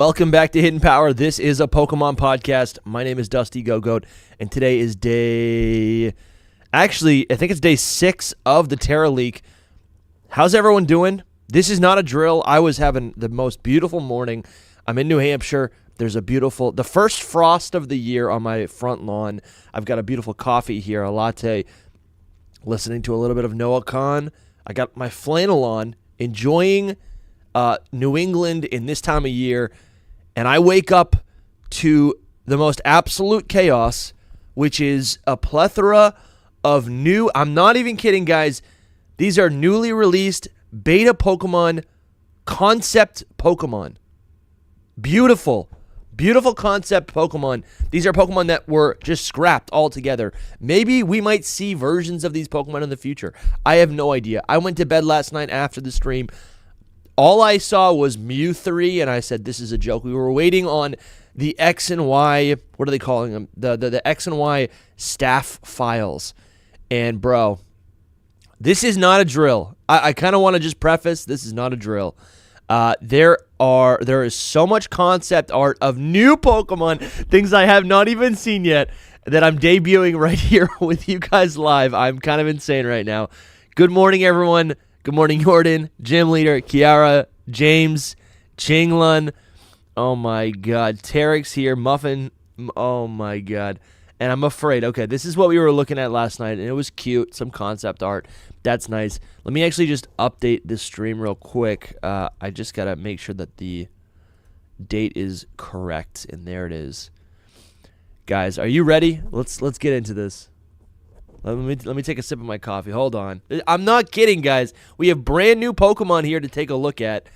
Welcome back to Hidden Power. This is a Pokemon podcast. My name is DustyGogoat, and today is I think it's day 6 of the TeraLeak. How's everyone doing? This is not a drill. I was having the most beautiful morning. I'm in New Hampshire. There's the first frost of the year on my front lawn. I've got a beautiful coffee here, a latte, listening to a little bit of Noah Khan. I got my flannel on, enjoying New England in this time of year. And I wake up to the most absolute chaos, which is a plethora of I'm not even kidding, guys. These are newly released beta Pokemon, concept Pokemon. Beautiful concept Pokemon. These are Pokemon that were just scrapped altogether. Maybe we might see versions of these Pokemon in the future. I have no idea. I went to bed last night after the stream. All I saw was Mew 3, and I said, this is a joke. We were waiting on the X and Y, what are they calling them? The X and Y staff files. And, bro, this is not a drill. I kind of want to just preface, this is not a drill. There is so much concept art of new Pokemon, things I have not even seen yet, that I'm debuting right here with you guys live. I'm kind of insane right now. Good morning, everyone. Good morning, Jordan, Gym Leader, Kiara, James, Chinglun. Oh, my God. Tarek's here. Muffin. Oh, my God. And I'm afraid. Okay, this is what we were looking at last night, and it was cute. Some concept art. That's nice. Let me actually just update this stream real quick. I just got to make sure that the date is correct, and there it is. Guys, are you ready? Let's get into this. Let me take a sip of my coffee. Hold on. I'm not kidding, guys. We have brand new Pokemon here to take a look at.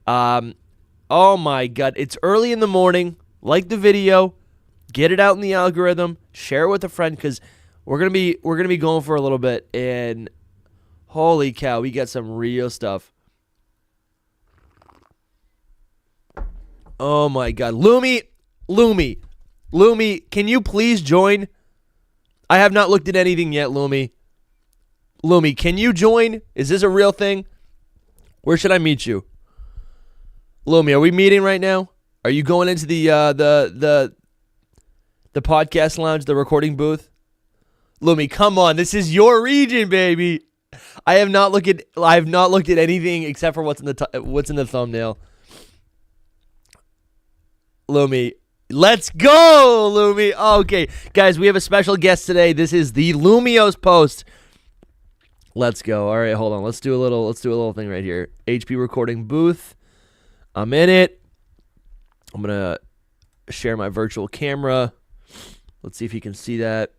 Oh my God. It's early in the morning. Like the video. Get it out in the algorithm. Share it with a friend because we're gonna be going for a little bit. And holy cow, we got some real stuff. Oh my God. Lumi, can you please join? I have not looked at anything yet, Lumi. Lumi, can you join? Is this a real thing? Where should I meet you? Lumi, are we meeting right now? Are you going into the podcast lounge, the recording booth? Lumi, come on. This is your region, baby. I have not looked at anything except for what's in the thumbnail. Lumi, let's go, Lumi. Okay, guys, we have a special guest today. This is the LumiosePost. Let's go. All right, hold on. Let's do a little thing right here. HP recording booth. I'm in it. I'm gonna share my virtual camera. Let's see if you can see that.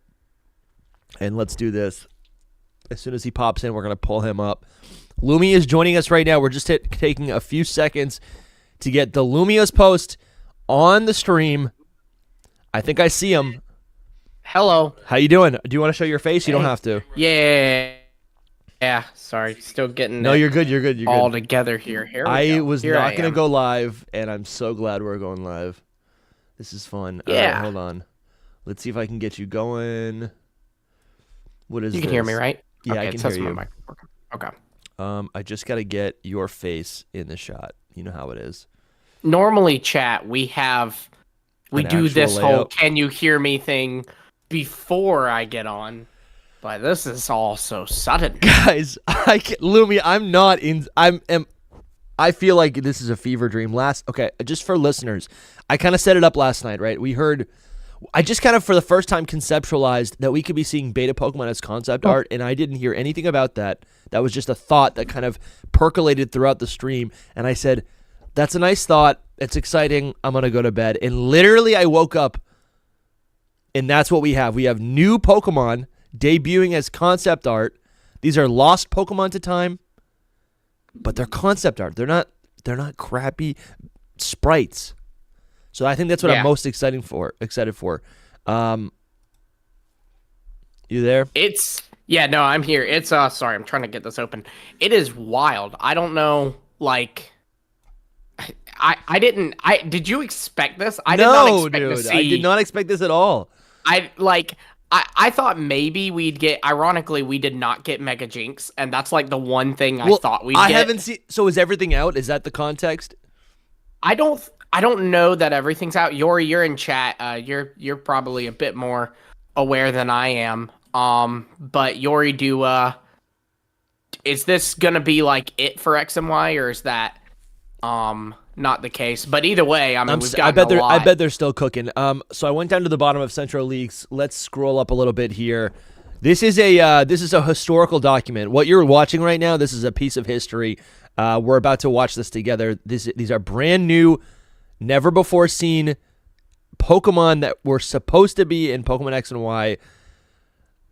And let's do this. As soon as he pops in, we're gonna pull him up. Lumi is joining us right now. We're just taking a few seconds to get the LumiosePost on the stream. I think I see him. Hello. How you doing? Do you want to show your face? You don't have to. Yeah. Sorry, still getting. No, you're good. You're good. All together here. I was not gonna go live, and I'm so glad we're going live. This is fun. Yeah. All right, hold on. Let's see if I can get you going. What is this? You can hear me, right? Yeah, okay, I can hear you. Okay. I just gotta get your face in the shot. You know how it is. Normally, chat, we do this layout. whole "can you hear me" thing before I get on, but this is all so sudden. Guys, Lumi, I feel like this is a fever dream. Just for listeners, I kind of set it up last night, right? I just kind of for the first time conceptualized that we could be seeing beta Pokemon as concept art, and I didn't hear anything about that. That was just a thought that kind of percolated throughout the stream, and I said, that's a nice thought. It's exciting. I'm going to go to bed. And literally I woke up, and that's what we have. We have new Pokemon debuting as concept art. These are lost Pokemon to time, but they're concept art. They're not crappy sprites. So I think that's what I'm most excited for. You there? No, I'm here. It's sorry, I'm trying to get this open. It is wild. I don't know, like did you expect this? I did not expect to see. I did not expect this at all. I thought maybe we'd get, ironically, we did not get Mega Jinx, and that's like the one thing I thought we'd get. I haven't seen, so is everything out? Is that the context? I don't I don't know that everything's out. Yori, you're in chat. You're probably a bit more aware than I am. But Yori, is this gonna be like it for X and Y, or is that not the case? But either way, I mean, we've got a lot. I bet they're still cooking. So I went down to the bottom of Central Leaks. Let's scroll up a little bit here. This is a historical document. What you're watching right now, this is a piece of history. We're about to watch this together. These are brand new, never before seen Pokemon that were supposed to be in Pokemon X and Y.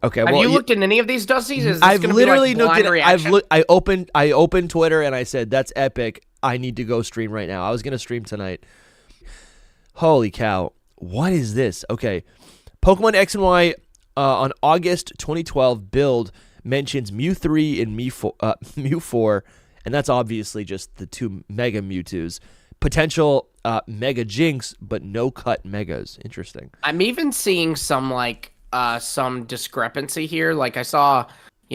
Okay, have you looked in any of these, Dusties? Is this I've literally be like blind reaction? I opened Twitter and I said, "That's epic. I need to go stream right now." I was gonna stream tonight. Holy cow! What is this? Okay, Pokemon X and Y on August 2012 build mentions Mew 3 and Mew 4, and that's obviously just the two Mega Mewtwo's. Potential Mega Jinx, but no cut Megas. Interesting. I'm even seeing some discrepancy here. Like I saw,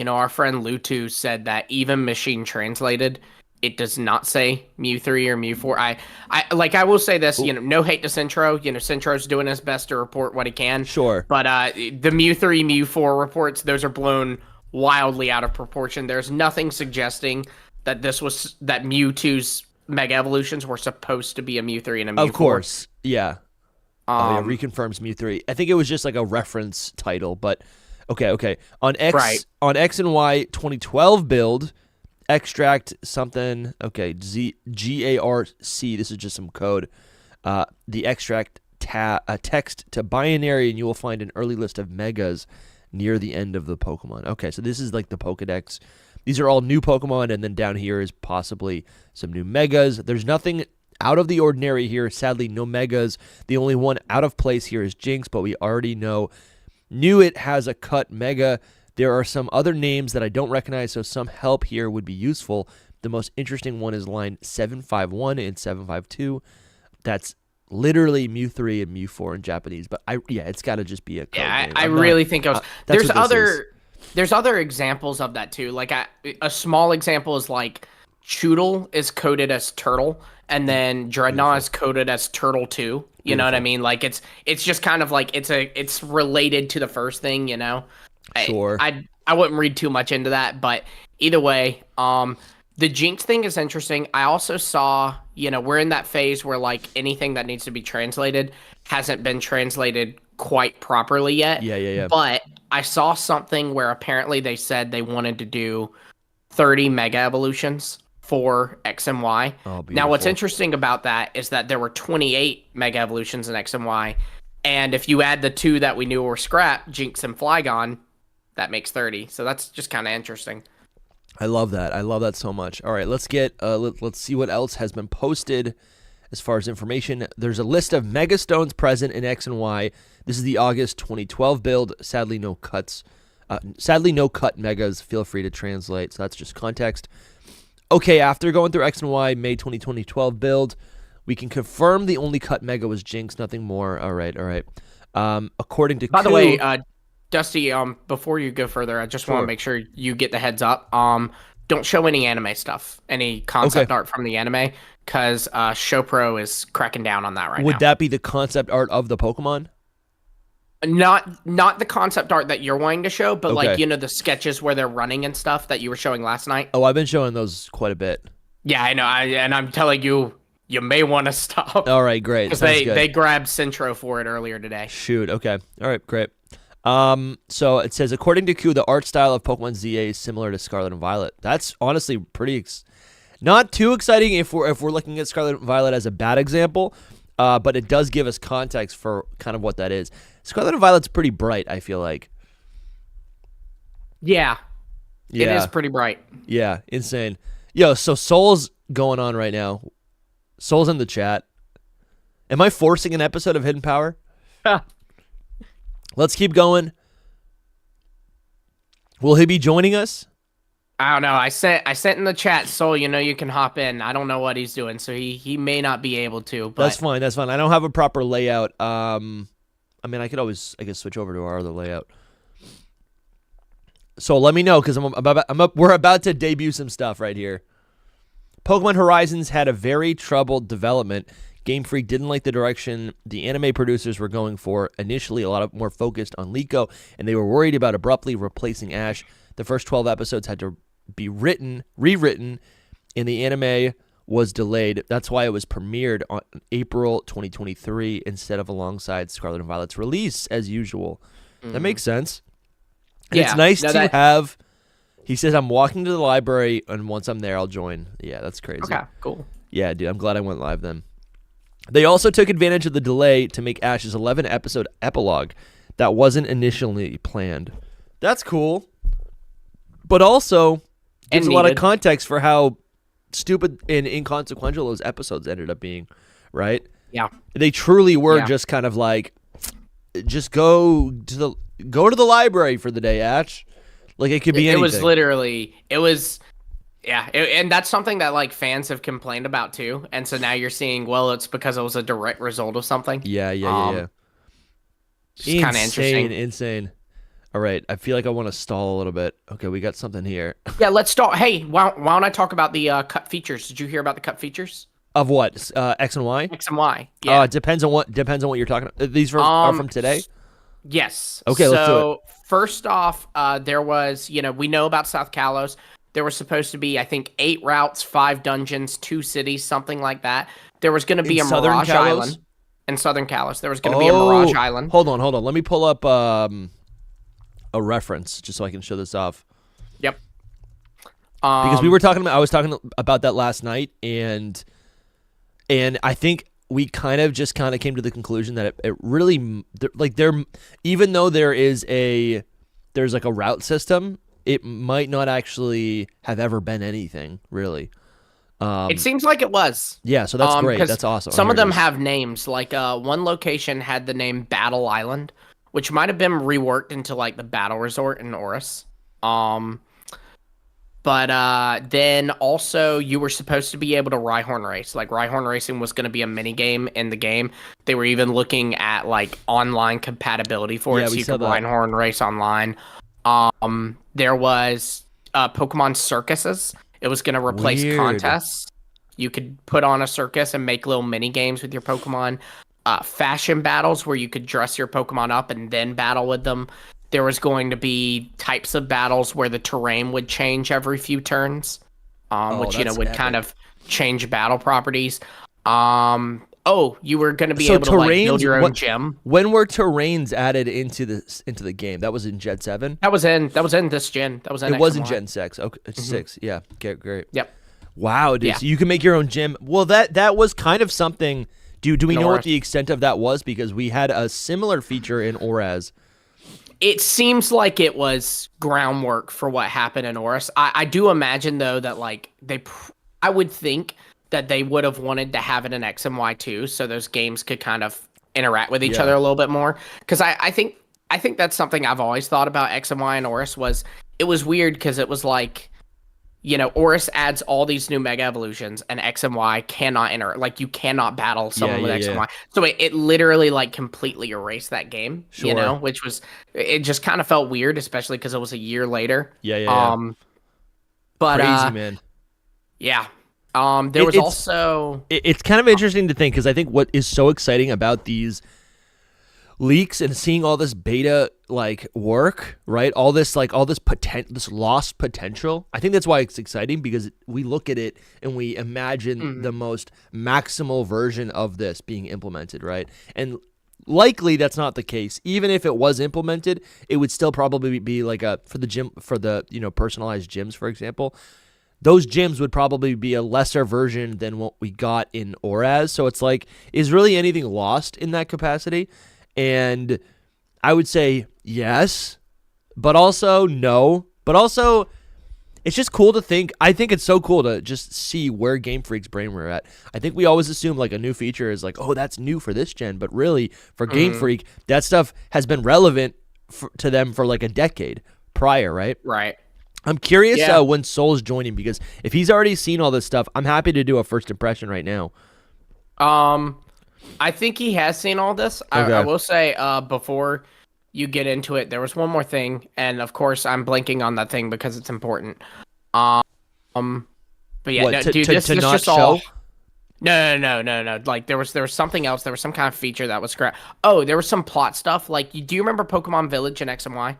our friend Lutu said that even machine translated, it does not say Mew 3 or Mew 4. I will say this, no hate to Centro. Centro's doing his best to report what he can. Sure. But the Mew 3, Mew 4 reports, those are blown wildly out of proportion. There's nothing suggesting that that Mewtwo's Mega Evolutions were supposed to be a Mew 3 and a Mew 4. Of course. Yeah. Reconfirms Mew 3. I think it was just like a reference title, but okay. On X and Y 2012 build, extract something. Okay, GARC. This is just some code. The extract text to binary, and you will find an early list of megas near the end of the Pokemon. Okay, so this is like the Pokedex. These are all new Pokemon, and then down here is possibly some new megas. There's nothing out of the ordinary here. Sadly, no megas. The only one out of place here is Jinx, but we already knew it has a cut mega. There are some other names that I don't recognize, so some help here would be useful. The most interesting one is line 751 and 752. That's literally Mew 3 and Mew 4 in Japanese, but it's got to just be a code name. I really think it was. There's other examples of that too. Like a small example is like Choodle is coded as Turtle, and then Dreadnought is coded as Turtle 2. You know what I mean? Like it's just kind of like it's related to the first thing. Sure. I wouldn't read too much into that, but either way, the Jinx thing is interesting. I also saw, we're in that phase where like anything that needs to be translated hasn't been translated quite properly yet. Yeah. But I saw something where apparently they said they wanted to do 30 Mega Evolutions for X and Y. Oh, now, what's interesting about that is that there were 28 Mega Evolutions in X and Y, and if you add the two that we knew were scrap, Jinx and Flygon, that makes 30. So that's just kind of interesting. I love that. I love that so much. All right, let's get let's see what else has been posted as far as information. There's a list of Mega Stones present in X and Y. This is the August 2012 build. Sadly, no cuts. Sadly, no cut megas. Feel free to translate. So that's just context. Okay, after going through X and Y May 2012 build, we can confirm the only cut mega was Jinx, nothing more. All right. According to By the way, Dusty, before you go further, I just want to make sure you get the heads up. Don't show any anime stuff, any concept art from the anime, because ShowPro is cracking down on that right now. Would that be the concept art of the Pokemon? Not the concept art that you're wanting to show, but like the sketches where they're running and stuff that you were showing last night. Oh, I've been showing those quite a bit. Yeah, I know, and I'm telling you, you may want to stop. All right, great. Because they grabbed Centro for it earlier today. Shoot. Okay. All right. Great. So it says, according to Q, the art style of Pokemon ZA is similar to Scarlet and Violet. That's honestly pretty not too exciting if we're looking at Scarlet and Violet as a bad example, but it does give us context for kind of what that is. Scarlet and Violet's pretty bright, I feel like. Yeah. It is pretty bright. Yeah, insane. Yo, so Soul's going on right now. Soul's in the chat. Am I forcing an episode of Hidden Power? Let's keep going. Will he be joining us? I don't know. I sent in the chat, Soul, you can hop in. I don't know what he's doing, so he may not be able to. But... That's fine. I don't have a proper layout. I mean, I guess switch over to our other layout. So let me know, because we're about to debut some stuff right here. Pokemon Horizons had a very troubled development. Game Freak didn't like the direction the anime producers were going for. Initially, a lot of more focused on Liko, and they were worried about abruptly replacing Ash. The first 12 episodes had to be rewritten, and the anime was delayed. That's why it was premiered on April 2023 instead of alongside Scarlet and Violet's release, as usual. That makes sense. And it's nice to have... He says, I'm walking to the library, and once I'm there, I'll join. Yeah, that's crazy. Okay, cool. Yeah, dude, I'm glad I went live then. They also took advantage of the delay to make Ash's 11-episode epilogue that wasn't initially planned. That's cool. But also gives a lot of context for how stupid and inconsequential those episodes ended up being, right? Yeah. They truly were just kind of like, just go to the library for the day, Ash. Like, it could be anything. It was and that's something that, like, fans have complained about, too. And so now you're seeing, well, it's because it was a direct result of something. Yeah. It's kind of interesting. Insane. All right, I feel like I want to stall a little bit. Okay, we got something here. Yeah, let's stall. Hey, why don't I talk about the cut features? Did you hear about the cut features? Of what? X and Y? X and Y, yeah. It depends on what you're talking about. These are from today? Yes. Okay, let's do it. First off, there was, we know about South Kalos. There was supposed to be, I think, 8 routes, 5 dungeons, 2 cities, something like that. There was going to be a Mirage Island. In Southern Kalos. There was going to be a Mirage Island. Hold on. Let me pull up a reference just so I can show this off. Yep. Because I was talking about that last night, and I think we kind of came to the conclusion that it really, like, even though there's like a route system, it might not actually have ever been anything really. It seems like it was. Yeah, so that's great. That's awesome. Some of them have names. Like, one location had the name Battle Island, which might have been reworked into, like, the Battle Resort in Oris. But then also you were supposed to be able to Rhyhorn race. Like, Rhyhorn racing was going to be a mini game in the game. They were even looking at, like, online compatibility for it, so you could Rhyhorn race online. There was Pokemon circuses. It was going to replace contests. You could put on a circus and make little mini games with your Pokemon. Fashion battles where you could dress your Pokemon up and then battle with them. There was going to be types of battles where the terrain would change every few turns, which, would kind of change battle properties. You were going to be able to, like, build your own gym. When were terrains added into the game? That was in Gen 7? That was in this gen. That was in It was in Gen 6. Okay, 6. Yeah, great. Yep. Wow, dude. Yeah. So you can make your own gym. Well, that was kind of something. Do we know what the extent of that was? Because we had a similar feature in Oras. It seems like it was groundwork for what happened in Oris. I do imagine, though, that, like, I would think that they would have wanted to have it in X and Y too, so those games could kind of interact with each other a little bit more. Because I think that's something I've always thought about X and Y and Oris was it was weird because it was like, Oris adds all these new Mega Evolutions, and X and Y cannot enter. Like, you cannot battle someone with X and Y. So it literally, like, completely erased that game, which was, it just kind of felt weird, especially because it was a year later. Yeah. But, crazy, man. Yeah. There was also... It's kind of interesting to think, because I think what is so exciting about these leaks and seeing all this beta, like, work, right? All this this lost potential. I think that's why it's exciting, because we look at it and we imagine the most maximal version of this being implemented, right? And likely that's not the case. Even if it was implemented, it would still probably be like for the personalized gyms, for example. Those gyms would probably be a lesser version than what we got in Oras. So it's like, is really anything lost in that capacity? And I would say yes, but also no. But also, it's just cool to think. I think it's so cool to just see where Game Freak's brain we're at. I think we always assume, like, a new feature is like, oh, that's new for this gen. But really, for Game Freak, that stuff has been relevant to them for like a decade prior, right? Right. I'm curious when Soul's joining, because if he's already seen all this stuff, I'm happy to do a first impression right now. I think he has seen all this. Okay. I will say, before you get into it, there was one more thing, and of course I'm blanking on that thing because it's important. But yeah, what, dude, this is not just show? all. No. Like there was something else. There was some kind of feature that was scrapped. Oh, there was some plot stuff. Like, do you remember Pokemon Village in X and Y?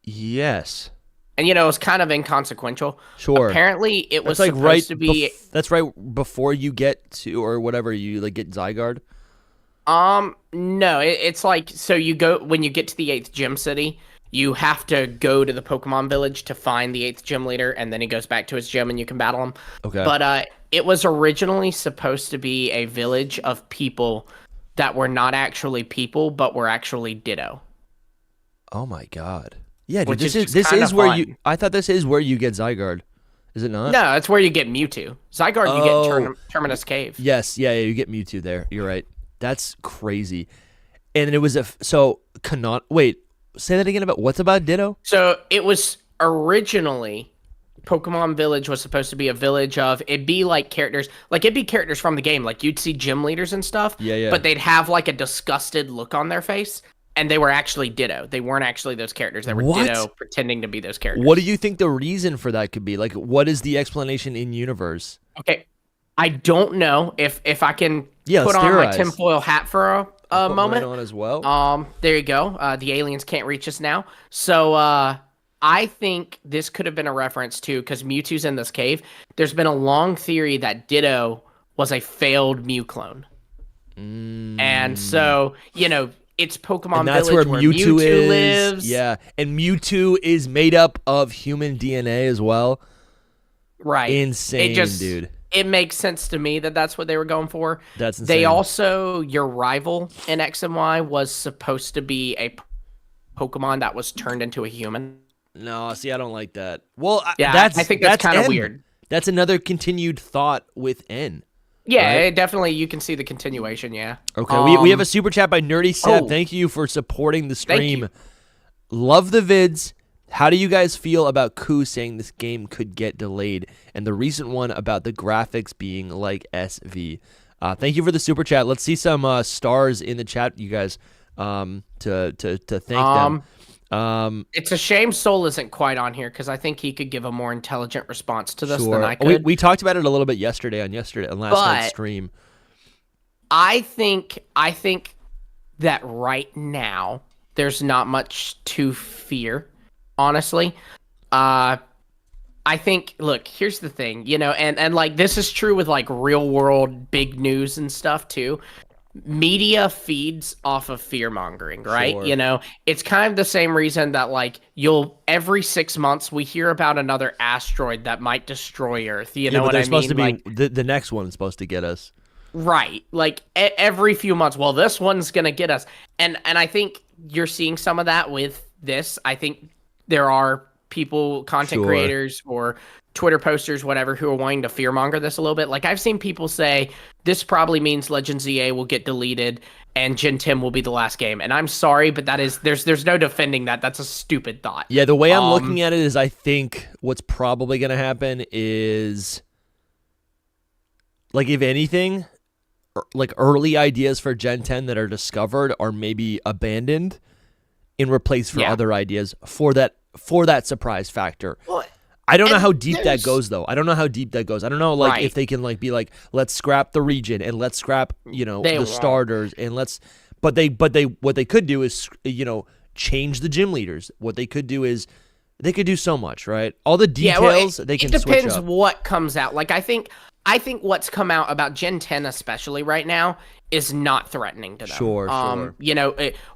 Yes. And it was kind of inconsequential. Sure. Apparently, it was like supposed to be. That's right before you get to or whatever you like get Zygarde. No, it's like, so you go when you get to the 8th gym city, you have to go to the Pokemon Village to find the 8th gym leader, and then he goes back to his gym and you can battle him. Okay. But it was originally supposed to be a village of people that were not actually people, but were actually Ditto. Oh my god. Yeah, dude, Which this is is where fun. you. I thought this is where you get Zygarde. Is it not? No, that's where you get Mewtwo. Zygarde, you get Terminus Cave. Yes, yeah, you get Mewtwo there. You're right. That's crazy. And it was wait, say that again about what's about Ditto? So it was originally Pokemon Village was supposed to be a village of it'd be like characters from the game. Like you'd see gym leaders and stuff. Yeah. But they'd have like a disgusted look on their face. And they were actually Ditto. They weren't actually those characters. They were Ditto pretending to be those characters. What do you think the reason for that could be? Like, what is the explanation in universe? Okay, I don't know if I can put on my tinfoil hat for a moment. Right on as well. There you go. The aliens can't reach us now. So I think this could have been a reference to, because Mewtwo's in this cave. There's been a long theory that Ditto was a failed Mew clone, and so it's Pokemon and that's Village where Mewtwo lives. Yeah, and Mewtwo is made up of human DNA as well. Right. Insane, dude. It makes sense to me that that's what they were going for. That's insane. They also, your rival in X and Y was supposed to be a Pokemon that was turned into a human. No, see, I don't like that. Well, I think that's kind of weird. That's another continued thought with N. Yeah, right? Definitely you can see the continuation, yeah. Okay, we have a super chat by Nerdy Seb. Thank you for supporting the stream. Love the vids. How do you guys feel about Koo saying this game could get delayed, and the recent one about the graphics being like SV? Thank you for the super chat. Let's see some stars in the chat, you guys, to thank them. It's a shame Soul isn't quite on here, because I think he could give a more intelligent response to this than I could. We talked about it a little bit yesterday on last night's stream. I think that right now there's not much to fear, honestly. I think, look, here's the thing, and like this is true with like real world big news and stuff too. Media feeds off of fear mongering, right? Sure. It's kind of the same reason that like every 6 months we hear about another asteroid that might destroy Earth. You know what I mean? Supposed to be like, the next one's supposed to get us. Right. Like every few months, well, this one's going to get us. And I think you're seeing some of that with this. I think there are people, content creators or Twitter posters, whatever, who are wanting to fearmonger this a little bit. Like I've seen people say this probably means Legends EA will get deleted and Gen 10 will be the last game. And I'm sorry, but that is there's no defending that. That's a stupid thought. Yeah, the way I'm looking at it is I think what's probably going to happen is, like, if anything, like early ideas for Gen 10 that are discovered are maybe abandoned and replaced for other ideas for that surprise factor. Well, I don't know how deep that goes, though. I don't know how deep that goes. I don't know, like, if they can, like, be like, let's scrap the region and let's scrap, the starters and but what they could do is, change the gym leaders. What they could do is they could do so much, right? All the details they can switch up. It depends what comes out. Like, I think what's come out about Gen 10 especially right now is not threatening to them. Sure.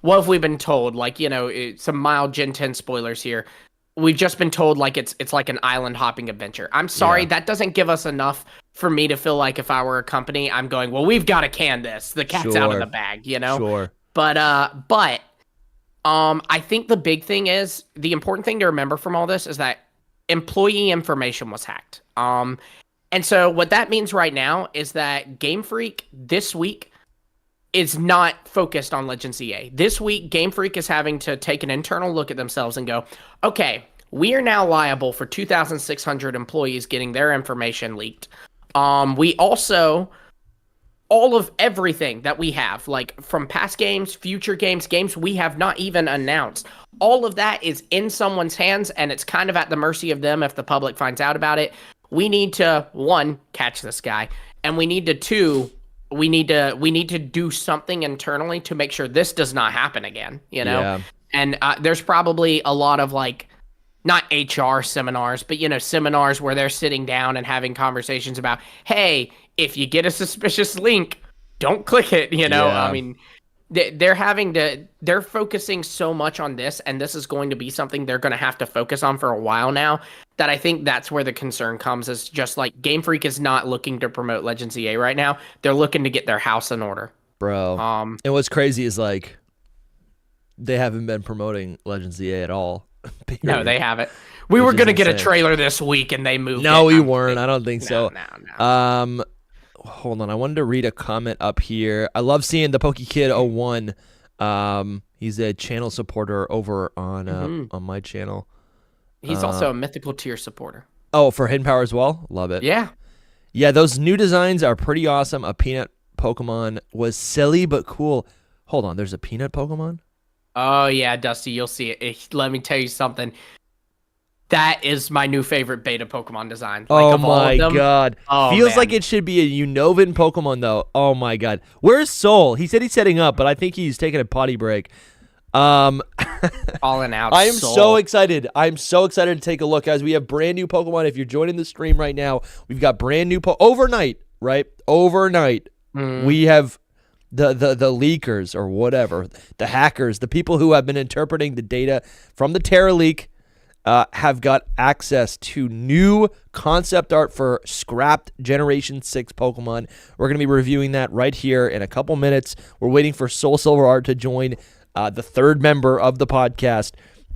What have we been told? Like, some mild Gen 10 spoilers here. We've just been told like it's like an island hopping adventure. I'm sorry, that doesn't give us enough for me to feel like if I were a company, I'm going, well, we've got to can this. The cat's out of the bag, Sure. But I think the big thing is, the important thing to remember from all this is that employee information was hacked. And so what that means right now is that Game Freak this week is not focused on Legends EA. This week, Game Freak is having to take an internal look at themselves and go, okay, we are now liable for 2,600 employees getting their information leaked. We also, all of everything that we have, like from past games, future games we have not even announced, all of that is in someone's hands, and it's kind of at the mercy of them if the public finds out about it. We need to, one, catch this guy, and we need to do something internally to make sure this does not happen again, you know? Yeah. And there's probably a lot of like, not HR seminars, but, you know, seminars where they're sitting down and having conversations about, hey, if you get a suspicious link, don't click it, you know? Yeah. I mean, they're focusing so much on this, and this is going to be something they're going to have to focus on for a while now, that I think that's where the concern comes, is just like Game Freak is not looking to promote Legends EA right now. They're looking to get their house in order. Bro. And what's crazy is like they haven't been promoting Legends EA at all. No, they haven't. We were going to get a trailer this week and they moved No, it. we weren't. I don't think so. No. Hold on. I wanted to read a comment up here. I love seeing the PokeKid01. He's a channel supporter over on my channel. He's also a mythical tier supporter. Oh, for Hidden Power as well? Love it. Yeah. Yeah, those new designs are pretty awesome. A peanut Pokemon was silly but cool. Hold on. There's a peanut Pokemon? Oh, yeah, Dusty, you'll see it. Let me tell you something. That is my new favorite beta Pokemon design. Like, oh, my God. Feels man. like it should be a Unovan Pokemon, though. Oh, my God. Where's Soul? He said he's setting up, but I think he's taking a potty break. Falling out. I am so excited. I'm so excited to take a look, guys. We have brand new Pokemon. If you're joining the stream right now, we've got brand new overnight, right? Overnight. We have the leakers or whatever, the hackers, the people who have been interpreting the data from the TeraLeak have got access to new concept art for scrapped Generation 6 Pokemon. We're going to be reviewing that right here in a couple minutes. We're waiting for SoulSilverArt to join the third member of the podcast,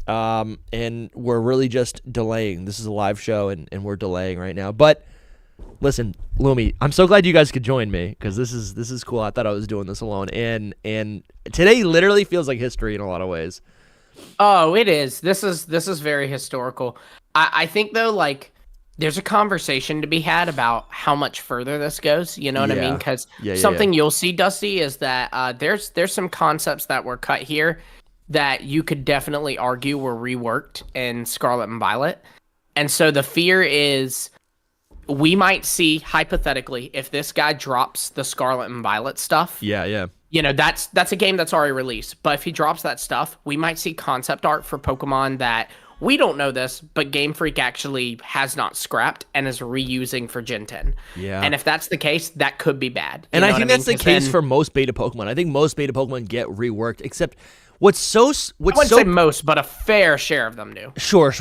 and we're really just delaying. This is a live show, and we're delaying right now. But listen, Lumi, I'm so glad you guys could join me because this is cool. I thought I was doing this alone, and today literally feels like history in a lot of ways. Oh, it is. This is very historical. I think though, like, there's a conversation to be had about how much further this goes. You know what I mean? Because something you'll see, Dusty, is that there's some concepts that were cut here that you could definitely argue were reworked in Scarlet and Violet, and so the fear is, we might see, hypothetically, if this guy drops the Scarlet and Violet stuff. Yeah. You know, that's a game that's already released. But if he drops that stuff, we might see concept art for Pokemon that we don't know this, but Game Freak actually has not scrapped and is reusing for Gen 10. Yeah. And if that's the case, that could be bad. And I think that's the case for most beta Pokemon. I think most beta Pokemon get reworked, except I wouldn't say most, but a fair share of them do. Sure.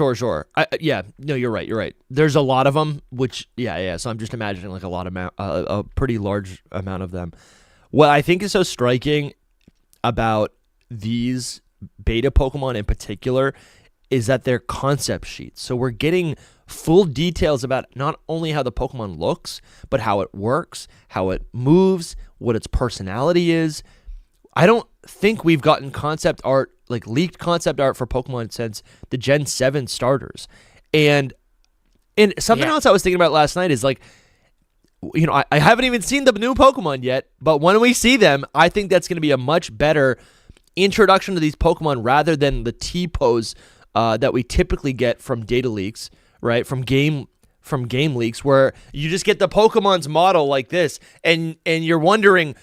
No, you're right. There's a lot of them, which, yeah. So I'm just imagining like a pretty large amount of them. What I think is so striking about these beta Pokemon in particular is that they're concept sheets. So we're getting full details about not only how the Pokemon looks, but how it works, how it moves, what its personality is. I don't think we've gotten concept art, like leaked concept art for Pokemon since the Gen 7 starters. And something else I was thinking about last night is like, you know, I haven't even seen the new Pokemon yet, but when we see them, I think that's going to be a much better introduction to these Pokemon rather than the T-pose that we typically get from data leaks, right? From game leaks, where you just get the Pokemon's model like this, and you're wondering,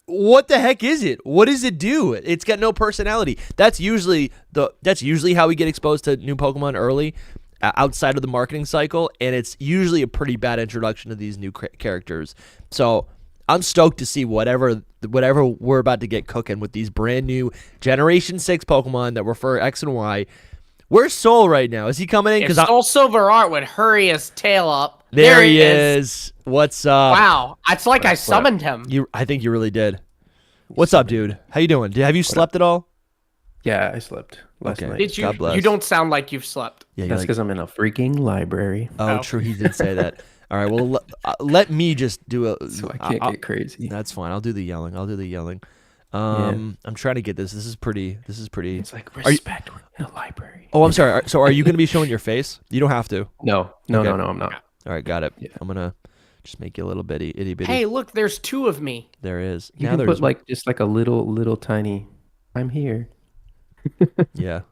what the heck is it? What does it do? It's got no personality. That's usually how we get exposed to new Pokemon early, outside of the marketing cycle, and it's usually a pretty bad introduction to these new characters. So I'm stoked to see whatever we're about to get cooking with these brand new Generation 6 Pokemon that were for X and Y. Where's Soul right now? Is he coming in? If SoulSilverArt would hurry his tail up. There he is. What's up? Wow, it's like I summoned him. I think you really did. What's up, dude? How you doing? Have you slept at all? Yeah, I slept last night. Did you? God bless. You don't sound like you've slept. Yeah, that's because I'm in a freaking library. Oh, true. He did say that. All right. Well, let me just do a. So I can't get crazy. That's fine. I'll do the yelling. I'm trying to get this. This is pretty. It's like respect. We're in a library. Oh, I'm sorry. So are you going to be showing your face? You don't have to. No, I'm not. All right, got it. Yeah. I'm gonna just make you a little bitty, itty bitty. Hey, look, there's two of me. There is. You can put like a little tiny. I'm here. Yeah.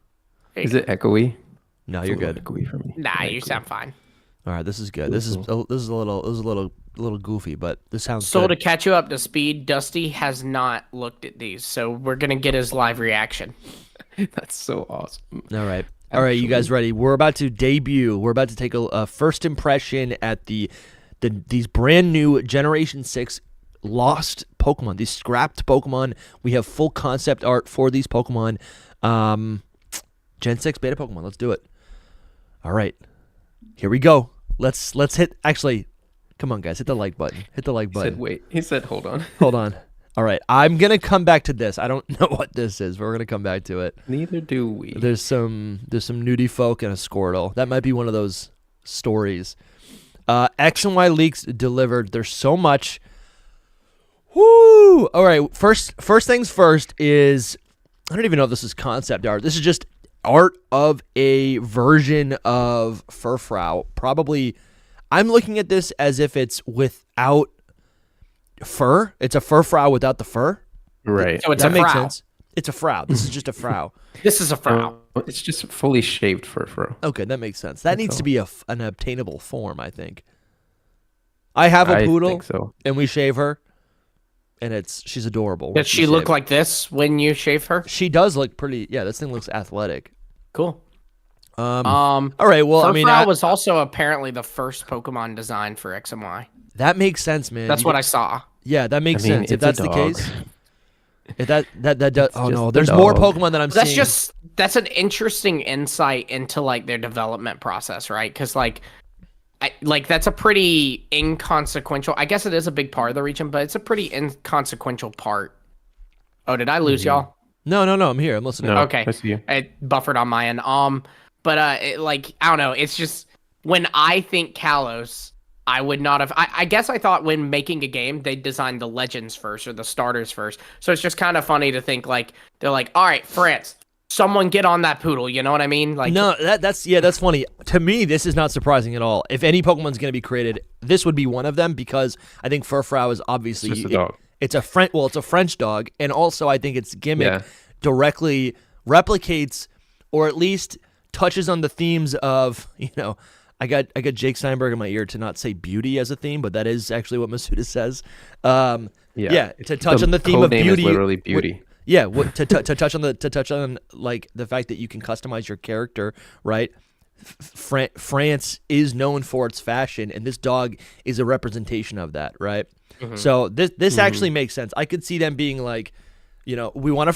Is it echoey? No, you're good. Echoey for me. Nah, you sound fine. All right, this is good. This is a little goofy, but this sounds So good. to catch you up to speed, Dusty has not looked at these, so we're gonna get his live reaction. That's so awesome. All right. All right, you guys ready? We're about to debut. We're about to take a first impression at these brand new Generation 6 lost Pokemon, these scrapped Pokemon. We have full concept art for these Pokemon. Gen 6 beta Pokemon. Let's do it. All right. Here we go. Let's hit, actually, come on, guys. Hit the like button. Hit the like button. He said, wait. He said, hold on. Hold on. All right. I'm going to come back to this. I don't know what this is, but we're going to come back to it. Neither do we. There's some nudie folk and a Squirtle. That might be one of those stories. X and Y leaks delivered. There's so much. Woo! All right. First things first is, I don't even know if this is concept art. This is just art of a version of Furfrou. Probably, I'm looking at this as if it's without fur. It's a Furfrou without the fur. Right. So it's That a makes Frau. sense. It's a Frau. This is just a Frau. This is a Frau. It's just fully shaved Furfrou. Okay, that makes sense. That needs to all. be an obtainable form, I think. I have a I poodle, think so. and we shave her, and she's adorable. Does she look like this when you shave her? She does look pretty. Yeah, this thing looks athletic. Cool. All right. Well, I mean, Furfrou was also apparently the first Pokemon designed for X and Y. that makes sense, man. That's what I saw. Yeah, that makes I mean, sense. If it's a that's the dog. case, if that does. Oh just no, a there's more dog. Pokemon that I'm That's seeing. that's an interesting insight into like their development process, right? Because like that's a pretty inconsequential. I guess it is a big part of the region, but it's a pretty inconsequential part. Oh, did I lose y'all? No. I'm here. I'm listening. No, Okay, I see you. it buffered on my end. But I don't know. It's just when I think Kalos, I would not have. I guess I thought when making a game, they designed the legends first or the starters first. So it's just kind of funny to think like they're like, all right, France, someone get on that poodle. You know what I mean? Like, No, that's funny. To me, this is not surprising at all. If any Pokemon's going to be created, this would be one of them because I think Furfrou is obviously It's just a dog. It's a it's a French dog, and also I think its gimmick Yeah. directly replicates or at least touches on the themes of, I got Jake Steinberg in my ear to not say beauty as a theme, but that is actually what Masuda says. Yeah, to touch on the theme of code name beauty. is literally beauty. Yeah, to touch on like the fact that you can customize your character, right? France is known for its fashion, and this dog is a representation of that, right? Mm-hmm. So this actually makes sense. I could see them being like, we want a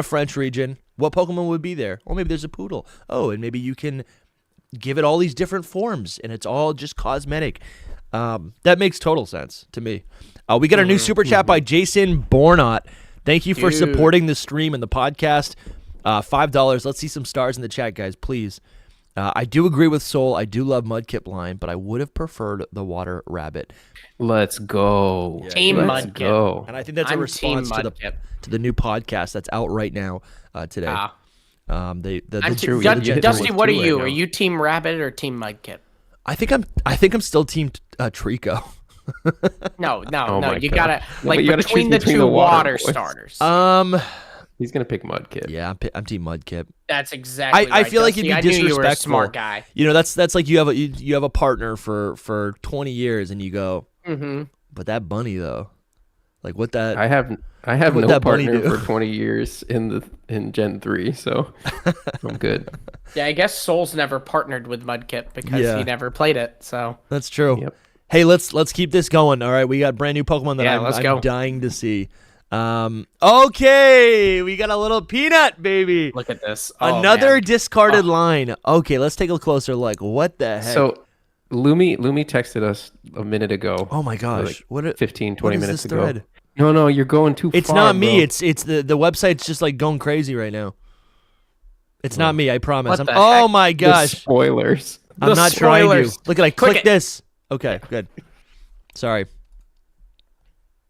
French region. What Pokemon would be there? Well, maybe there's a poodle. Oh, and maybe you can give it all these different forms, and it's all just cosmetic. That makes total sense to me. We got a new super chat by Jason Bornot. Thank you for supporting the stream and the podcast. $5. Let's see some stars in the chat, guys, please. I do agree with Soul. I do love Mudkip line, but I would have preferred the Water Rabbit. Let's go. Team Let's Mudkip. go. And I think that's a I'm response Team to Mudkip. the new podcast that's out right now today. I'm true. Dusty, what are Two right you? now. Are you Team Rabbit or Team Mudkip? I think I'm still Team Trico. No. my You God. gotta No, like but you gotta between choose the between two the water boys. starters. He's gonna pick Mudkip. Yeah, I'm Team Mudkip. That's exactly. I right, feel like Dusty. you'd be I knew you were a disrespectful. smart guy. That's like you have a partner for 20 years and you go, but that bunny though, like what that I have What'd no that bunny partner do? for 20 years in Gen 3, so I'm good. Yeah, I guess Soul's never partnered with Mudkip because Yeah. he never played it. So That's true. Yep. Hey, let's keep this going. All right, we got brand new Pokemon that Yeah, I'm let's go. dying to see. Okay, we got a little peanut, baby. look at this. Oh, Another man. discarded line. Okay, let's take a closer look. What the heck? So Lumi texted us a minute ago. oh my gosh, like what? 15, what 20 is minutes this ago. thread? No, you're going too far. It's not me. bro. It's the website's just like going crazy right now. It's not me. I promise. What the Oh heck? my The gosh, spoilers. I'm The not trying spoilers. to. Look at I Click click it. this. Okay, good. Sorry.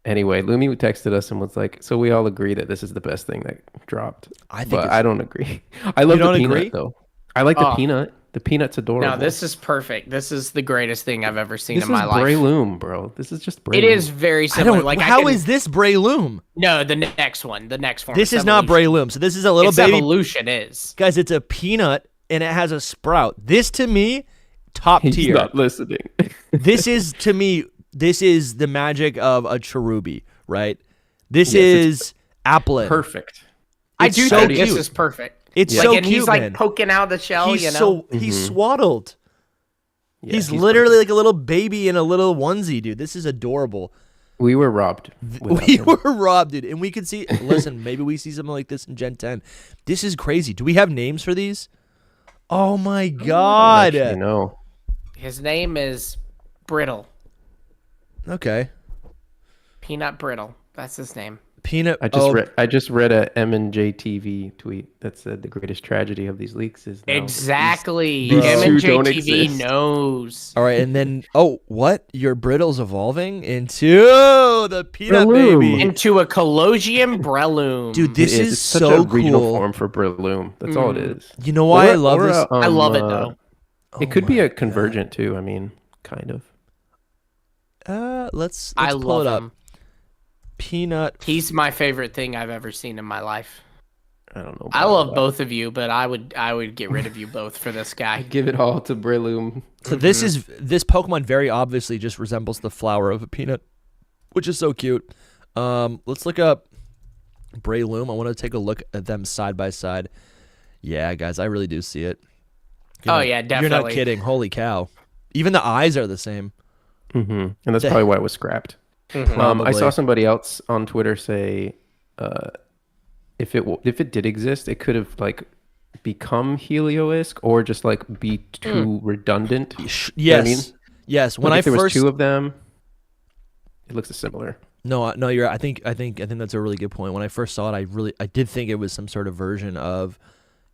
Anyway, Lumi texted us and was like, "So we all agree that this is the best thing that dropped." I think but it's- I don't agree. I love the don't peanut agree? though. I like the Oh. peanut. The peanut's adorable. No, this is perfect. This is the greatest thing I've ever seen This in my is life. Breloom, bro. This is just Breloom. It is very I similar. don't. Like How is this Breloom? No, the next one. The next form. This It's is not evolution. Breloom. So this is a little It's baby. evolution is. Guys, it's a peanut and it has a sprout. This to me, top He's tier. not listening. This is to me this is the magic of a cherubi, right? This is Applin. Perfect. I do think this is perfect. It's like, so and cute, he's like man. poking out the shell, He's you know? he's swaddled. Yeah, he's literally like a little baby in a little onesie, dude. This is adorable. We were robbed. We were robbed, dude. And we could see, listen, maybe we see something like this in Gen 10. This is crazy. Do we have names for these? Oh my God. No. His name is Brittle. Okay. Peanut Brittle. That's his name. Peanut. I just read a M&J TV tweet that said the greatest tragedy of these leaks is now exactly. these M&J don't TV exist. knows. All right, and then what? Your brittle's evolving into the peanut Breloom. baby. Into a Colosium Breloom. Dude, this is It's so such a regional cool. form for Breloom. That's all it is. You know why I love this? I love it though. It could be a convergent too. I mean, kind of. Let's I pull love it up. him. Peanut. He's my favorite thing I've ever seen in my life. I don't know. I love both of you, but I would get rid of you both for this guy. Give it all to Breloom. So this Pokemon very obviously just resembles the flower of a peanut, which is so cute. Let's look up Breloom. I want to take a look at them side by side. Yeah, guys, I really do see it. Yeah, definitely. You're not kidding. Holy cow. Even the eyes are the same. And that's probably why it was scrapped. I saw somebody else on Twitter say if it did exist, it could have like become Helioisk or just like be too redundant. Yes. You know what I mean? Yes. When Like I if there was first two of them, it looks similar. No, you're. I think that's a really good point. When I first saw it, I did think it was some sort of version of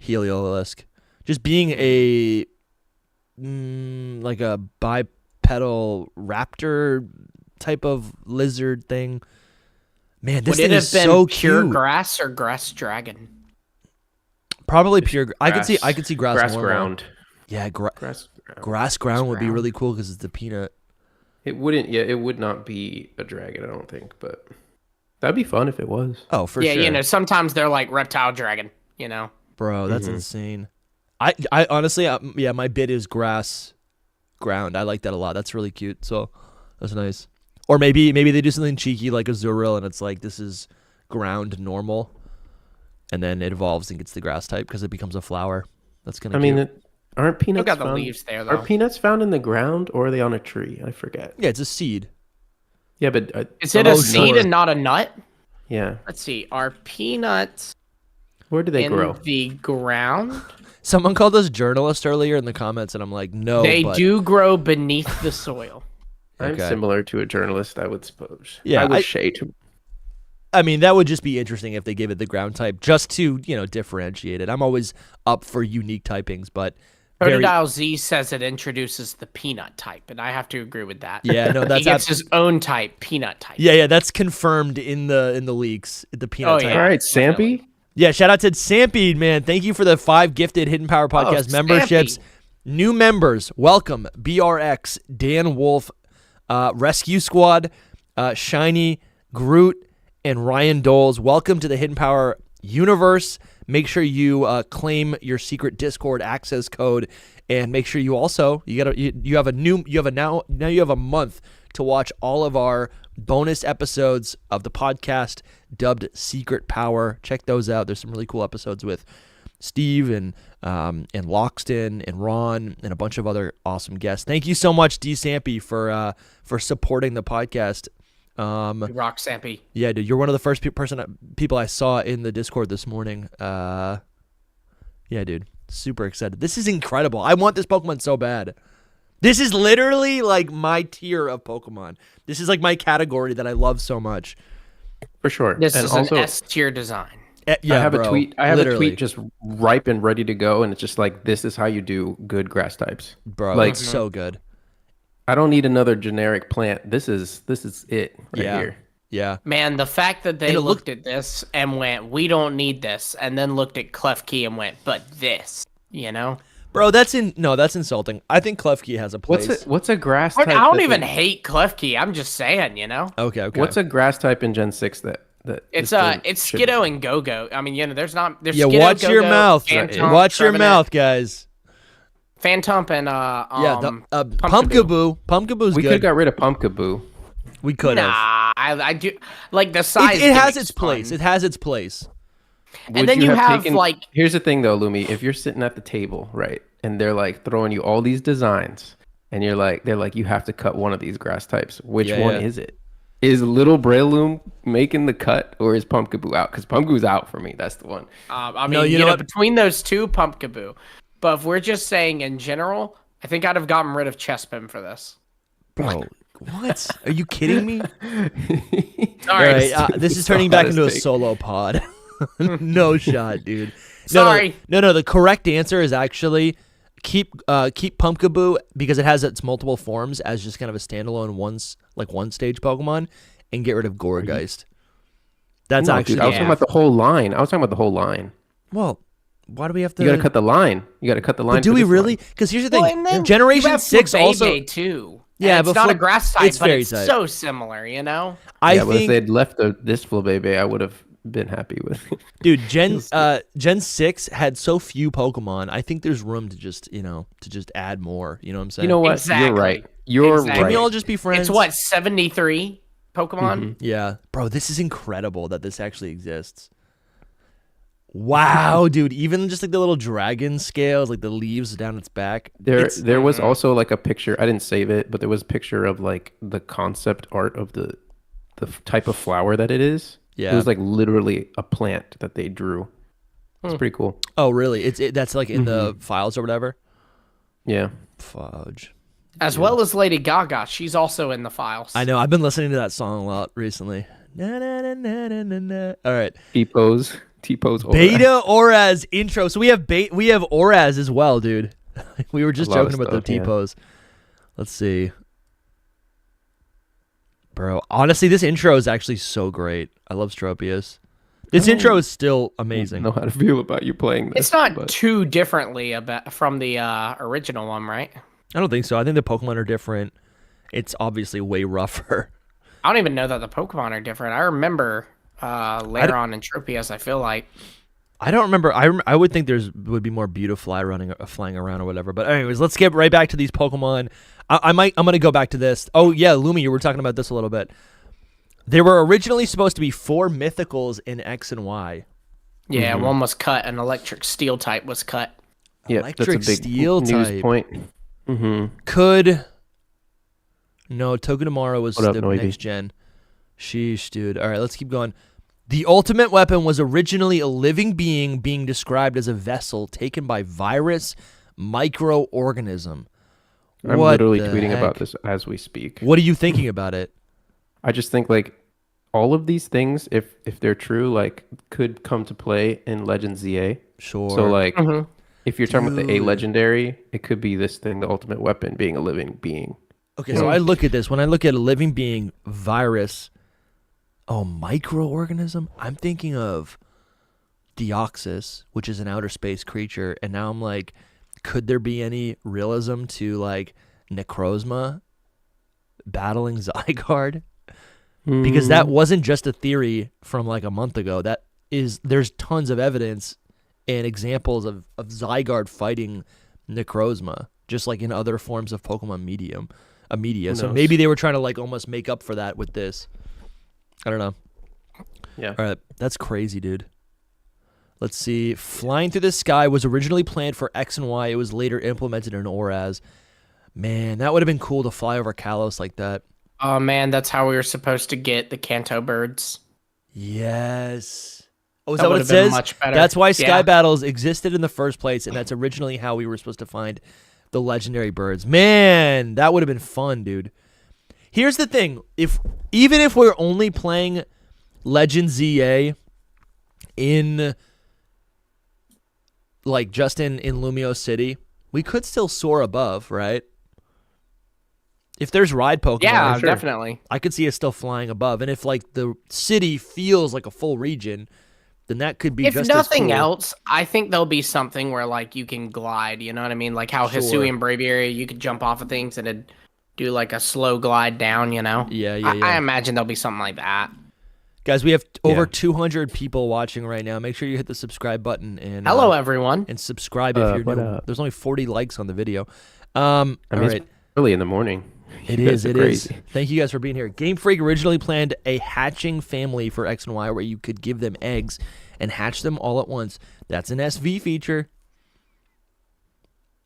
Heliolisk, just being a like a bipedal raptor type of lizard thing. Man, this Would it thing have is been so pure cute. grass or grass dragon? Probably pure. I could see grass. Grass normal. ground. Yeah, Grass ground. grass ground would be really cool because it's the peanut. It wouldn't. Yeah, it would not be a dragon. I don't think, but that'd be fun if it was. Oh, for Yeah, sure. you know, sometimes they're like reptile dragon. You know. Bro, that's insane. I honestly, my bid is grass ground. I like that a lot. That's really cute. So that's nice. Or maybe they do something cheeky like a Zuril, and it's like this is ground normal, and then it evolves and gets the grass type because it becomes a flower. That's kind of. I mean, aren't peanuts? Got the found, leaves there though. Are peanuts found in the ground or are they on a tree? I forget. yeah, it's a seed. Yeah, but Is it a seed and not a nut? Yeah. Let's see. Are peanuts Where do they in grow? the ground? Someone called us journalist earlier in the comments, and I'm like, no. They but do grow beneath the soil. I'm Okay. similar to a journalist, I would suppose. Yeah, I would shade. I mean, that would just be interesting if they gave it the ground type, just to differentiate it. I'm always up for unique typings, but. Totodile Z says it introduces the peanut type, and I have to agree with that. Yeah, no, that's he gets his own type, peanut type. Yeah, that's confirmed in the leaks. The peanut type. Yeah. All right, Sampy. Yeah, shout out to Sampede, man. Thank you for the 5 gifted Hidden Power Podcast memberships. Stampy. New members, welcome. BRX, Dan Wolf, Rescue Squad, Shiny, Groot, and Ryan Doles. Welcome to the Hidden Power universe. Make sure you claim your secret Discord access code, and make sure you also you have a month to watch all of our bonus episodes of the podcast dubbed Secret Power. Check those out. There's some really cool episodes with Steve and Loxton and Ron and a bunch of other awesome guests. Thank you so much, D Sampy, for supporting the podcast. Rock Sampy. Yeah, dude, you're one of the first people I saw in the Discord this morning. Yeah, dude, super excited. This is incredible. I want this Pokemon so bad. This is literally like my tier of Pokemon. This is like my category that I love so much. For sure. This and is also, an S tier design. Yeah, I have bro, a tweet. I have literally. a tweet just ripe and ready to go, and it's just like, this is how you do good grass types. Bro, like, it's so good. I don't need another generic plant. This is it right here. Yeah. Man, the fact that they And it looked at this and went, we don't need this, and then looked at Klefki and went, but this, Bro, that's insulting. I think Klefki has a place. What's a grass I type? don't even hate Klefki. I'm just saying, Okay. What's a grass type in Gen 6 that It's this should- Skiddo and Go-Go. I mean, there's Yeah, Skiddo, watch your Go-Go, mouth. Phantom, Watch your Trevenant, mouth, guys. Phantom and Pumpkaboo. Pumpkaboo's We good. could have got rid of Pumpkaboo. We could have. Nah, I do like the size. It has its place. It has its place. And then you have like. Here's the thing, though, Lumi. If you're sitting at the table, right, and they're like throwing you all these designs, and they're like, you have to cut one of these grass types. Which one is it? Is Little Breloom making the cut, or is Pumpkaboo out? Because Pumpkaboo's out for me. That's the one. I mean, you know between those two, Pumpkaboo. But if we're just saying in general, I think I'd have gotten rid of Chespin for this. Bro, what? Are you kidding me? All right, this is turning back into a solo pod. No shot, dude. Sorry. No. The correct answer is actually keep Pumpkaboo because it has its multiple forms as just kind of a standalone one stage Pokemon, and get rid of Gourgeist. That's actually. Dude, I was talking about the whole line. Well, why do we have to? You got to cut the line. But do we really? Because here's the thing. Generation 6 also too. Yeah, it's not a grass type, but it's tight. so similar, you know. But if they'd left this Flabébé, I would have been happy with it. Dude, Gen 6 had so few Pokemon. I think there's room to just add more. You know what I'm saying? You know what? Exactly. You're right. You're right. Can we all just be friends? It's what, 73 Pokemon? Mm-hmm. Yeah. Bro, this is incredible that this actually exists. Wow, dude. Even just like the little dragon scales, like the leaves down its back. There was also like a picture. I didn't save it, but there was a picture of like the concept art of the type of flower that it is. Yeah. It was like literally a plant that they drew. It's pretty cool. Oh, really? That's like in the files or whatever? Yeah. Fudge. As well as Lady Gaga. She's also in the files. I know. I've been listening to that song a lot recently. Na, na, na, na, na, na, na. All right. T-Pose Oraz. Beta Oraz intro. So we have Oraz as well, dude. We were just joking about the T-Pose. Let's see. Bro, honestly, this intro is actually so great. I love Stropius. This intro is still amazing. I don't know how to feel about you playing this. It's not too differently from the original one, right? I don't think so. I think the Pokemon are different. It's obviously way rougher. I don't even know that the Pokemon are different. I remember Lairon and Tropius, I feel like. I don't remember. I would think would be more Beautifly flying around or whatever. But anyways, let's get right back to these Pokemon. I'm gonna go back to this. Oh yeah, Lumi, you were talking about this a little bit. There were originally supposed to be 4 mythicals in X and Y. Yeah, one was cut. An electric steel type was cut. Yeah, electric that's a big steel news type. point. No, Togedemaru was the next gen. Sheesh, dude. All right, let's keep going. The ultimate weapon was originally a living being described as a vessel taken by virus microorganism. I'm literally tweeting about this as we speak. What are you thinking about it? I just think like all of these things, if they're true, like could come to play in Legends ZA. Sure. So like if you're talking about the A legendary, it could be this thing, the ultimate weapon, being a living being. Okay, so I look at this. When I look at a living being, virus, microorganism, I'm thinking of Deoxys, which is an outer space creature, and now I'm like, could there be any realism to like Necrozma battling Zygarde? Because that wasn't just a theory from like a month ago. There's tons of evidence and examples of Zygarde fighting Necrozma, just like in other forms of Pokemon media. So maybe they were trying to like almost make up for that with this. I don't know. Yeah. All right, that's crazy, dude. Let's see. Flying through the sky was originally planned for X and Y. It was later implemented in Oraz. Man, that would have been cool to fly over Kalos like that. Oh man, that's how we were supposed to get the Kanto birds. Yes. Oh, is that what it been says? much better. That's why Sky Battles existed in the first place, and that's originally how we were supposed to find the legendary birds. Man, that would have been fun, dude. Here's the thing. Even if we're only playing Legends ZA in like just in Lumio City, we could still soar above, right? If there's ride Pokemon, yeah, definitely. I could see us still flying above. And if like the city feels like a full region, then that could be if just nothing as cool. else, I think there'll be something where like you can glide, you know what I mean? Like how Hisui and Braviary, you could jump off of things and it'd do like a slow glide down, you know? Yeah. I imagine there'll be something like that. Guys, we have over 200 people watching right now. Make sure you hit the subscribe button and hello everyone. And subscribe if you're new. There's only 40 likes on the video. All right. It's early in the morning. It is. It is. Thank you guys for being here. Game Freak originally planned a hatching family for X and Y where you could give them eggs and hatch them all at once. That's an SV feature.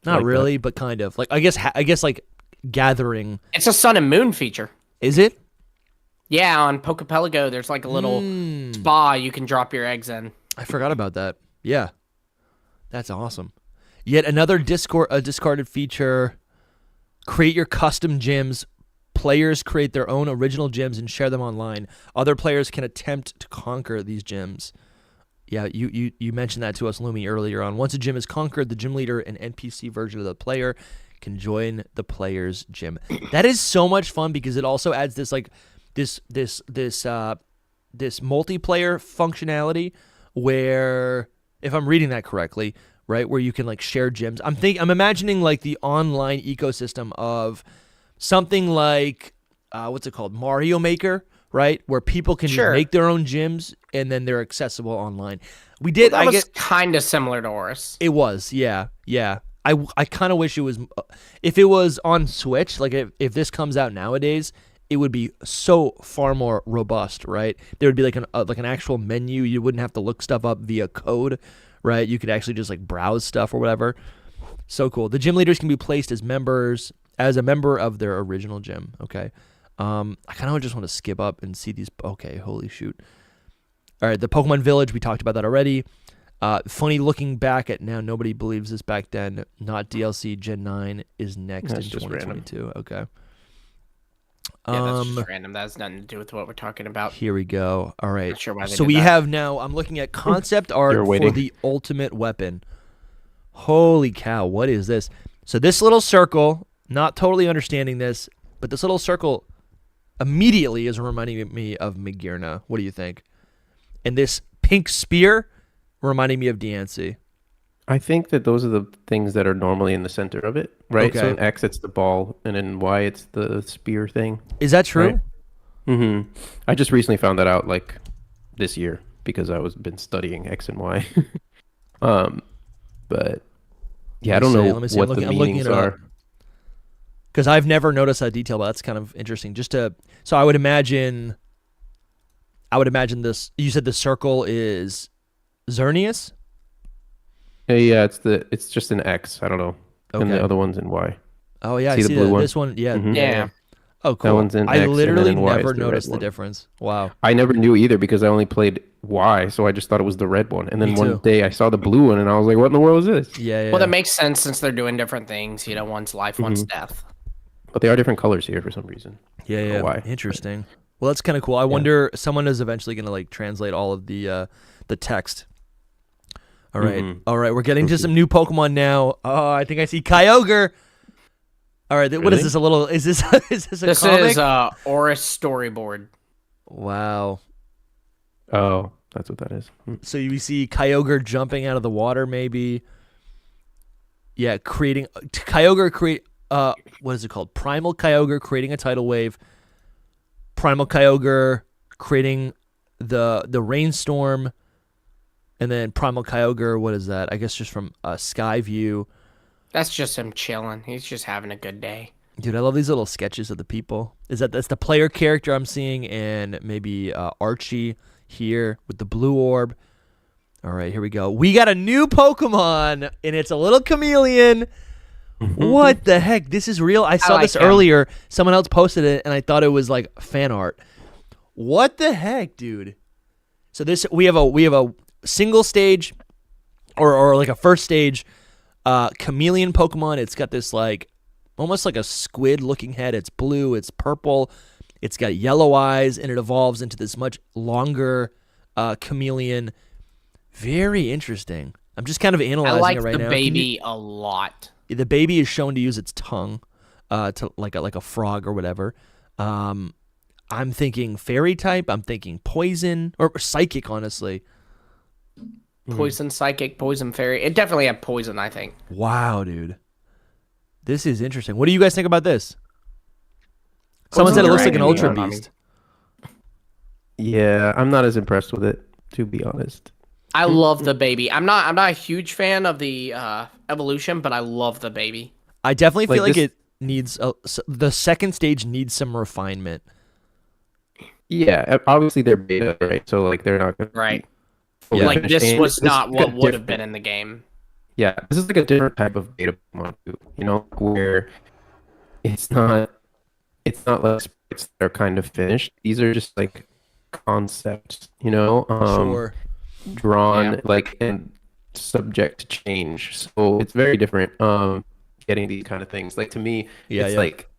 Not really, but kind of. Like I guess like gathering. It's a sun and moon feature. Is it? Yeah, on Pokepelago, there's like a little spa you can drop your eggs in. I forgot about that. Yeah, that's awesome. Yet another discarded feature. Create your custom gyms. Players create their own original gyms and share them online. Other players can attempt to conquer these gyms. Yeah, you mentioned that to us, Lumi, earlier on. Once a gym is conquered, the gym leader and NPC version of the player can join the player's gym. That is so much fun because it also adds this like this multiplayer functionality where, if I'm reading that correctly, right, where you can like share gyms. I'm imagining like the online ecosystem of something like what's it called, Mario Maker, right, where people can just make their own gyms and then they're accessible online. We did. Well, that was kind of similar to Oris. It was, yeah. I kind of wish it was, if it was on Switch, like if this comes out nowadays, it would be so far more robust, right? There would be like an actual menu. You wouldn't have to look stuff up via code, right? You could actually just like browse stuff or whatever. So cool. The gym leaders can be placed as a member of their original gym. Okay. I kind of just want to skip up and see these. Okay, holy shoot. All right, the Pokemon Village, we talked about that already. Funny looking back at now, nobody believes this back then. Not DLC. Gen 9 is next in 2022. Random. Okay. Yeah, that's just random. That has nothing to do with what we're talking about. Here we go. All right. Not sure why so we have now, I'm looking at concept art for the ultimate weapon. Holy cow, what is this? So this little circle, not totally understanding this, but this little circle immediately is reminding me of Magearna. What do you think? And this pink spear reminding me of Diancie. I think that those are the things that are normally in the center of it, right? Okay. So in X, it's the ball, and in Y, it's the spear thing. Is that true? Right? Mm-hmm. I just recently found that out, like, this year, because I was been studying X and Y. But, yeah, I don't know what the meanings are. Because I've never noticed that detail, but that's kind of interesting. So I would imagine this, you said the circle is Xerneas? Yeah, it's just an X. I don't know. Okay. And the other one's in Y. Oh yeah, I see the blue one. This one, yeah, yeah. Oh, cool. That one's in I X, literally and then never noticed the difference. Wow. I never knew either because I only played Y, so I just thought it was the red one. And then one day I saw the blue one, and I was like, "What in the world is this?" Yeah. Well, that makes sense since they're doing different things. You know, one's life, one's death. But they are different colors here for some reason. Yeah. Why? Interesting. Well, that's kind of cool. I wonder someone is eventually going to like translate all of the text. All right. All right. We're getting to some new Pokemon now. Oh, I think I see Kyogre. All right. What is this? Is this a This comic? is Oris storyboard. Wow. Oh, that's what that is. So you see Kyogre jumping out of the water, maybe. Yeah, Kyogre create. What is it called? Primal Kyogre creating a tidal wave. Primal Kyogre creating the rainstorm. And then Primal Kyogre, what is that? I guess just from Sky View. That's just him chilling. He's just having a good day. Dude, I love these little sketches of the people. That's the player character I'm seeing, and maybe Archie here with the blue orb. All right, here we go. We got a new Pokemon, and it's a little chameleon. What the heck? This is real. I saw this earlier. Someone else posted it, and I thought it was like fan art. What the heck, dude? So we have a single stage or like a first stage chameleon Pokemon. It's got this like almost like a squid looking head. It's blue, it's purple, it's got yellow eyes, and it evolves into this much longer chameleon. Very interesting. I'm just kind of analyzing it right now. I like the baby a lot. The baby is shown to use its tongue to like a frog or whatever. I'm thinking fairy type, I'm thinking poison or psychic, honestly. Poison, psychic, poison, fairy. It definitely had poison, I think. Wow, dude. This is interesting. What do you guys think about this? Someone said it looks like an Ultra Beast. Yeah, I'm not as impressed with it, to be honest. I love the baby. I'm not a huge fan of the evolution, but I love the baby. I definitely feel like needs the second stage needs some refinement. Yeah, obviously they're beta, right? So like they're not gonna right. fully Like finished. this And was not is like what a would have different- been in the game. Yeah, this is like a different type of beta Pokemon, too, you know, where it's not like sprites that are kind of finished. These are just like concepts, you know, Sure. drawn Yeah. like and subject to change. So it's very different. Getting these kind of things. Like to me, Yeah, it's yeah. like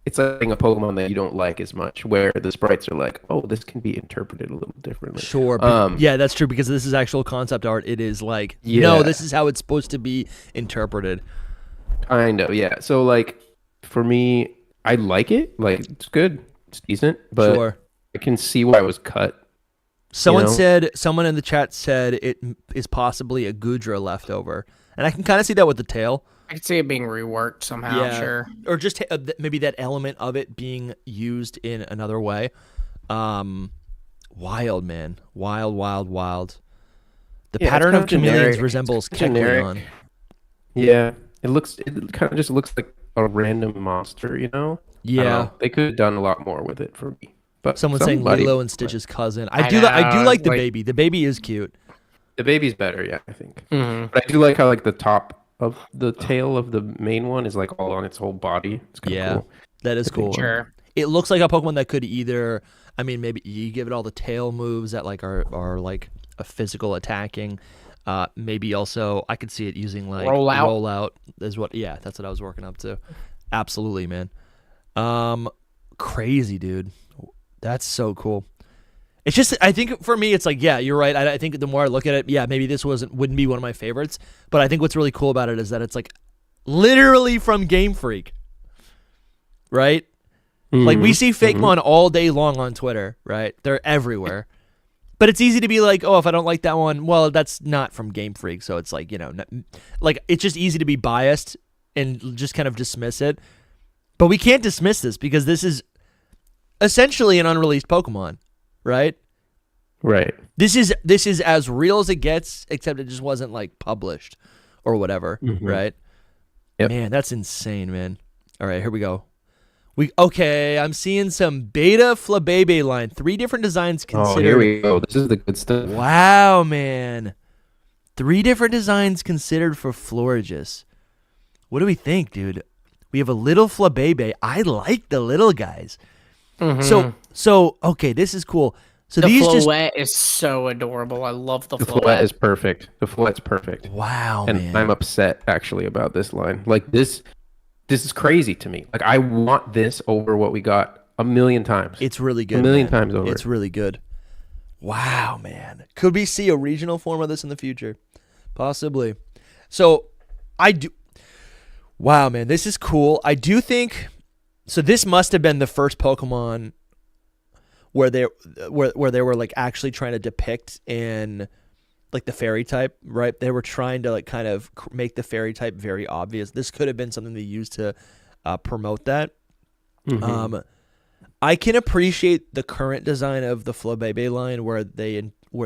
it's like a Pokemon that you don't like as much, where the sprites are like, oh, this can be interpreted a little differently. Sure. Yeah, that's true because this is actual concept art. It is like, no, Yeah. this is how it's supposed to be interpreted. Kind of, yeah. So like for me, I like it. Like it's good, it's decent, but Sure. I can see why it was cut. Someone know? someone in the chat said it is possibly a Gudra leftover, and I can kind of see that with the tail. I could see it being reworked somehow. Sure. Or just maybe that element of it being used in another way. Wild, man, wild. The Yeah, it's pattern kind of of chameleons generic. resembles It's generic. Kecleon. Yeah, it kind of just looks like a random monster, you know? I don't Yeah. know. They could have done a lot more with it for me. But Someone's saying somebody- Lilo and Stitch's cousin. I I do know, like the like- baby. The baby is cute. The baby's better, yeah, I think. Mhm. But I do like how like the top of the tail of the main one is like all on its whole body. It's kind of Yeah, cool. that is cool. Sure. It looks like a Pokemon that could either, I mean, maybe you give it all the tail moves that like are like a physical attacking. Maybe also I could see it using like rollout is what. Yeah, that's what I was working up to. Absolutely, man. Crazy, dude. That's so cool. It's just, I think for me, it's like, yeah, you're right. I think the more I look at it, yeah, maybe this wouldn't be one of my favorites. But I think what's really cool about it is that it's like literally from Game Freak, right? Like we see Fakemon all day long on Twitter, right? They're everywhere. But it's easy to be like, oh, if I don't like that one, well, that's not from Game Freak. So it's like, like it's just easy to be biased and just kind of dismiss it. But we can't dismiss this because this is essentially an unreleased Pokemon, right? Right. This is as real as it gets, except it just wasn't like published or whatever, right? Yep. Man, that's insane, man. All right, here we go. Okay, I'm seeing some beta Flabébé line. 3 different designs considered. Oh, here we go. This is the good stuff. Wow, man. 3 different designs considered for Florges. What do we think, dude? We have a little Flabébé. I like the little guys. So okay, this is cool. So The these Floette is so adorable. I love the The Floette. Floette is perfect. The Floette's perfect. wow, And man. I'm upset actually about this line. Like this is crazy to me. Like I want this over what we got a million times. It's really good. A million man. times over. It's really good. Wow, man. Could we see a regional form of this in the future? Possibly. So I do. Wow, man, this is cool. I do think. So this must have been the first Pokemon where they were like actually trying to depict in like the fairy type, right? They were trying to like kind of make the fairy type very obvious. This could have been something they used to promote that. I can appreciate the current design of the Flabébé line where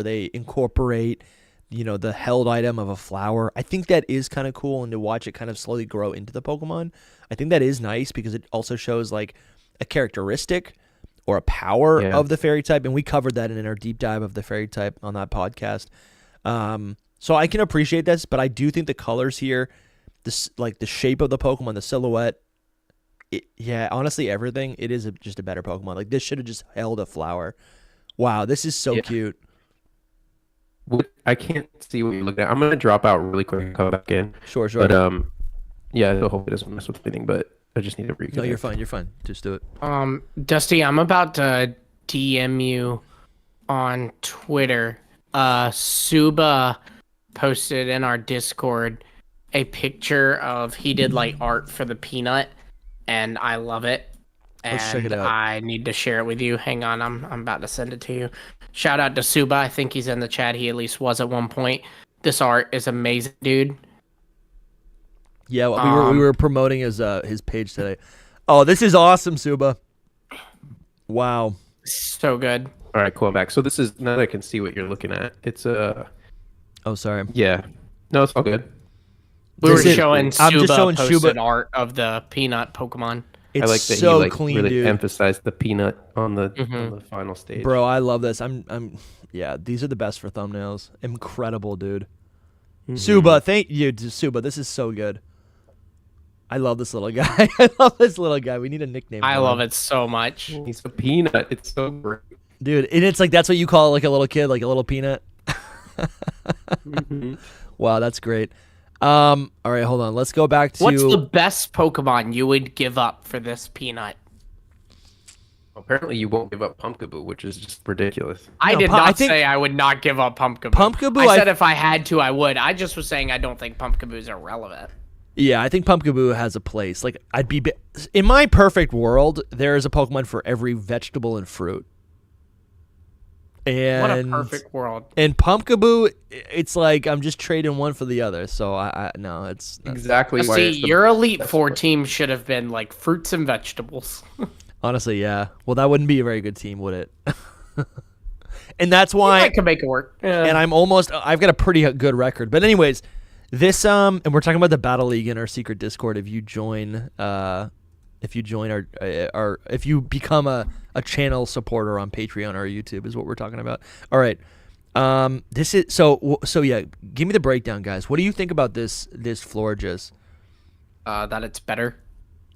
they incorporate, the held item of a flower. I think that is kind of cool, and to watch it kind of slowly grow into the Pokemon, I think that is nice because it also shows like a characteristic or a power of the fairy type, and we covered that in our deep dive of the fairy type on that podcast. So I can appreciate this, but I do think the colors here, this like the shape of the Pokemon, the silhouette, honestly, everything. It is just a better Pokemon. Like this should have just held a flower. Wow, this is so cute. I can't see what you're looking at. I'm gonna drop out really quick and come back in. Sure. But yeah, I hope it doesn't mess with anything. But I just need to reconnect. No, you're fine. You're fine. Just do it. Dusty, I'm about to DM you on Twitter. Suba posted in our Discord a picture of he did like art for the Peanut, and I love it. And Let's check it out. I need to share it with you. Hang on, I'm about to send it to you. Shout out to Suba. I think he's in the chat. He at least was at one point. This art is amazing, dude. Yeah, we were promoting his page today. Oh, this is awesome, Suba. Wow. So good. All right, cool. I'm back. So this is now that I can see what you're looking at. It's Oh, sorry. yeah. No, it's all good. We were showing I'm just Suba showing posted Shuba art of the peanut Pokemon. It's I like that so he like clean, really dude. emphasized the peanut on the final stage. Bro, I love this. Yeah, these are the best for thumbnails. Incredible, dude. Suba, thank you, Suba. This is so good. I love this little guy. I love this little guy. We need a nickname. I love it so much. He's a peanut. It's so great. Dude, and it's like that's what you call like a little kid, like a little peanut. Wow, that's great. All right, hold on. Let's go back to what's the best Pokemon you would give up for this peanut? Apparently, you won't give up Pumpkaboo, which is just ridiculous. I did not say I would not give up Pumpkaboo. Pumpkaboo, I said if I had to, I would. I just was saying I don't think Pumpkaboos are relevant. Yeah, I think Pumpkaboo has a place. Like I'd be in my perfect world, there is a Pokemon for every vegetable and fruit. And what a perfect world. And Pumpkaboo, it's like I'm just trading one for the other. So I no, it's exactly why. See, your Elite Four team should have been like fruits and vegetables. Honestly, yeah. Well, that wouldn't be a very good team, would it? And that's why I could make it work. Yeah. And I've got a pretty good record. But anyways, this and we're talking about the Battle League in our secret Discord. If you join our if you become a channel supporter on Patreon or YouTube is what we're talking about. All right. This is so yeah, give me the breakdown, guys. What do you think about this Florges? That it's better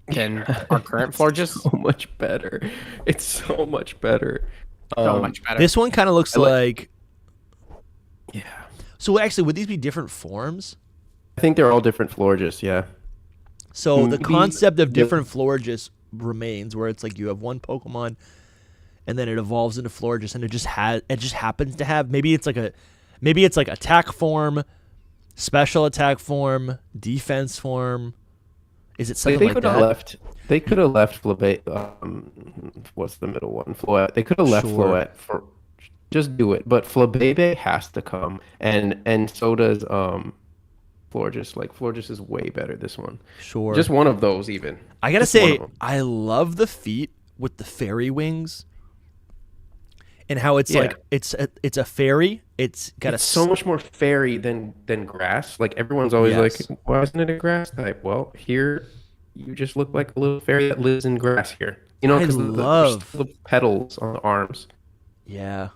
than our current Florges. So much better. It's so much better. So much better. This one kind of looks like yeah. So actually, would these be different forms? I think they're all different Florges, yeah. So the concept of different Florges remains, where it's like you have one Pokemon, and then it evolves into Florges, and it just happens to have maybe it's like attack form, special attack form, defense form. Is it something like that? They could have left Floette. What's the middle one? Floette. They could have left Floette for just do it, but Flabebe has to come, and so does Florges. Like Florges is way better. This one, sure, just one of those even. I gotta say, I love the feet with the fairy wings, and how it's like it's a fairy. It's so much more fairy than grass. Like everyone's always like, why isn't it a grass type? Well, here you just look like a little fairy that lives in grass here. You know, because the petals on the arms. Yeah.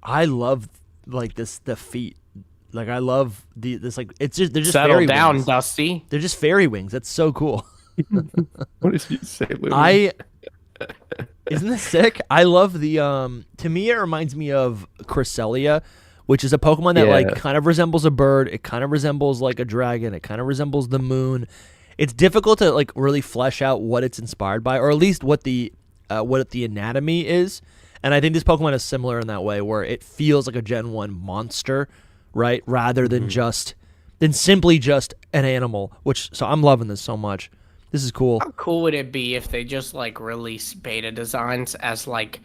I love like the feet. Like I love this like it's just they're just settle fairy down, wings. Dusty. They're just fairy wings. That's so cool. What did you say, Louis? Isn't this sick? I love the to me it reminds me of Cresselia, which is a Pokemon that like kind of resembles a bird, it kind of resembles like a dragon, it kind of resembles the moon. It's difficult to like really flesh out what it's inspired by, or at least what the anatomy is. And I think this Pokemon is similar in that way, where it feels like a Gen 1 monster, right? Rather than simply just an animal, so I'm loving this so much. This is cool. How cool would it be if they just like release beta designs as like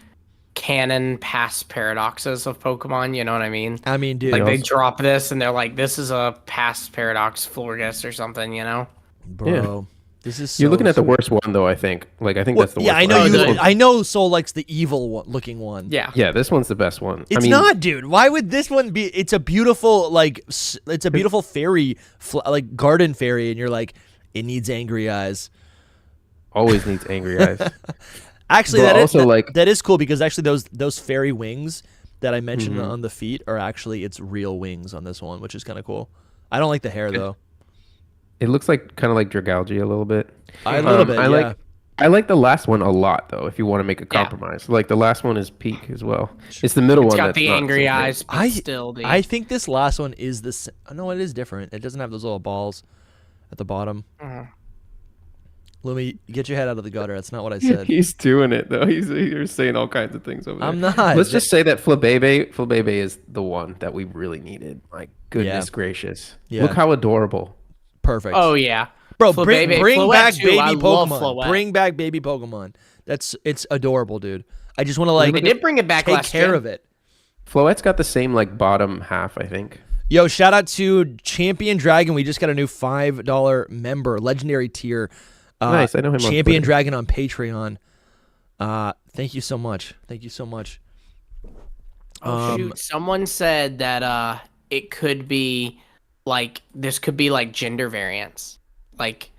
canon past paradoxes of Pokemon? You know what I mean? I mean, dude. Like they drop this and they're like, this is a past paradox Florges or something, you know? Bro. This is You're looking at the worst one, though. I think that's the worst. Yeah, I know I know Soul likes the evil looking one. Yeah, this one's the best one. It's not, dude. Why would this one be? It's a beautiful fairy, like garden fairy, and you're like, it needs angry eyes. Always needs angry eyes. Actually, that is cool because actually those fairy wings that I mentioned on the feet are actually it's real wings on this one, which is kind of cool. I don't like the hair though. It looks like kind of like Dragalge a little bit. A little bit. I like the last one a lot though. If you want to make a compromise, like the last one is peak as well. It's the middle one got that's the angry eyes. I think this last one is the. No, it is different. It doesn't have those little balls at the bottom. Lumi, get your head out of the gutter. That's not what I said. He's doing it though. He's saying all kinds of things over there. I'm not. Let's just say that Flabebe is the one that we really needed. My goodness gracious! Yeah. Look how adorable. Perfect. Oh yeah, bro. Bring back baby Pokemon. Bring back baby Pokemon. It's adorable, dude. I just want to like. They did bring it back. Take care of it. Floette's got the same like bottom half, I think. Yo, shout out to Champion Dragon. We just got a new $5 member, legendary tier. Nice, I know him. Champion Dragon on Patreon. Thank you so much. Thank you so much. Shoot, someone said that it could be like this could be like gender variants. Like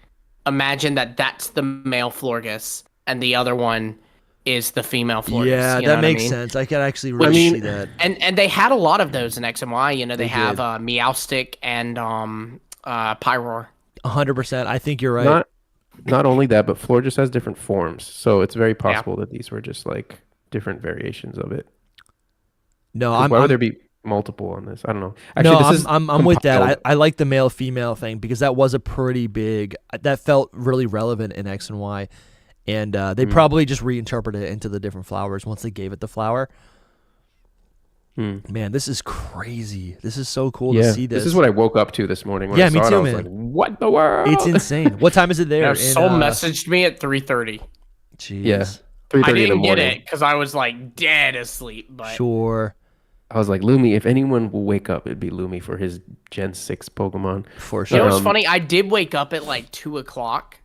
imagine that's the male Florges and the other one is the female Florges. Yeah, you know that makes I mean? sense. I can actually really see that. And they had a lot of those in X and Y. You know, they have Meowstic and Pyroar. 100%. I think you're right. Not only that, but Florges has different forms, so it's very possible that these were just like different variations of it. No, why would there be multiple on this? I don't know. Actually, I'm with that. I like the male female thing because that was a pretty big. That felt really relevant in X and Y, and they probably just reinterpreted it into the different flowers once they gave it the flower. Man, this is crazy. This is so cool to see this. This is what I woke up to this morning. When I saw me too, it, I was man. like, what the world? It's insane. What time is it there? Soul messaged me at 3:30. Jeez. Yeah, 3:30 in the morning. I didn't get it because I was like dead asleep. But sure. I was like, Lumi, if anyone will wake up, it'd be Lumi for his Gen 6 Pokemon. For sure. You know what's funny? I did wake up at like 2 o'clock,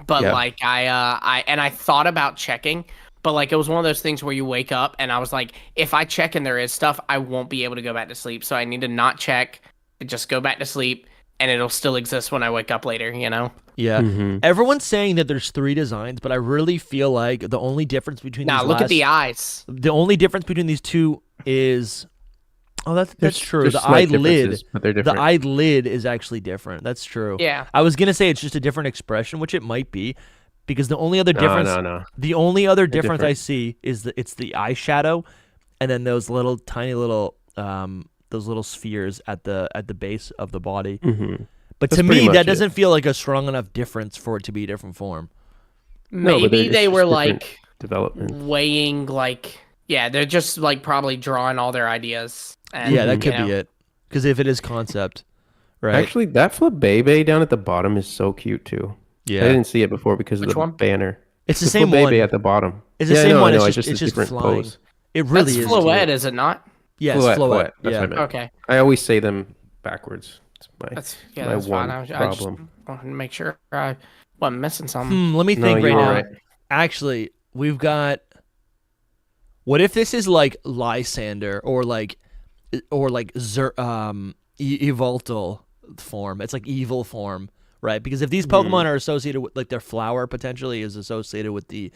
but like I thought about checking, but like it was one of those things where you wake up and I was like, if I check and there is stuff, I won't be able to go back to sleep. So I need to not check and just go back to sleep and it'll still exist when I wake up later, you know? Yeah. Everyone's saying that there's 3 designs, but I really feel like the only difference between these look at the eyes. The only difference between these two is that's true. There's the eyelid, but they're different. The eyelid is actually different. That's true. Yeah. I was gonna say it's just a different expression, which it might be, because the only other difference the only other difference I see is that it's the eyeshadow and then those little tiny little those little spheres at the base of the body. But to me that doesn't feel like a strong enough difference for it to be a different form. Maybe they were like development weighing like they're just like probably drawing all their ideas. And, that could be it. Because if it is concept, right? Actually, that Flabébé down at the bottom is so cute too. Yeah, I didn't see it before because of the banner. It's the same one. At the bottom. It's the same one. It's just different flying. pose. It really That's is. Floette, is it not? Yes, Floette. That's what I meant. Okay. I always say them backwards. That's one fine. I just problem. wanted to make sure I wasn't missing something. Let me think right now. Right. Actually, we've got. What if this is like Lysander or like Evoltal form? It's like evil form, right? Because if these Pokemon are associated with like their flower potentially is associated with the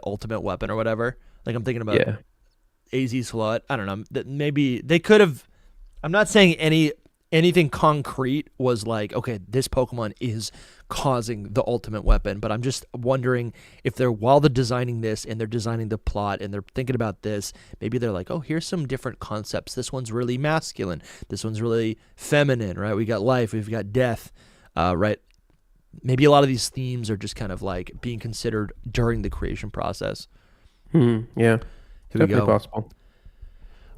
ultimate weapon or whatever. Like I'm thinking about AZ's Flood. I don't know. That maybe they could have. I'm not saying anything concrete was like, okay, this Pokemon is causing the ultimate weapon, but I'm just wondering if while they're designing this and they're designing the plot and they're thinking about this, maybe they're like, oh, here's some different concepts. This one's really masculine. This one's really feminine, right? We got life, we've got death, right? Maybe a lot of these themes are just kind of like being considered during the creation process. Yeah, here we go. Possible.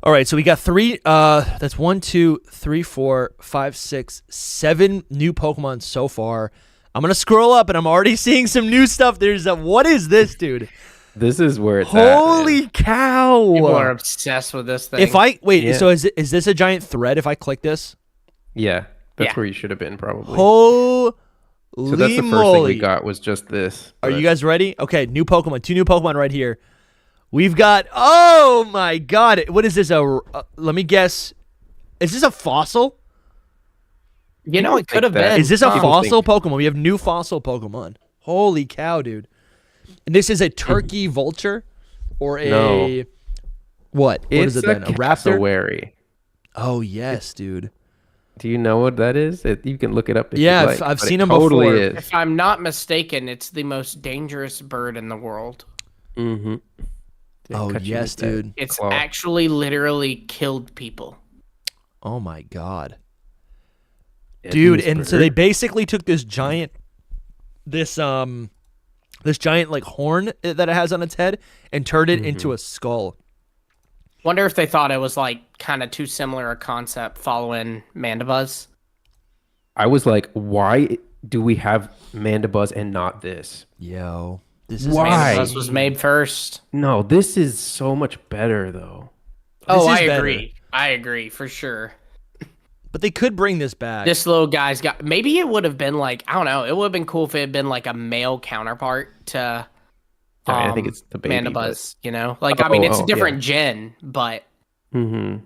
All right, so we got 3. That's 1, 2, 3, 4, 5, 6, 7 new Pokemon so far. I'm gonna scroll up, and I'm already seeing some new stuff. What is this, dude? This is where it's Holy cow! People are obsessed with this thing. So is this a giant thread? If I click this, that's where you should have been probably. Holy So that's the first thing we got was just this. Are you guys ready? Okay, new Pokemon. 2 new Pokemon right here. We've got. Oh my God! What is this? Let me guess. Is this a fossil? You know, it could have been. Is this a fossil Pokemon? We have new fossil Pokemon. Holy cow, dude! And this is a turkey vulture, or a what? What is it then? A raptor? Cassowary. Oh yes, dude. Do you know what that is? You can look it up. If you like, I've seen them totally before. Is. If I'm not mistaken, it's the most dangerous bird in the world. Mm-hmm. Oh yes, dude. It's actually literally killed people. Oh my God. Dude, and so they basically took this giant like horn that it has on its head and turned it into a skull. Wonder if they thought it was like kind of too similar a concept following Mandibuzz. I was like, why do we have Mandibuzz and not this? Yo, this is why Mandibuzz was made first. No, this is so much better though. I agree. I agree for sure. But they could bring this back. This little guy's got. Maybe it would have been like, I don't know. It would have been cool if it had been like a male counterpart to. I think it's the baby, Mandibuzz. You know, like I mean, it's a different gen, but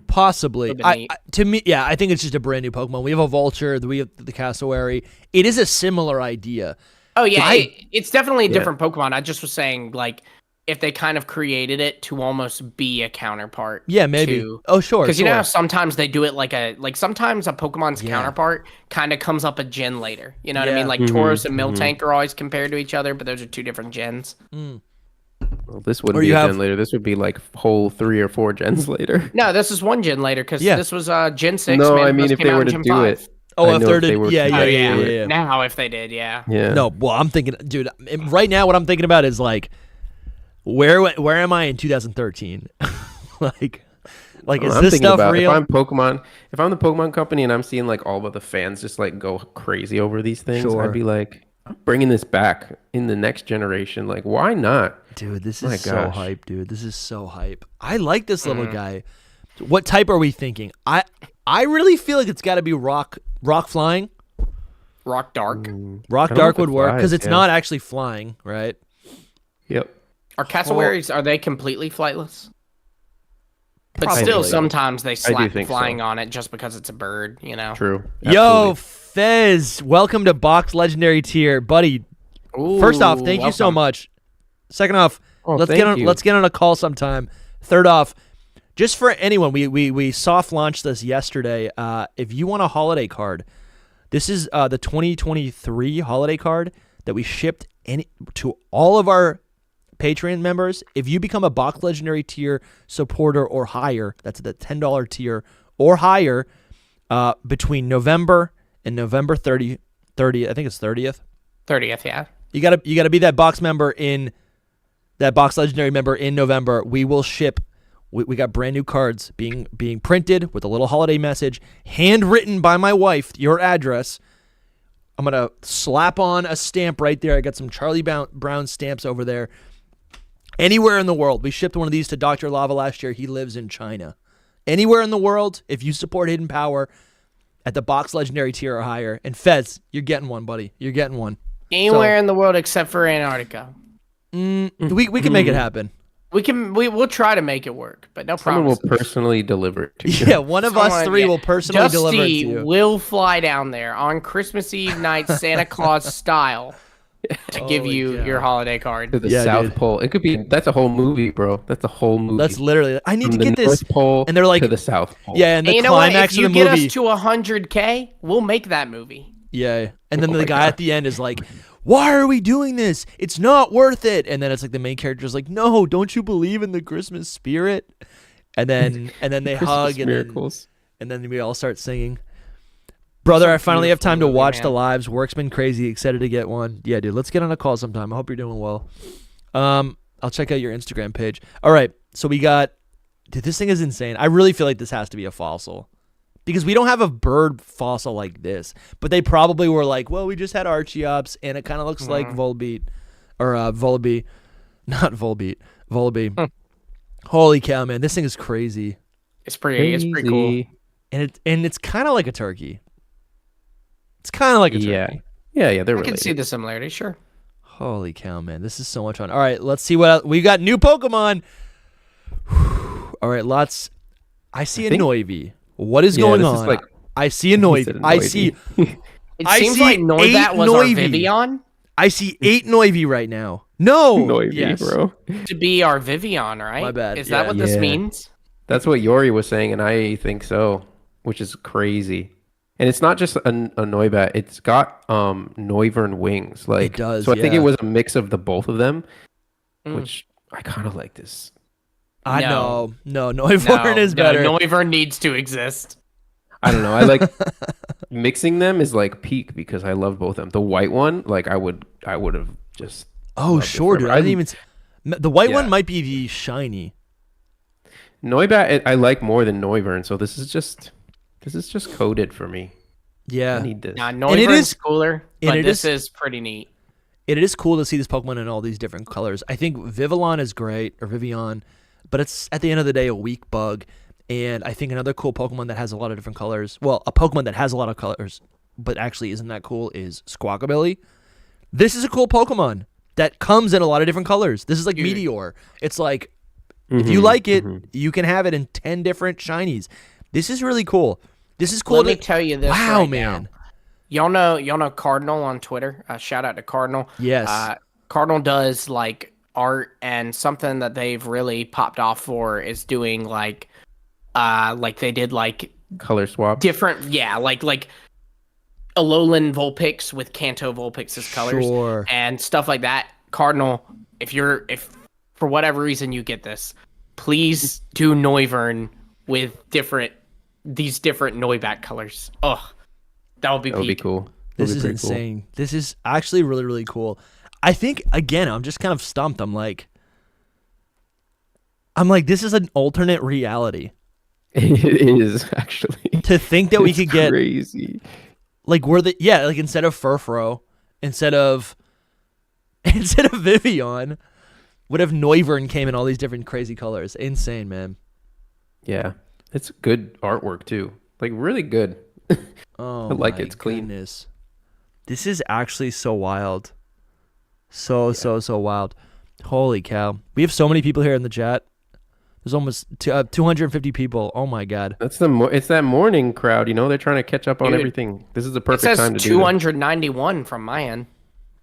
Possibly. To me, yeah, I think it's just a brand new Pokemon. We have a Vulture, we have the Cassowary. It is a similar idea. Oh yeah, it's definitely a different Pokemon. I just was saying, like, if they kind of created it to almost be a counterpart. Yeah, maybe. Sure. Because you know how sometimes they do it like sometimes a Pokemon's counterpart kind of comes up a gen later. You know what I mean? Like Tauros and Miltank are always compared to each other, but those are two different gens. Well, this wouldn't be a gen later. This would be like whole 3 or 4 gens later. No, this is 1 gen later because this was Gen 6. No, I mean if they were to do it. Oh, if they're yeah. Now, if they did, yeah. No, well, I'm thinking, dude. Right now, what I'm thinking about is like, where am I in 2013? like, is this stuff real? If I'm the Pokemon company and I'm seeing like all of the fans just like go crazy over these things, I'd be like, I'm bringing this back in the next generation. Like, why not? Dude, this is so hype, dude. This is so hype. I like this little guy. What type are we thinking? I really feel like it's got to be rock flying. Rock dark. Rock dark would work because it's not actually flying, right? Yep. Are cassowaries, are they completely flightless? But still, sometimes they slap flying on it just because it's a bird, you know? True. Absolutely. Yo, Fez, welcome to Box Legendary Tier. Buddy, first off, thank you so much. Second off, let's get on a call sometime. Third off, just for anyone, we soft launched this yesterday. If you want a holiday card, this is the 2023 holiday card that we shipped to all of our Patreon members. If you become a Box Legendary Tier supporter or higher, that's the $10 tier or higher, between November and November 30, I think it's 30th. 30th, yeah. You gotta be that box member that Box Legendary member in November. We will ship. We got brand new cards being printed with a little holiday message, handwritten by my wife. Your address. I'm gonna slap on a stamp right there. I got some Charlie Brown stamps over there. Anywhere in the world, we shipped one of these to Dr. Lava last year. He lives in China. Anywhere in the world, if you support Hidden Power at the Box Legendary Tier or higher, and Fez, you're getting one, buddy. You're getting one. Anywhere in the world except for Antarctica. We can make it happen. We'll try to make it work, but no problem. Someone will personally deliver it to you. Yeah, one of us three will personally deliver it to you. Dusty will fly down there on Christmas Eve night, Santa Claus style, to give you your holiday card. To the South Pole. It could be. That's a whole movie, bro. That's a whole movie. That's literally. I need to get this. North Pole and they're like to the South Pole. Yeah, and the climax of the movie. If you get us to 100K, we'll make that movie. Yeah, and then the guy at the end is like, "Why are we doing this? It's not worth it." And then it's like the main character's like, "No, don't you believe in the Christmas spirit?" And then they hug and then we all start singing. Brother, I finally have time to watch the lives. Work's been crazy. Excited to get one. Yeah, dude, let's get on a call sometime. I hope you're doing well. I'll check out your Instagram page. All right, so we got. Dude, this thing is insane. I really feel like this has to be a fossil. Because we don't have a bird fossil like this. But they probably were like, well, we just had Archeops, and it kind of looks like Volbeat. Or Volbeat. Not Volbeat. Volbeat. Holy cow, man. This thing is crazy. It's pretty cool. And it's kind of like a turkey. It's kind of like a turkey. Yeah, they're related. I can see the similarity, sure. Holy cow, man. This is so much fun. All right, let's see what else. We got new Pokemon. All right, lots. I see a Noivy. What is going on? I see a Noivy. I see. It seems like Noibat was our Vivian. I see 8 Noivy right now. No, Noivy, bro. To be our Vivian, right? My bad. Is that what this means? That's what Yori was saying, and I think so, which is crazy. And it's not just a Noibat; it's got Noivern wings. Like, it does. So I think it was a mix of the both of them, which I kind of like this. I know. No, Noivern is better. Noivern needs to exist. I don't know. I like mixing them is like peak because I love both of them. The white one, like I would have just. Oh sure, dude. I didn't even. The white one might be the shiny. Noibat I like more than Noivern, so this is just coded for me. Yeah, I need this. Nah, Noivern's cooler, but this is pretty neat. It is cool to see this Pokemon in all these different colors. I think Vivillon is great, or Vivian, but it's at the end of the day a weak bug. And I think another cool Pokemon that has a lot of different colors. Well, a Pokemon that has a lot of colors, but actually isn't that cool is Squawkabilly. This is a cool Pokemon that comes in a lot of different colors. This is like Meteor. It's like If you like it, you can have it in 10 different shinies. This is really cool. This is cool. Let me tell you this. Wow, right man. Now. Y'all know Cardinal on Twitter. Shout out to Cardinal. Yes. Cardinal does like art, and something that they've really popped off for is doing like they did like color swap. Different, like Alolan Vulpix with Kanto Vulpix's colors and stuff like that. Cardinal, if for whatever reason you get this, please do Noivern with these different Noibat colors. Oh, that would be cool. This is insane. Cool. This is actually really, really cool. I think, again, I'm just kind of stumped. I'm like, this is an alternate reality. It is, actually. To think that we could get crazy. Like instead of Furfrou, instead of Vivian, what if Noivern came in all these different crazy colors? Insane, man. Yeah. It's good artwork too. Like really good. Oh, I like it's clean. Goodness. This is actually so wild. So wild. Holy cow. We have so many people here in the chat. There's almost 250 people. Oh my god. It's that morning crowd, they're trying to catch up on everything. This is the perfect time to do it. It says 291 from my end.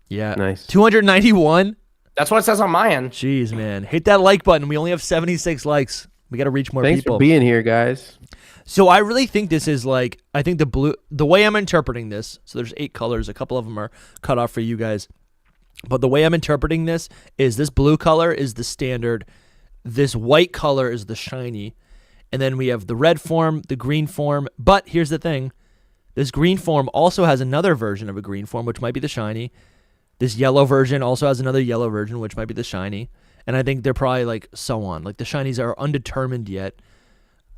Yeah. Nice. 291? That's what it says on my end. Jeez, man. Hit that like button. We only have 76 likes. We got to reach more people. Thanks for being here, guys. So I really think this is I think the way I'm interpreting this, so there's 8 colors. A couple of them are cut off for you guys. But the way I'm interpreting this is this blue color is the standard. This white color is the shiny. And then we have the red form, the green form. But here's the thing. This green form also has another version of a green form, which might be the shiny. This yellow version also has another yellow version, which might be the shiny. And I think they're probably so on. The shinies are undetermined yet.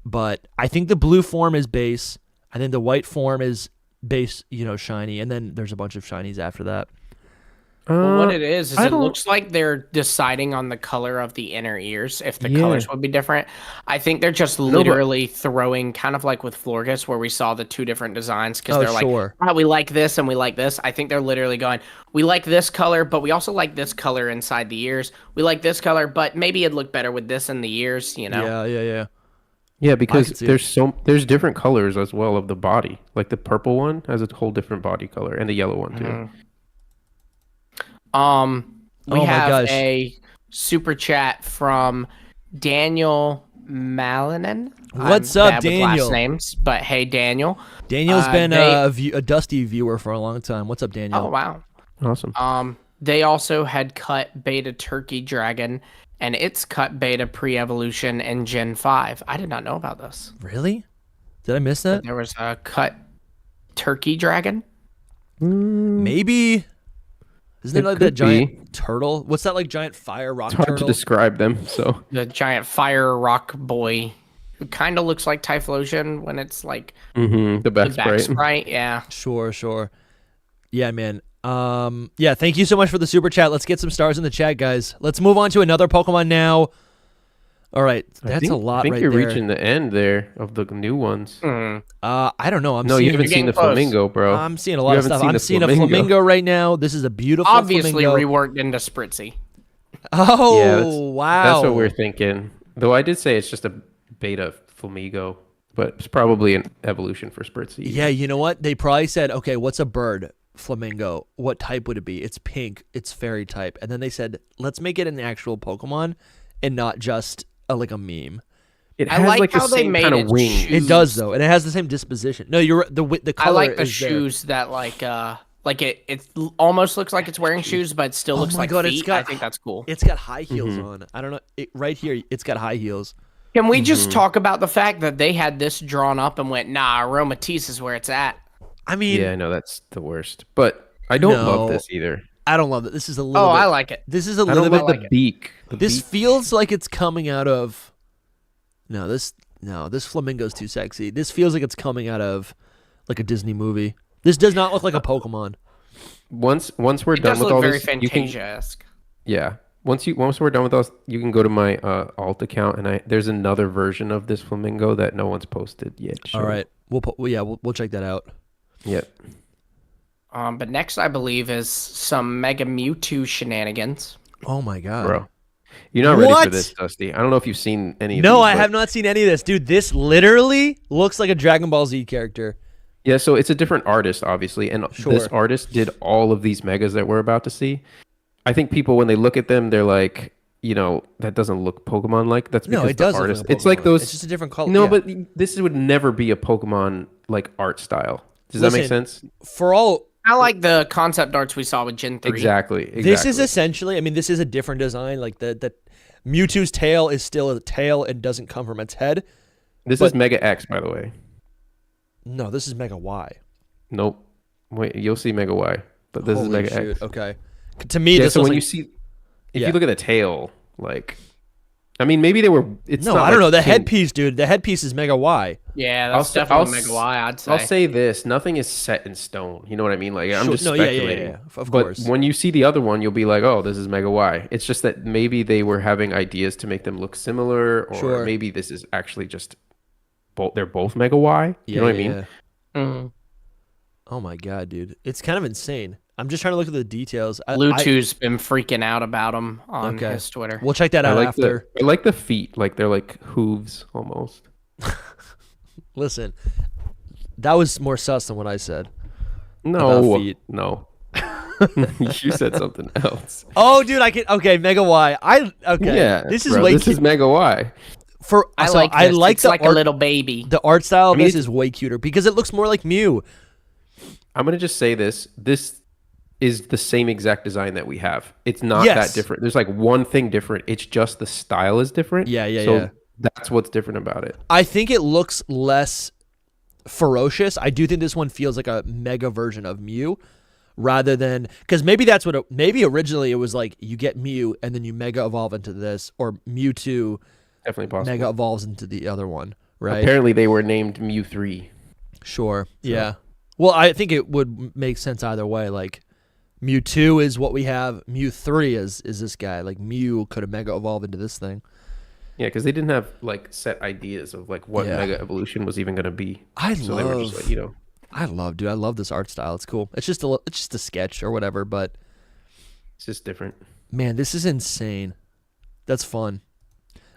But I think the blue form is base. I think the white form is base, shiny. And then there's a bunch of shinies after that. Well, what it is it looks like they're deciding on the color of the inner ears, if the colors would be different. I think they're just literally throwing, kind of like with Florges, where we saw the 2 different designs, because they're we like this and we like this. I think they're literally going, we like this color, but we also like this color inside the ears. We like this color, but maybe it'd look better with this in the ears, Yeah. Yeah, because there's different colors as well of the body. Like the purple one has a whole different body color, and the yellow one too. Mm-hmm. We have a super chat from Daniel Malinen. What's up, Daniel? With last names, but hey, Daniel. Daniel's been a Dusty viewer for a long time. What's up, Daniel? Oh wow, awesome. They also had cut beta Turkey Dragon, and it's cut beta pre-evolution in Gen 5. I did not know about this. Really? Did I miss that? There was a cut Turkey Dragon. Maybe. Isn't it like that giant turtle? What's that giant fire rock turtle? It's hard to describe them, so. The giant fire rock boy, who kind of looks like Typhlosion when it's the back sprite. Yeah. Sure. Yeah, man. Thank you so much for the super chat. Let's get some stars in the chat, guys. Let's move on to another Pokemon now. All right, that's a lot right there. I think you're reaching the end there of the new ones. I don't know. You haven't seen the Flamingo, bro. I'm seeing a lot of stuff. I'm seeing a Flamingo right now. This is a beautiful Obviously Flamingo. reworked into Spritzy. Oh, yeah, wow. That's what we're thinking. Though I did say it's just a beta Flamingo, but it's probably an evolution for Spritzy. Yeah, you know what? They probably said, okay, what's a bird? Flamingo. What type would it be? It's pink. It's fairy type. And then they said, let's make it an actual Pokemon and not just a meme. It has how the same kind of wing. It does though, and it has the same disposition. No, you're the color. I like the is shoes that it almost looks like it's wearing shoes, but it still looks like feet. I think that's cool. It's got high heels on. I don't know. Right here, it's got high heels. Can we just talk about the fact that they had this drawn up and went, nah, Aromatisse is where it's at? I mean, yeah, I know that's the worst, but I don't love this either. I don't love it. This is a little. I like it. This is a little bit like the beak. This feels like it's coming out of. This Flamingo's too sexy. This feels like it's coming out of a Disney movie. This does not look like a Pokemon. Once we're done with all this, Fantasia-esque. Yeah. Once we're done with us, you can go to my alt account, and there's another version of this Flamingo that no one's posted yet. All right, we'll check that out. Yep. But next, I believe, is some Mega Mewtwo shenanigans. Oh my god, bro! You're not ready What? for this, Dusty. I don't know if you've seen any of No, these, I but- have not seen any of this, dude. This literally looks like a Dragon Ball Z character. Yeah, so it's a different artist, obviously, and this artist did all of these megas that we're about to see. I think people, when they look at them, they're like, that doesn't look Pokemon-like. That's because No, it does the look artist. like a It's like Pokemon. those. It's just a different color. No, yeah. but this would never be a Pokemon like art style. Does that make sense? For all, I like the concept arts we saw with Gen 3. Exactly. this is essentially, I mean, this is a different design. Like the Mewtwo's tail is still a tail and doesn't come from its head. This is Mega X, by the way. No, this is Mega Y. Nope. Wait, you'll see Mega Y, but this is Holy Mega shoot. X. Okay. To me, Yeah, this so was when like, you see, if you look at the tail, like, I mean, maybe they were. It's no, not I don't like know. The King- headpiece, dude. The headpiece is Mega Y. Yeah, that's definitely Mega Y, I'd say. I'll say this: nothing is set in stone. You know what I mean? Like, I'm Sure. just No, speculating. yeah. Of But course. when you see the other one, you'll be like, "Oh, this is Mega Y." It's just that maybe they were having ideas to make them look similar, or maybe this is actually just both. They're both Mega Y. You know what I mean? Yeah. Mhm. Oh my god, dude. It's kind of insane. I'm just trying to look at the details. Bluetooth's been freaking out about him on his Twitter. We'll check that out after. I like the feet, like they're like hooves almost. Listen, that was more sus than what I said. No, About feet. no. You said something else. Oh, dude, okay, Mega Y. Yeah, This is bro, way This is Mega Y. I like this. It's the like art, a little baby. the art style of mean, this is way cuter because it looks more like Mew. I'm gonna just say this. This is the same exact design that we have. It's not Yes. that different. There's like one thing different. It's just the style is different. Yeah, So that's what's different about it. I think it looks less ferocious. I do think this one feels like a mega version of Mew rather than because maybe that's what maybe originally it was like you get Mew and then you mega evolve into this, or Mewtwo Definitely possible. mega evolves into the other one, right? Apparently they were named Mew 3. Sure. Yeah. Well, I think it would make sense either way. Like Mewtwo is what we have. Mew 3 is this guy. Like Mew could have mega evolved into this thing. Yeah, because they didn't have like set ideas of like what Mega Evolution was even gonna be. So they were just like, I love this art style. It's cool. It's just a sketch or whatever, but it's just different. man, this is insane. That's fun.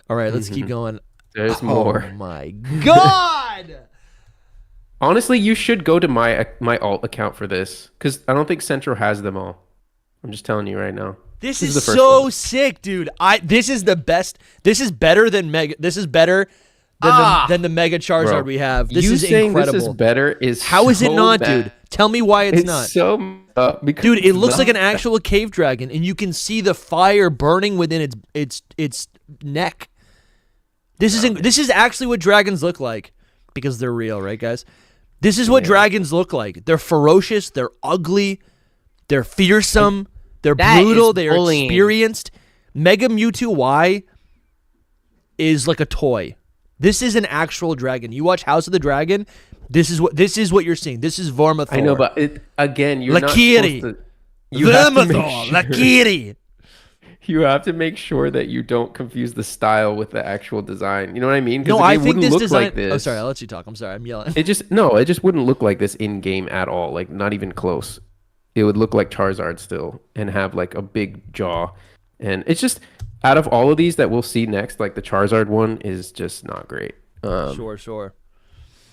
All right, let's keep going. There's more. Oh my god! Honestly, you should go to my alt account for this because I don't think Central has them all. I'm just telling you right now. This is the first so one. sick, dude. This is the best. This is better than Mega. This is better than the Mega Charizard Bro, we have. This you is saying incredible. This is better is How is it so not, bad. dude? Tell me why it's not. So because Dude, it it's looks like not. an actual cave dragon, and you can see the fire burning within its neck. This is actually what dragons look like because they're real, right, guys? This is what dragons look like. They're ferocious. They're ugly. They're fearsome. They're brutal. They are experienced. Mega Mewtwo Y is like a toy. This is an actual dragon. You watch House of the Dragon. This is what you're seeing. This is Vormathor. I know, but again, you're Lakiri. not supposed to. You have to make Vormathor. sure- Lakiri. You have to make sure that you don't confuse the style with the actual design. You know what I mean? No, I think this look design. like this. Oh, sorry. I'll let you talk. I'm sorry. I'm yelling. It just wouldn't look like this in game at all. Like not even close. It would look like Charizard still and have like a big jaw. And it's just out of all of these that we'll see next, like the Charizard one is just not great. Sure.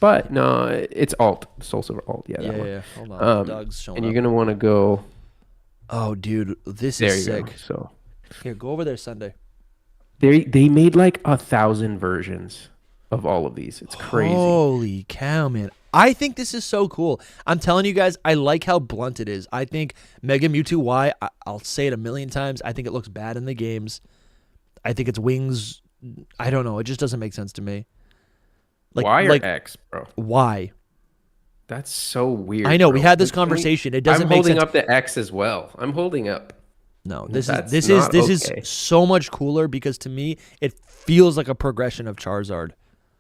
But no, it's alt, SoulSilver alt. Yeah, that one. Yeah. Hold on. Doug's showing And up. you're gonna want to go. Oh, dude, this There is you sick. go. So Here, go over there Sunday. they made like 1,000 versions of all of these. It's crazy. Holy cow, man. I think this is so cool. I'm telling you guys, I like how blunt it is. I think Mega Mewtwo Y, I'll say it a million times, I think it looks bad in the games. I think its wings, I don't know. It just doesn't make sense to me. Y or X, bro? Why? That's so weird. I know, bro. we had this conversation. It doesn't I'm make holding sense. up the X as well. I'm holding up. No, this That's is not okay. is so much cooler because to me it feels like a progression of Charizard.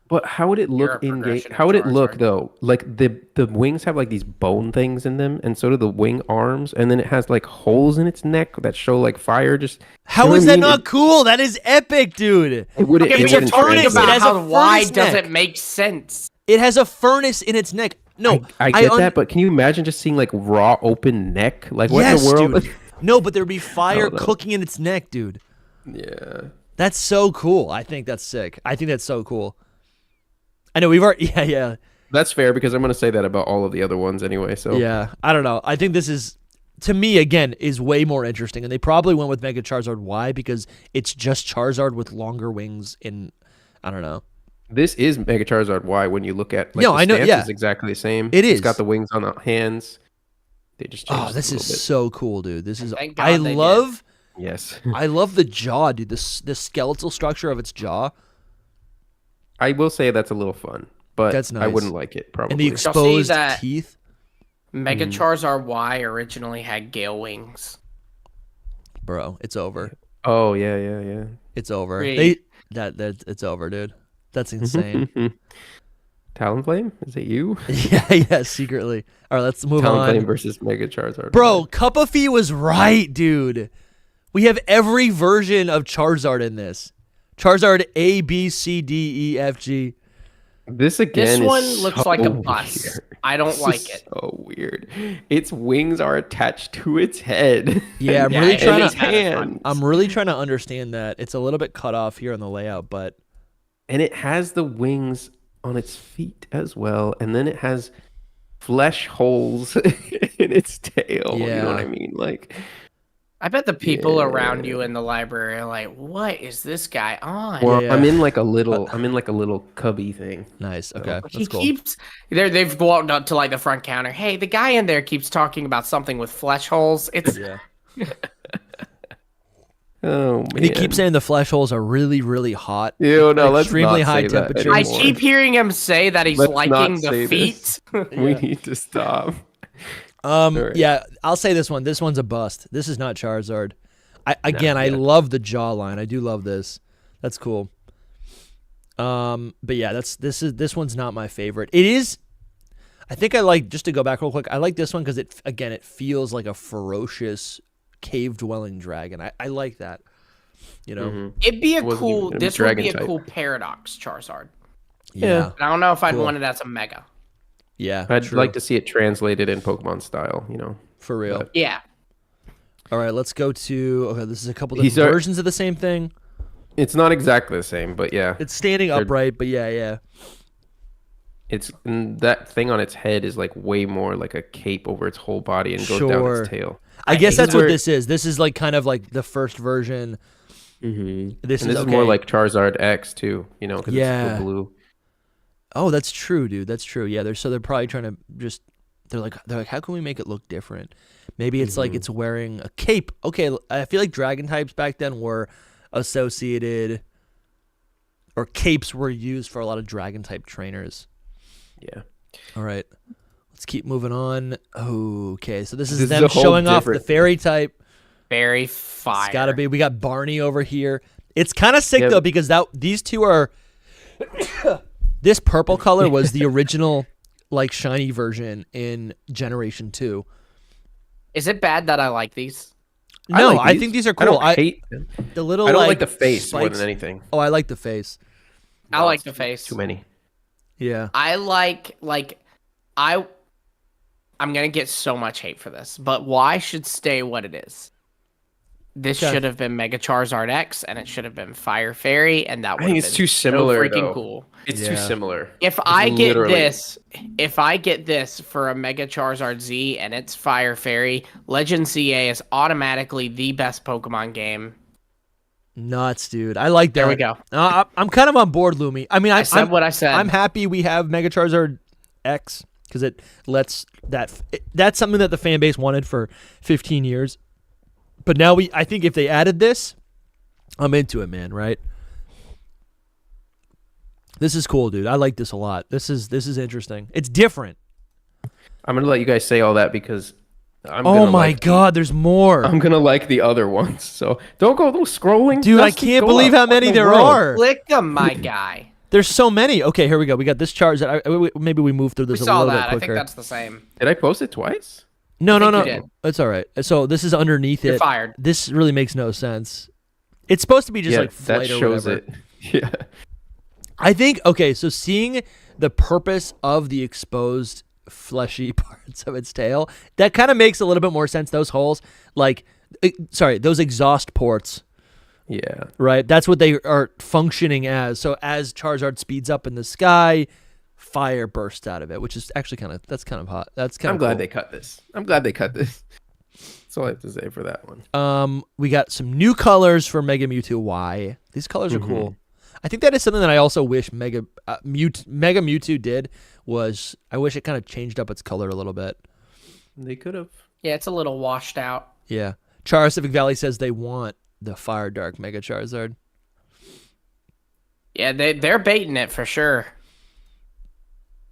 But how would it You're look a in game? progression of How would it look Charizard. though? Like the wings have like these bone things in them, and so do the wing arms, and then it has like holes in its neck that show like fire. Just How you know is what I that mean? not cool? That is epic, dude. It wouldn't. Okay, It but you're wouldn't talking furnace. translate. It about has how a the Y furnace doesn't neck. make sense. It has a furnace in its neck. No, I get that, but can you imagine just seeing like raw open neck? Like what yes, in the world? dude. No, but there'd be fire don't know. cooking in its neck, dude. Yeah. That's so cool. I think that's sick. I think that's so cool. I know we've already, yeah. That's fair because I'm going to say that about all of the other ones anyway. So yeah, I don't know. I think this is, to me, again, is way more interesting. And they probably went with Mega Charizard. Why? Because it's just Charizard with longer wings in, I don't know. This is Mega Charizard Y when you look at, like, no, the I know, stance yeah. is exactly the same. It is. It's got the wings on the hands. They just changed this it a is little bit. so cool, dude. This is, Thank God I they love, Yes. I love the jaw, dude. The skeletal structure of its jaw. I will say that's a little fun, but That's nice. I wouldn't like it probably. And the exposed teeth. Mega Charizard Y originally had Gale wings. Bro, it's over. Oh yeah. It's over. Wait. It's over, dude. That's insane. Talonflame? Is it you? yeah, secretly. All right, let's move Talonflame on. versus Mega Charizard. Bro, Cuppafee was right, dude. We have every version of Charizard in this. Charizard A, B, C, D, E, F, G. This again. This one is looks so like a bus. weird. I don't This like is it. So weird. Its wings are attached to its head. Yeah, I'm Yeah, really and trying its to. hands. I'm really trying to understand that. It's a little bit cut off here on the layout, but And it has the wings on its feet as well, and then it has flesh holes in its tail. You know what Yeah. I mean? Like, I bet the people around you in the library are like, "What is this guy on?" well, Yeah. I'm in like a little cubby thing. nice. Okay, He that's cool. keeps they've walked up to like the front counter. Hey, the guy in there keeps talking about something with flesh holes. It's Yeah. Oh man. And he keeps saying the flesh holes are really, really hot. Ew, no, let's extremely not high say that temperatures. I anymore. keep hearing him say that he's Let's liking not the say feet. this. We need to stop. Alright. Yeah, I'll say this one. This one's a bust. This is not Charizard. I love the jawline. I do love this. That's cool. But yeah, this one's not my favorite. It is. I think I like, just to go back real quick, I like this one because it feels like a ferocious cave dwelling dragon. I like that. You know. It'd be a Wasn't cool. even a This would dragon be a type. cool paradox Charizard. Yeah. I don't know if I'd Cool. want it as a mega. Yeah. I'd true. like to see it translated in Pokemon style, you know. For real. But- Yeah. All right, let's go to. Okay, this is a couple These different are- versions of the same thing. It's not exactly the same, but yeah. It's standing They're- upright, but yeah. It's that thing on its head is like way more like a cape over its whole body and goes down Sure. its tail. I guess think that's what where- this is. This is like kind of like the first version. Mm-hmm. This and is this okay. is more like Charizard X too, you know, because Yeah. it's the blue. Oh, that's true, dude. That's true. Yeah, they're probably trying to just they're like how can we make it look different? Maybe it's like it's wearing a cape. Okay, I feel like dragon types back then were associated, or capes were used for a lot of dragon type trainers. Yeah. All right, let's keep moving on. Okay, so this is This is them a whole showing off the different- fairy type. Very fire. It's gotta be. We got Barney over here. It's kind of sick Yeah. though because these two are. This purple color was the original, like shiny version in Generation 2. Is it bad that I like these? No, like I these. think these are I cool. don't hate them. The little. I don't like like the face more spikes- than anything. Oh, I like the face. I like the face. Too many. Yeah. I like I'm gonna get so much hate for this, but Y should stay what it is. This Okay. should have been Mega Charizard X, and it should have been Fire Fairy, and that would think have it's been too similar, so freaking though. cool. It's Yeah. too similar. If I get literally- this for a Mega Charizard Z and it's Fire Fairy, Legend CA is automatically the best Pokemon game. Nuts, dude. I like that. There we go. I'm kind of on board, Lumi. I mean, I said what I said. I'm happy we have Mega Charizard X because it lets that's something that the fan base wanted for 15 years. But now I think if they added this, I'm into it, man. Right? This is cool, dude. I like this a lot. This is interesting. It's different. I'm gonna let you guys say all that because I'm Oh gonna my like god, there's more. I'm gonna like the other ones. So don't go scrolling. Dude, I Dusty, can't go believe up. how What many in the there world? are. Click them, my guy. There's so many. Okay, here we go. We got this Charizard. Maybe we move through We this a saw little that. bit I quicker. think that's the same. Did I post it twice? No. think you did. It's all right. So this is underneath You're it. fired. This really makes no sense. It's supposed to be just yeah, like flight that or shows whatever. it. Yeah. I think okay. So seeing the purpose of the exposed fleshy parts of its tail, that kind of makes a little bit more sense. Those holes, those exhaust ports, Yeah. Right? That's what they are functioning as. So as Charizard speeds up in the sky, fire bursts out of it, which is actually kind of hot. That's kind of I'm glad they cut this. That's all I have to say for that one. We got some new colors for Mega Mewtwo Y. These colors are cool. I think that is something that I also wish Mega Mewtwo did, was I wish it kind of changed up its color a little bit. They could have. Yeah, it's a little washed out. Yeah. Civic Valley says they want the Fire Dark Mega Charizard. Yeah, they're baiting it for sure.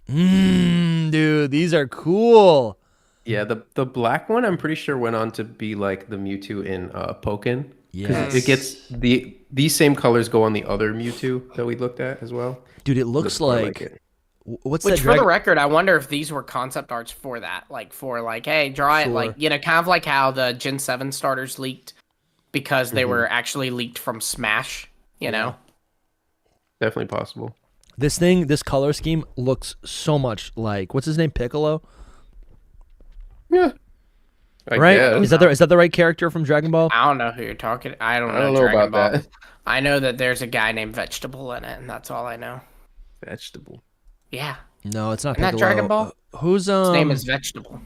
Dude, these are cool. Yeah, the black one I'm pretty sure went on to be like the Mewtwo in Pokken. Yes. It gets these same colors go on the other Mewtwo that we looked at as well. Dude, it looks like what's Which, that for the record, I wonder if these were concept arts for that, hey, draw it, kind of like how the Gen 7 starters leaked because they were actually leaked from Smash, you know? Definitely possible. This color scheme looks so much like, what's his name, Piccolo? Yeah. Right? Is that the right character from Dragon Ball? I don't know who you're talking. I don't know Dragon about Ball. That. I know that there's a guy named Vegetable in it, and that's all I know. Vegetable. Yeah. No, it's not Isn't Piccolo. that Dragon Ball? Whose His name is Vegetable.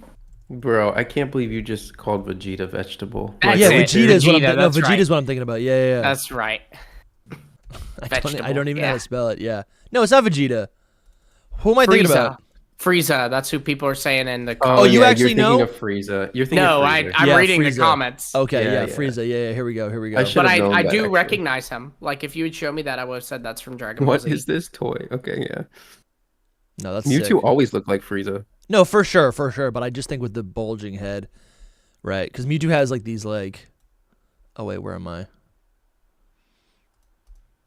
Bro, I can't believe you just called Vegeta Vegetable. Vegeta's what I'm thinking. That's Vegeta's what I'm thinking about. Yeah. That's right. I don't even know how to spell it. Yeah. No, it's not Vegeta. Who am I thinking about? Frieza. That's who people are saying in the comments. You actually know? You're thinking of Frieza. You're thinking of Frieza. I'm reading the comments. Okay, Frieza. Yeah, here we go. But I do recognize him. Like, if you would show me that, I would have said that's from Dragon Ball Z. What is this toy? Okay, yeah. No, that's Mewtwo sick. always looked like Frieza. No, for sure. But I just think with the bulging head, right? Because Mewtwo has like these like. Oh wait, where am I?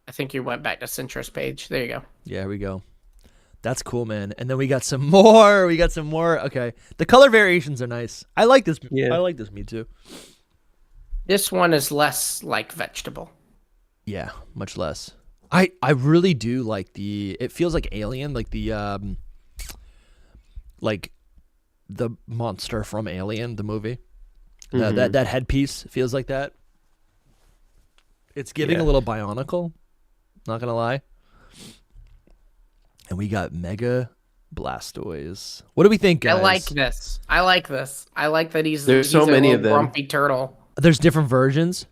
I think you went back to Centra's page. There you go. Yeah, here we go. That's cool, man. And then we got some more. Okay, the color variations are nice. I like this. Yeah. I like this Mewtwo. This one is less like Vegetable. Yeah, much less. I really do like it feels like Alien, like the monster from Alien, the movie. That headpiece feels like that. It's giving a little Bionicle, not gonna lie. And we got Mega Blastoise. What do we think, guys? I like this. I like that he's so many a of them. grumpy turtle. There's different versions.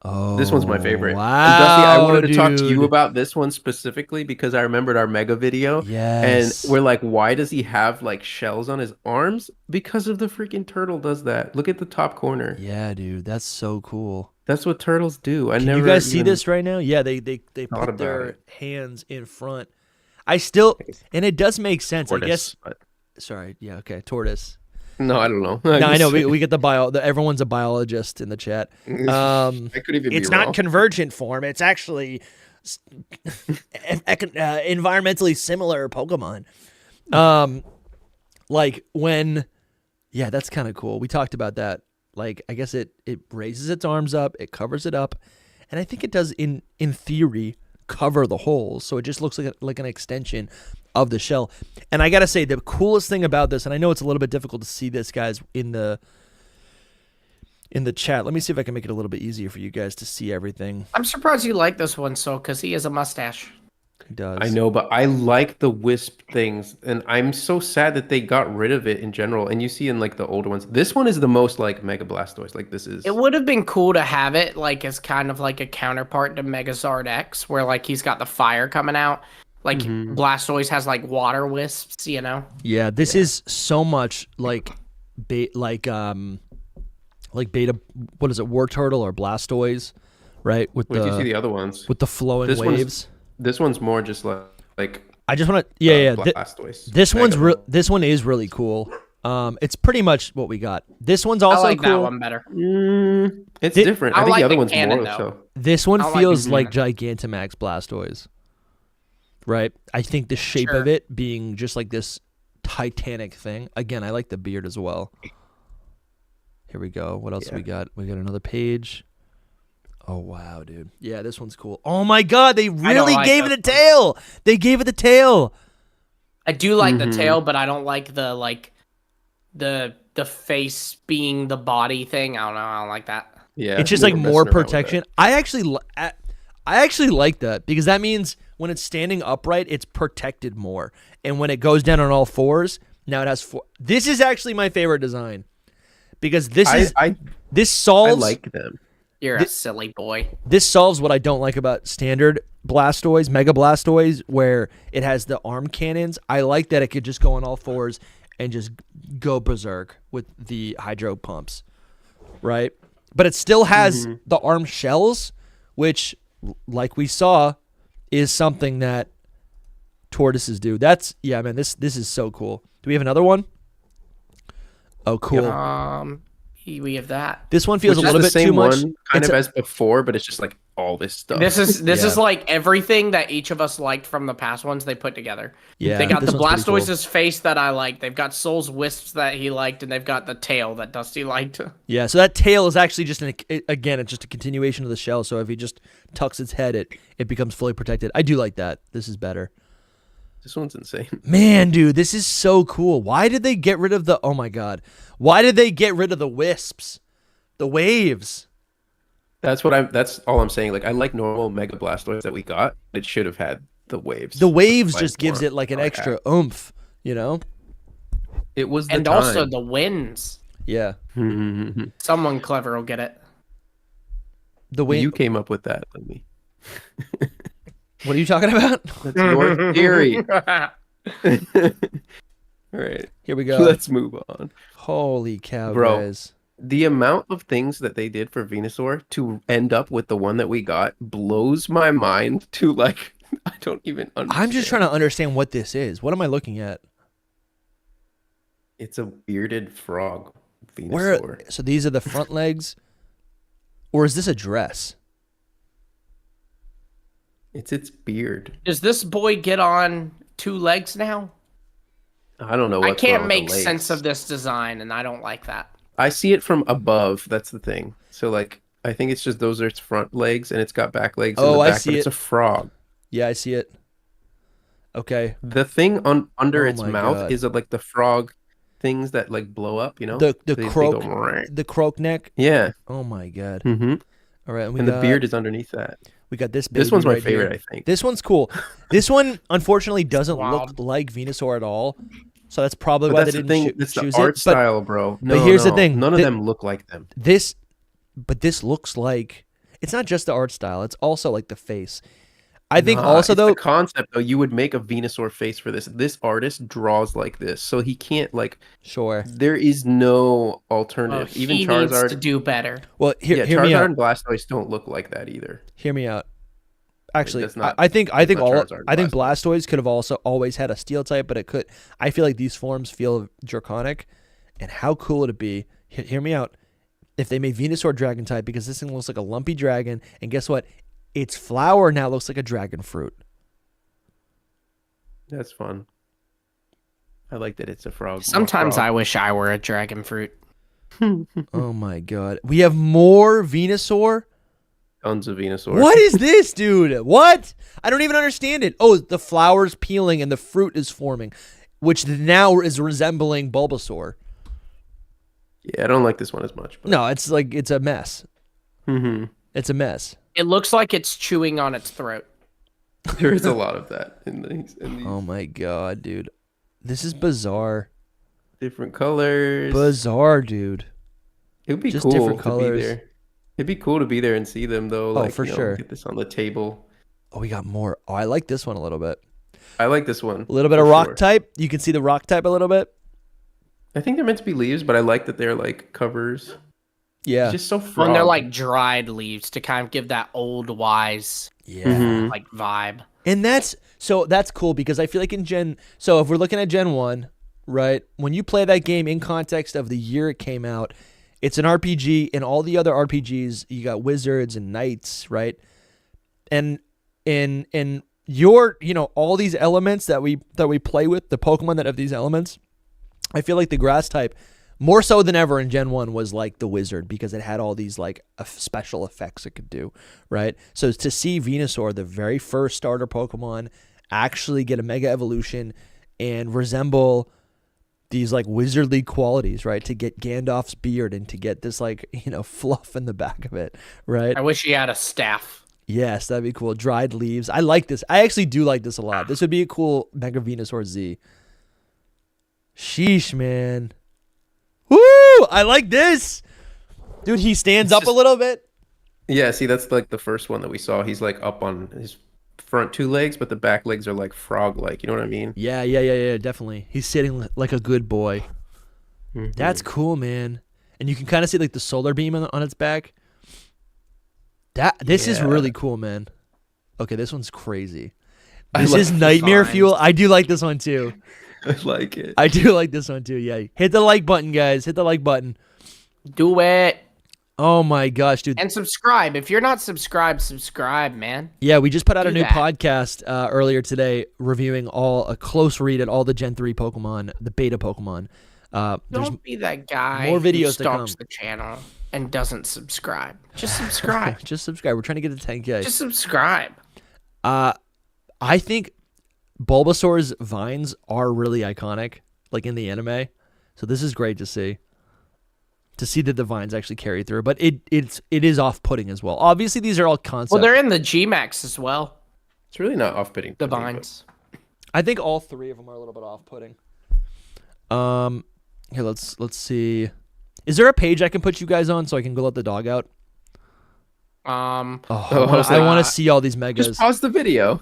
Oh, this one's my favorite. Wow, Dusty, I wanted to talk to you about this one specifically because I remembered our Mega video. Yes. And we're like, why does he have like shells on his arms? Because of the freaking turtle does that. Look at the top corner. Yeah, dude, that's so cool. That's what turtles do. Can you guys see this right now? Yeah, they put their hands in front. And it does make sense. Tortoise, I guess. But... Sorry. Yeah. Okay. Tortoise. No, I don't know. I know. We get everyone's a biologist in the chat. I could even it's be wrong. not convergent form. It's actually environmentally similar Pokemon. Yeah, that's kind of cool. We talked about that. Like, I guess it raises its arms up, it covers it up, and I think it does in theory cover the holes, so it just looks like an extension of the shell. And I gotta say, the coolest thing about this, and I know it's a little bit difficult to see this, guys, in the chat. Let me see if I can make it a little bit easier for you guys to see everything. I'm surprised you like this one, because he has a mustache. He does. I know, but I like the wisp things, and I'm so sad that they got rid of it in general. And you see in like the older ones, this one is the most like Mega Blastoise. Like this is. It would have been cool to have it like as kind of like a counterpart to Megazord X, where like he's got the fire coming out. Like Blastoise has like water wisps, you know. Yeah, this is so much like beta. What is it? War Turtle or Blastoise, right? Wait, do you see the other ones with the flowing waves? This one's more just like. I just want to, Blastoise. This one is really cool. It's pretty much what we got. This one's also I like cool. that one better. It's different. I think like the other the one's cannon, more though. so. This one feels like Gigantamax Blastoise, right? I think the shape of it being just like this Titanic thing. Again, I like the beard as well. Here we go. What else do we got? We got another page. Oh, wow, dude. Yeah, this one's cool. Oh, my God. They really gave it a tail. They gave it the tail. I do like the tail, but I don't like the face being the body thing. I don't know. I don't like that. Yeah, it's just like more protection. I actually like that because that means when it's standing upright, it's protected more, and when it goes down on all fours, now it has four. This is actually my favorite design because this solves. I like them. You're a silly boy. This solves what I don't like about standard Blastoise, Mega Blastoise, where it has the arm cannons. I like that it could just go on all fours and just go berserk with the hydro pumps, right? But it still has the arm shells, which, like we saw, is something that tortoises do. Man, this is so cool. Do we have another one? Oh, cool. We have that. This one feels a little bit too much. Kind of as before, but it's just like all this stuff. This is like everything that each of us liked from the past ones they put together. Yeah, they got the Blastoise's face that I liked. They've got Soul's wisps that he liked, and they've got the tail that Dusty liked. Yeah, so that tail is actually just it's just a continuation of the shell. So if he just tucks its head, it becomes fully protected. I do like that. This is better. This one's insane. Man, dude, this is so cool. Why did they get rid of the... Oh, my God. Why did they get rid of the wisps? The waves? That's all I'm saying. Like, I like normal Mega Blastoise that we got. It should have had the waves. The waves just gives it, like, an extra oomph, you know? It was the And time. also the winds. Yeah. Someone clever will get it. The wind... You came up with that, let me. What are you talking about? That's your theory. All right. Here we go. Let's move on. Holy cow, Bro, guys. The amount of things that they did for Venusaur to end up with the one that we got blows my mind to, like, I don't even understand. I'm just trying to understand what this is. What am I looking at? It's a bearded frog Venusaur. So these are the front legs? Or is this a dress? It's its beard. Does this boy get on 2 legs now? I don't know. I can't make sense of this design, and I don't like that. I see it from above. That's the thing. So, like, I think it's just those are its front legs, and it's got back legs. Oh, in the back, I see but it. It's a frog. Yeah, I see it. Okay. The thing under its my mouth God. is like the frog things that like blow up. You know, The They croak, go, the croak neck. yeah. Oh my God. Mm-hmm. All right, And the beard is underneath that. We got this baby. This one's my right favorite, here. I think. This one's cool. This one, unfortunately, doesn't look Wild. like Venusaur at all. So that's probably But why that's they the didn't thing. That's choose the art it. style, bro. but here's the thing. None of them look like them. This looks like it's not just the art style. It's also like the face. I think also it's though the concept though, you would make a Venusaur face for this. This artist draws like this, so he can't like. Sure. There is no alternative. Even he Charizard needs to do better. Well, hear me Charizard out. and Blastoise don't look like that either. Hear me out. Actually, that's not- I think not Charizard and Blastoise could have also always had a steel type, but it could. I feel like these forms feel draconic, and how cool would it be? Hear me out. If they made Venusaur dragon type, because this thing looks like a lumpy dragon, and guess what? Its flower now looks like a dragon fruit. That's fun. I like that it's a frog. Sometimes I wish I were a dragon fruit. Oh my God. We have more Venusaur? Tons of Venusaur. What is this, dude? What? I don't even understand it. Oh, the flower's peeling and the fruit is forming, which now is resembling Bulbasaur. Yeah, I don't like this one as much. But... No, it's like, it's a mess. Mm-hmm. It's a mess. It looks like it's chewing on its throat. There is a lot of that in these Oh my God, dude. This is bizarre. different colors. Bizarre, dude. It would be Just cool different to colors. be there. It'd be cool to be there and see them though. Oh, Like, for sure. Get this on the table. Oh, we got more. Oh, I like this one a little bit. I like this one. A little bit for of rock sure. type. You can see the rock type a little bit. I think they're meant to be leaves, but I like that they're like covers. Yeah. It's just so When frog. they're like dried leaves to kind of give that old wise Yeah. Mhm. like vibe. And that's cool because I feel like so if we're looking at Gen 1, right? When you play that game in context of the year it came out, it's an RPG, and all the other RPGs, you got wizards and knights, right? And your, all these elements that we play with, the Pokemon that have these elements, I feel like the grass type, more so than ever in Gen 1, was like the wizard because it had all these like special effects it could do, right? So to see Venusaur, the very first starter Pokemon, actually get a Mega Evolution and resemble these like wizardly qualities, right? To get Gandalf's beard and to get this like, fluff in the back of it, right? I wish he had a staff. Yes, that'd be cool. Dried leaves. I like this. I actually do like this a lot. This would be a cool Mega Venusaur Z. Sheesh, man. Woo! I like this. Dude, he stands up a little bit. Yeah, see, that's like the first one that we saw. He's like up on his front 2 legs, but the back legs are like frog-like. You know what I mean? Yeah, definitely. He's sitting like a good boy. Mm-hmm. That's cool, man. And you can kind of see like the solar beam on its back. This is really cool, man. Okay, this one's crazy. This is nightmare fuel. I do like this one too. I like it. I do like this one too. Yeah, hit the like button, guys. Hit the like button. Do it. Oh my gosh, dude. And subscribe. If you're not subscribed, subscribe, man. Yeah, we just put out a new podcast earlier today reviewing a close read at all the Gen 3 Pokemon, the beta Pokemon. Don't be that guy more videos who stalks the channel and doesn't subscribe. Just subscribe. Just subscribe. We're trying to get to 10K. Just subscribe. I think Bulbasaur's vines are really iconic, like in the anime. So this is great to see. To see that the vines actually carry through, but it is off-putting as well. Obviously, these are all concepts. Well, they're in the G-Max as well. It's really not off-putting. The vines. I think all 3 of them are a little bit off-putting. Here, let's see. Is there a page I can put you guys on so I can go let the dog out? I want to see all these megas. Just pause the video.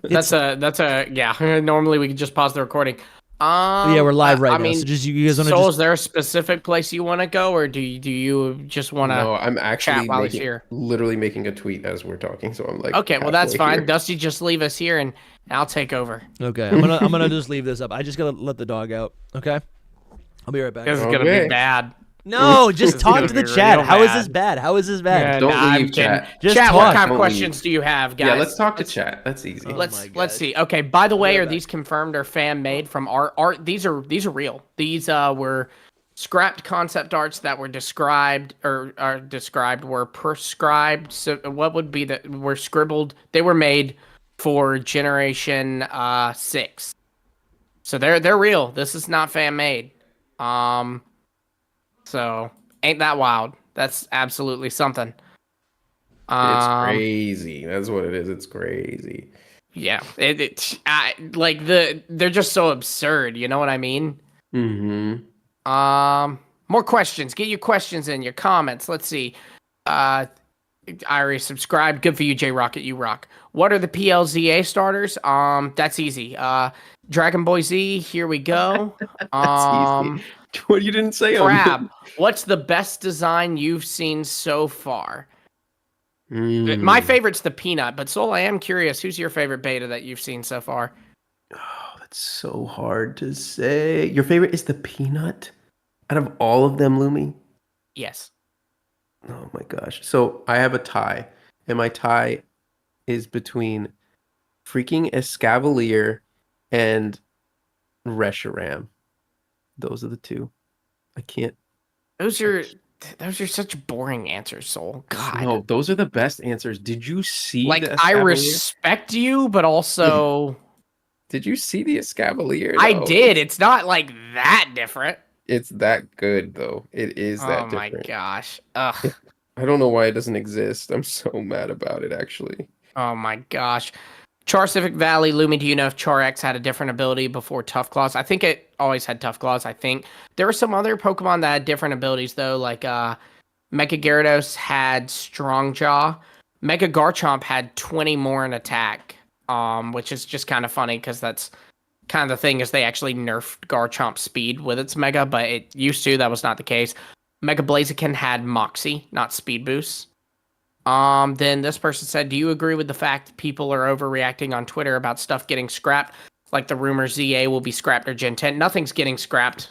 Yeah. Normally we could just pause the recording. Yeah, we're live right now. So just you guys want to. Is there a specific place you want to go, or do you just want to? No, I'm actually while he's here. Literally making a tweet as we're talking. So I'm like, okay, well that's fine. Here. Dusty, just leave us here, and I'll take over. Okay, I'm gonna just leave this up. I just gotta let the dog out. Okay, I'll be right back. This is gonna be bad. No, just talk to the chat. How is this bad? How is this bad? Don't leave chat. Just chat, talk. what kind of questions do you have, guys? Yeah, let's talk to chat. That's easy. Let's see. Okay, by the way, are these confirmed or fan made from art? These are real. These were scrapped concept arts that were described were prescribed. So what would be were scribbled? They were made for Generation 6. So they're real. This is not fan made. So ain't that wild? That's absolutely something. It's crazy. That's what it is. It's crazy. Yeah, they're just so absurd. You know what I mean? Mm-hmm. More questions. Get your questions in, your comments. Let's see. I already subscribed. Good for you, J Rocket. You rock. What are the PLZA starters? That's easy. Dragon Boy Z. Here we go. That's easy. What, you didn't say? Crab. What's the best design you've seen so far? My favorite's the Peanut, but Soul, I am curious. Who's your favorite beta that you've seen so far? Oh, that's so hard to say. Your favorite is the Peanut? Out of all of them, Lumi? Yes. Oh my gosh. So I have a tie, and my tie is between freaking Escavalier and Reshiram. Those are the 2. I can't. Those are such boring answers, Soul. God. No, those are the best answers. Did you see? Like, I respect you, but also. Did you see the Escavalier? I did. It's not like that different. It's that good though. It is that different. Oh my gosh. Ugh. I don't know why it doesn't exist. I'm so mad about it, actually. Oh my gosh. Char Civic Valley, Lumi, do you know if Char X had a different ability before Tough Claws? I think it always had Tough Claws, I think. There were some other Pokemon that had different abilities, though, like Mega Gyarados had Strong Jaw. Mega Garchomp had 20 more in attack, which is just kind of funny, because that's kind of the thing, is they actually nerfed Garchomp's speed with its Mega, but it used to. That was not the case. Mega Blaziken had Moxie, not Speed Boost. Then this person said, do you agree with the fact people are overreacting on Twitter about stuff getting scrapped? Like the rumor ZA will be scrapped or Gen 10. Nothing's getting scrapped.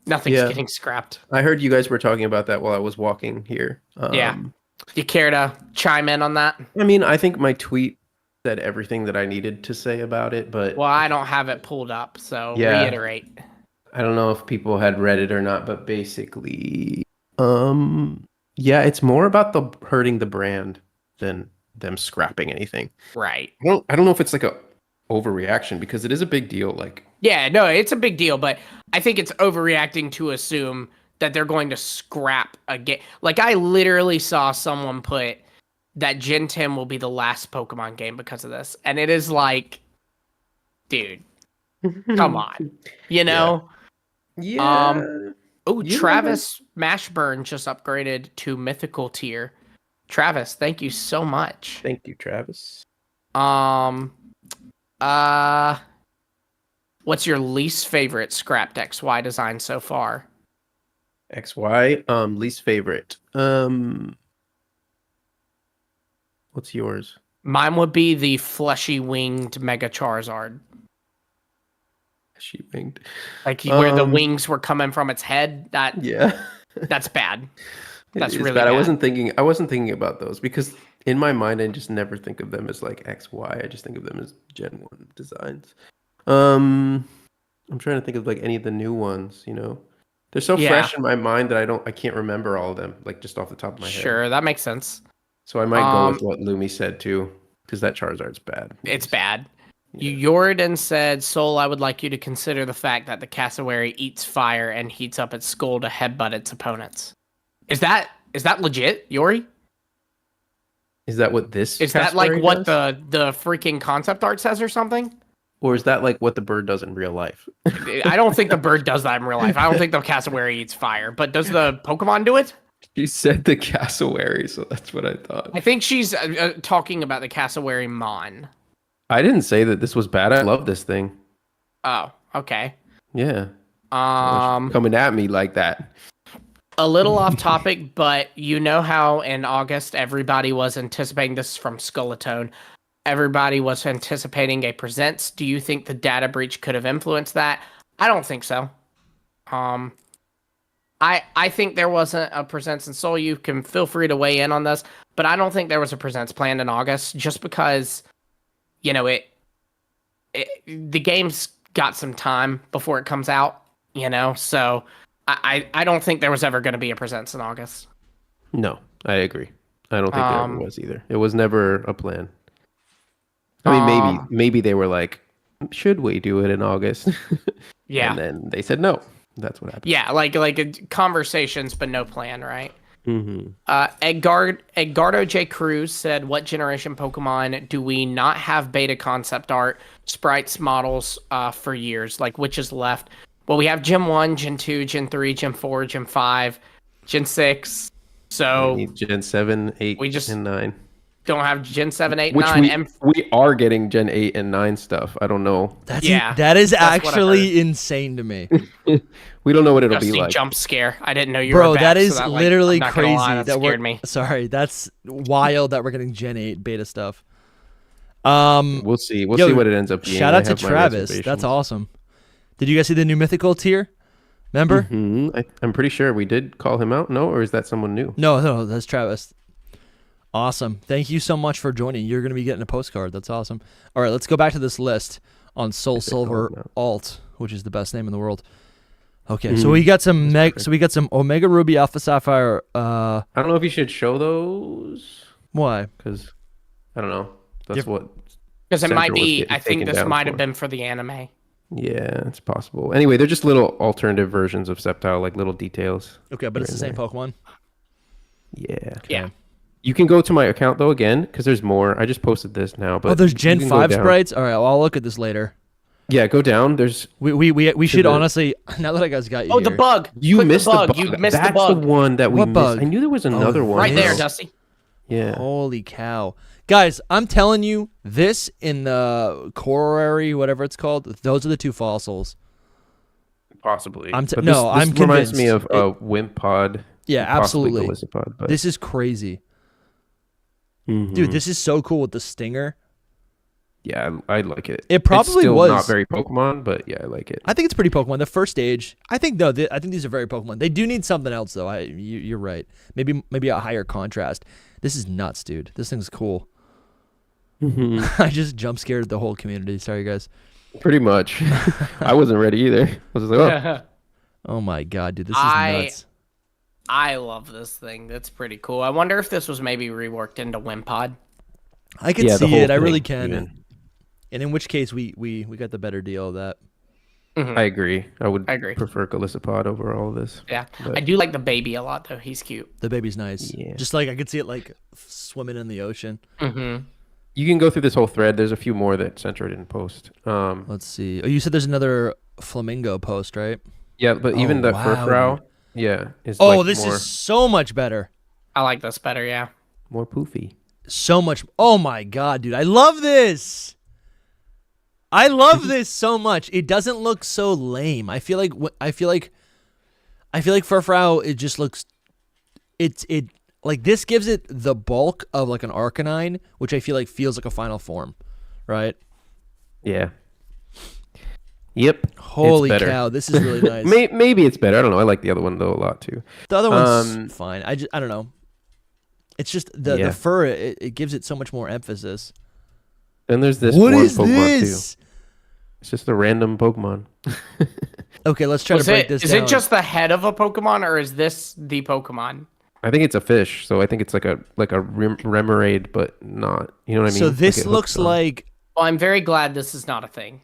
Nothing's getting scrapped. I heard you guys were talking about that while I was walking here. Yeah. Do you care to chime in on that? I mean, I think my tweet said everything that I neaded to say about it, but... Well, I don't have it pulled up, so reiterate. I don't know if people had read it or not, but basically... Yeah, it's more about the hurting the brand than them scrapping anything. Right. I don't know if it's like a overreaction, because it is a big deal. Like, yeah, no, it's a big deal, but I think it's overreacting to assume that they're going to scrap a game. Like, I literally saw someone put that Gen 10 will be the last Pokemon game because of this. And it is like, dude, come on. You know? Yeah. Travis Mashburn just upgraded to mythical tier. Travis, thank you so much. Thank you, Travis. What's your least favorite scrapped XY design so far? XY, least favorite. What's yours? Mine would be the fleshy winged Mega Charizard. Fleshy winged. Like where the wings were coming from its head. That's bad. That's really bad. I wasn't thinking about those because in my mind I just never think of them as like XY. I just think of them as Gen 1 designs. I'm trying to think of like any of the new ones, you know. They're so fresh in my mind that I can't remember all of them, like just off the top of my head. Sure, that makes sense. So I might go with what Lumi said too, because that Charizard's bad. It's bad. Jordan said, Soul, I would like you to consider the fact that the cassowary eats fire and heats up its skull to headbutt its opponents. Is that legit, Yori? Is that what this is that like what the freaking concept art says or something? Or is that like what the bird does in real life? I don't think the bird does that in real life. I don't think the cassowary eats fire, but does the Pokemon do it? She said the cassowary, so that's what I thought. I think she's talking about the cassowary mon. I didn't say that this was bad. I love this thing. Oh, okay. Yeah. Coming at me like that. A little off topic, but you know how in August everybody was anticipating this from Skullatone. Everybody was anticipating a presents. Do you think the data breach could have influenced that? I don't think so. I think there wasn't a presents in Soul. You can feel free to weigh in on this, but I don't think there was a presents planned in August just because, you know, the game's got some time before it comes out, you know, so I don't think there was ever going to be a presents in August. No, I agree. I don't think there ever was either. It was never a plan. I mean, maybe they were like, should we do it in August? Yeah. And then they said no. That's what happened. Yeah, like conversations, but no plan, right? Mm-hmm. Edgardo J. Cruz said, what generation Pokemon do we not have beta concept art, sprites, models for years? Like, which is left? Well, we have Gen 1, Gen 2, Gen 3, Gen 4, Gen 5, Gen 6. So we need Gen 7, 8, and 9. Don't have Gen 7, 8, 9. We are getting Gen 8 and 9 stuff. I don't know. That is actually insane to me. We don't know what it'll be like. Jump scare. I didn't know you were back. Bro, that is so that, literally crazy. That scared me. Sorry, that's wild that we're getting Gen 8 beta stuff. We'll see. We'll see what it ends up being. Shout out to Travis. That's awesome. Did you guys see the new mythical tier? Remember? Mm-hmm. I'm pretty sure we did call him out. No, or is that someone new? No, that's Travis. Awesome. Thank you so much for joining. You're going to be getting a postcard. That's awesome. All right, let's go back to this list on SoulSilverArt, which is the best name in the world. Okay, so we got some Omega Ruby, Alpha Sapphire. I don't know if you should show those. Why? Because I don't know. That's what. Because it might be. I think this might have been for the anime. Yeah, it's possible. Anyway, they're just little alternative versions of Sceptile, like little details. Okay, but it's the same Pokemon. Yeah. Okay. Yeah. You can go to my account though again because there's more. I just posted this now, but there's Gen 5 sprites. All right, well, I'll look at this later. Yeah, go down. There's we should honestly, now that I guys got you. Oh, the bug. You missed the bug. You missed the bug. That's the one that we missed. Bug? I knew there was another one. Right there, Dusty. Yeah. Holy cow. Guys, I'm telling you, this in the Kauri, whatever it's called, those are the two fossils. Possibly. I'm convinced. Reminds me of a Wimpod. Yeah, absolutely. But... This is crazy. Mm-hmm. Dude, this is so cool with the stinger. Yeah, I like it. It probably it's still was not very Pokemon, but yeah, I like it. I think it's pretty Pokemon. The first stage, I think these are very Pokemon. They do need something else though. You're right. Maybe a higher contrast. This is nuts, dude. This thing's cool. Mm-hmm. I just jump scared the whole community. Sorry, guys. Pretty much. I wasn't ready either. I was just like, oh my god, dude, this is nuts. I love this thing. That's pretty cool. I wonder if this was maybe reworked into Wimpod. I can see it. I really can. Even. And in which case, we got the better deal of that. I agree. I would I agree. prefer Golisopod over all of this. Yeah, but... I do like the baby a lot though. He's cute. The baby's nice. Yeah. Just like I could see it like swimming in the ocean. Mm-hmm. You can go through this whole thread. There's a few more that Centro didn't post. Let's see. Oh, you said there's another flamingo post, right? Yeah, but even the Furfrau, is this is so much better. I like this better, yeah. More poofy. So much. Oh my god, dude. I love this. I love this so much. It doesn't look so lame. I feel like Furfrau, it just looks it like this gives it the bulk of like an Arcanine, which I feel like feels like a final form, right? Yeah. Yep. Holy cow, this is really nice. Maybe it's better. I don't know. I like the other one though a lot too. The other one's fine. I don't know. It's just the fur. It gives it so much more emphasis. Then there's this What one is Pokemon this? too. It's just a random Pokemon. Okay, let's try to break this down. Is it just the head of a Pokemon, or is this the Pokemon? I think it's a fish, so I think it's like a Remoraid, but not. You know what I mean? So this looks like. Well, I'm very glad this is not a thing.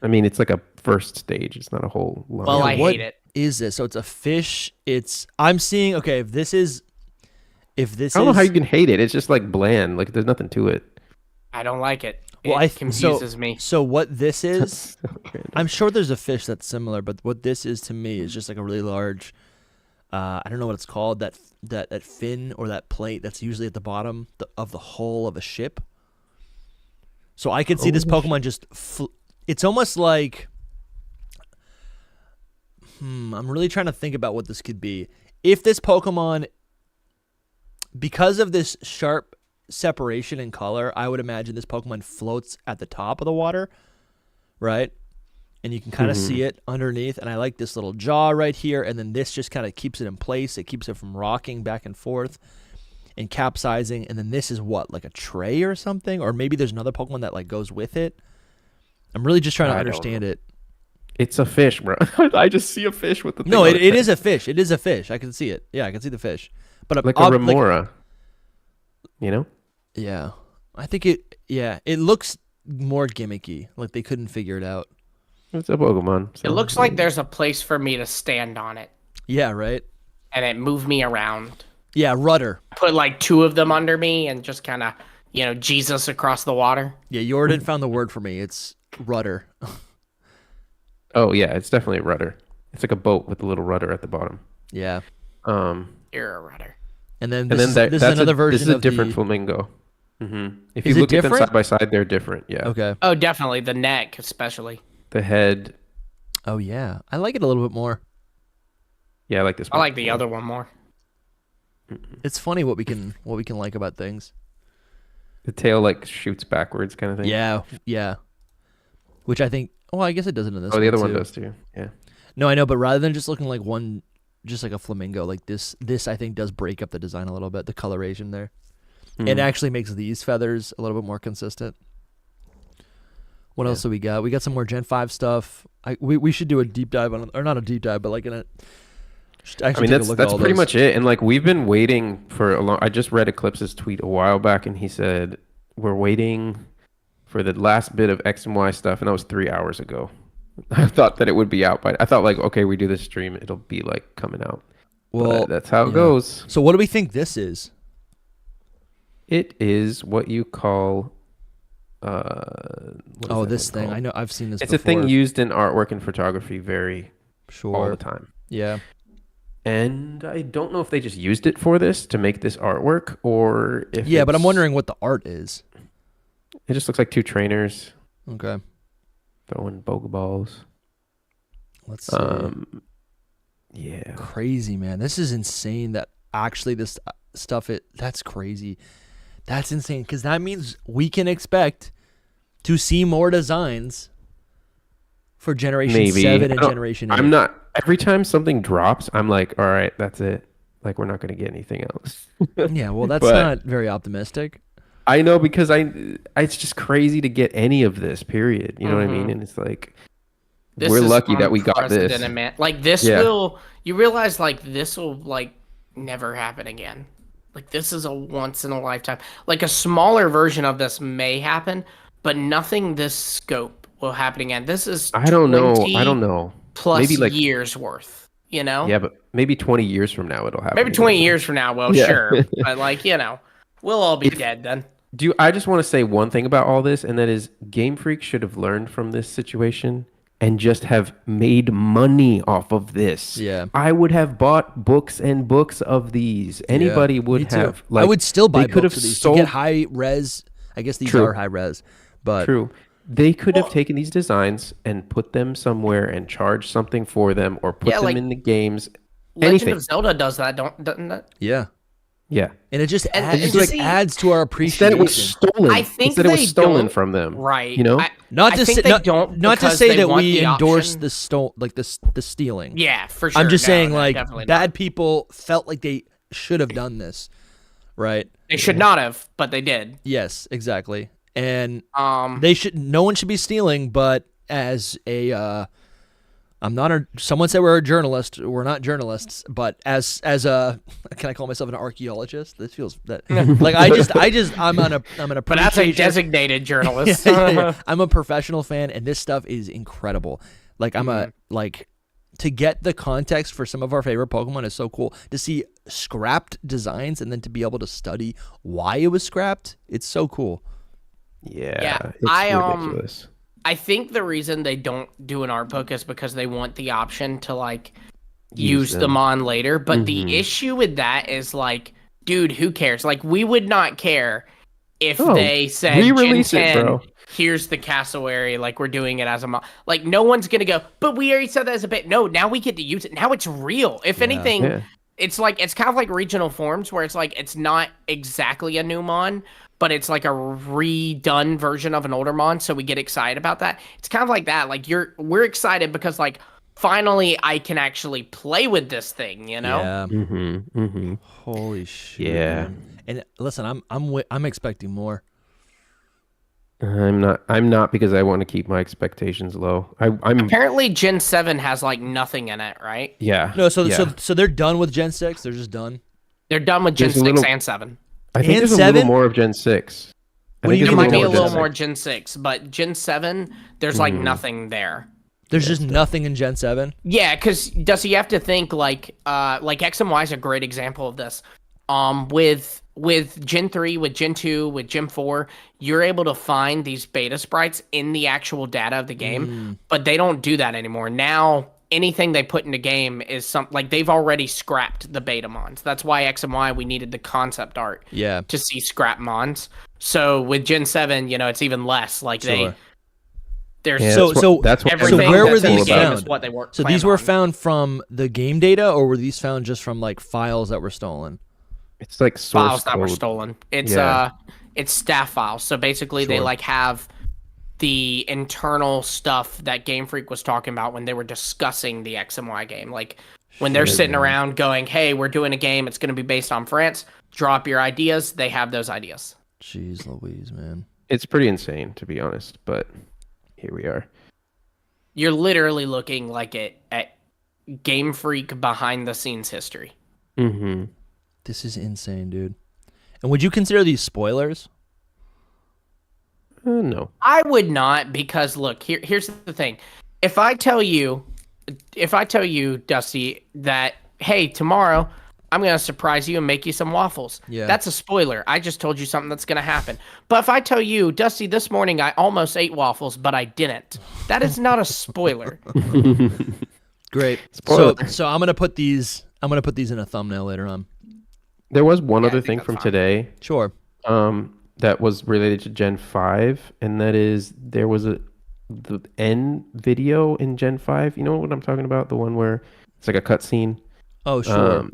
I mean, it's like a first stage. It's not a whole line. Well, I hate it. Is this? So it's a fish. I'm seeing. Okay, if this is. I don't know how you can hate it. It's just like bland. Like there's nothing to it. I don't like it. Well, it confuses me. So what this is, I'm sure there's a fish that's similar, but what this is to me is just like a really large. I don't know what it's called. That fin or that plate that's usually at the bottom of the hull of a ship. So I could see this Pokemon just. It's almost like. I'm really trying to think about what this could be. If this Pokemon, because of this sharp separation in color, I would imagine this Pokemon floats at the top of the water, right? And you can kind of see it underneath. And I like this little jaw right here. And then this just kind of keeps it in place. It keeps it from rocking back and forth and capsizing. And then this is what, like a tray or something? Or maybe there's another Pokemon that like goes with it. I'm really just trying to understand it. It's a fish, bro. I just see a fish with the thing. No, it is a fish. It is a fish. I can see it. Yeah, I can see the fish. But like a Remora. You know? Yeah. I think it looks more gimmicky. Like they couldn't figure it out. It's a Pokemon. So. It looks like there's a place for me to stand on it. Yeah, right? And it moved me around. Yeah, rudder. Put like two of them under me and just kind of, Jesus across the water. Yeah, Jordan found the word for me. It's rudder. Oh, yeah, it's definitely a rudder. It's like a boat with a little rudder at the bottom. Yeah. You're a rudder. And then this is another version of This is a different flamingo. Mm-hmm. If you Is it look at them different? side by side, they're different. Yeah. Okay. Oh, definitely. The neck, especially. The head. Oh, yeah. I like it a little bit more. Yeah, I like this I one. like the other one more. It's funny what we can like about things. The tail like shoots backwards kind of thing. Yeah, yeah. Which I think, I guess it does it in this one. Oh, the other too. one does too. Yeah. No, I know, but rather than just looking like one, just like a flamingo, like this I think does break up the design a little bit, the coloration there. It actually makes these feathers a little bit more consistent. What else do we got? We got some more Gen 5 stuff. We should do a deep dive on, or not a deep dive, but like that's pretty much it. And like we've been waiting for a long. I just read Eclipse's tweet a while back, and he said we're waiting for the last bit of X and Y stuff, and that was 3 hours ago. I thought that it would be out by. I thought like, okay, we do this stream, it'll be like coming out. Well, but that's how it goes. So what do we think this is? It is what you call. This thing. I know. I've seen this. It's before. a thing used in artwork and photography all the time. Yeah. And I don't know if they just used it for this to make this artwork, or if but I'm wondering what the art is. It just looks like two trainers. Okay. Throwing Pokeballs. Let's see. Yeah. Crazy, man. This is insane that actually this stuff, that's crazy. That's insane, because that means we can expect to see more designs for Generation 7 and Generation 8. I'm not. Every time something drops, I'm like, all right, that's it. Like, we're not going to get anything else. Yeah, well, that's not very optimistic. I know, because it's just crazy to get any of this, period. You know what I mean? And it's like, we're lucky that we got this. Like, this will, you realize, like, this will, like, never happen again. Like, this is a once in a lifetime. Like, a smaller version of this may happen, but nothing this scope will happen again. This is I don't know. Plus maybe like years worth, you know? Yeah, but maybe 20 years from now it'll happen. Maybe 20 years from now, well, Yeah. sure. But like, we'll all be dead then. I just want to say one thing about all this, and that is Game Freak should have learned from this situation and just have made money off of this. Yeah. I would have bought books and books of these. Anybody would have. I would still buy books of these to get high res. I guess these are high res, but True. They could have taken these designs and put them somewhere and charged something for them, or put them in the games. Legend of Zelda does that, doesn't it? Yeah. Yeah. And it just adds to our appreciation. Instead it was stolen. I think it was stolen from them. Right. You know? Not to say that we endorse the stealing. Yeah, for sure. I'm just saying bad people felt like they should have done this. Right? They should not have, but they did. Yes, exactly. And no one should be stealing, but as a someone said we're a journalist. We're not journalists, but as a can I call myself an archaeologist? This feels that like I'm an appreciation. But that's a designated journalist. Yeah. I'm a professional fan, and this stuff is incredible. Like to get the context for some of our favorite Pokemon is so cool. To see scrapped designs and then to be able to study why it was scrapped, it's so cool. Yeah, it's ridiculous. I think the reason they don't do an art book is because they want the option to use them on later. But the issue with that is dude, who cares? We would not care if they said re-release Gen 10, it, bro. Here's the cassowary, we're doing it as a no one's gonna go, but we already said that as a bit. No, now we get to use it. Now it's real. If anything, it's it's kind of like regional forms where it's not exactly a new mon, but it's a redone version of an older mon, so we get excited about that. It's kind of like that. We're excited because finally I can actually play with this thing, you know? Yeah. Holy shit. Yeah. Man. And listen, I'm expecting more. I'm not because I want to keep my expectations low. I'm apparently Gen 7 has nothing in it, right? Yeah. No, so they're done with Gen 6. They're just done. They're done with Gen 6 and 7. I think there's a little more of Gen 6. There might be a little more Gen 6, but Gen 7, there's nothing there. There's just nothing in Gen 7? Yeah, because Dusty, you have to think X and Y is a great example of this. With Gen 3, with Gen 2, with Gen 4, you're able to find these beta sprites in the actual data of the game, but they don't do that anymore. Now, anything they put in the game is they've already scrapped the beta mons. That's why X and Y, we needed the concept art to see scrap mons. So with Gen 7, it's even less. There's so where were these found? What they were so these were found from the game data, or were these found just from files that were stolen? It's source files that code. were stolen. It's it's staff files. So basically they have the internal stuff that Game Freak was talking about when they were discussing the X and Y game. When they're sitting around going, hey, we're doing a game, it's going to be based on France, drop your ideas, they have those ideas. Jeez Louise, man. It's pretty insane, to be honest, but here we are. You're literally looking at Game Freak behind the scenes history. Mm-hmm. This is insane, dude. And would you consider these spoilers? No. I would not, because look, here's the thing. If I tell you, Dusty, that hey, tomorrow I'm gonna surprise you and make you some waffles. Yeah. That's a spoiler. I just told you something that's gonna happen. But if I tell you, Dusty, this morning I almost ate waffles, but I didn't. That is not a spoiler. Great. Spoiler. So I'm gonna put these in a thumbnail later on. There was one other thing from today. Sure. That was related to Gen 5, and that is there was the end video in Gen 5. You know what I'm talking about? The one where it's a cutscene. Oh, sure.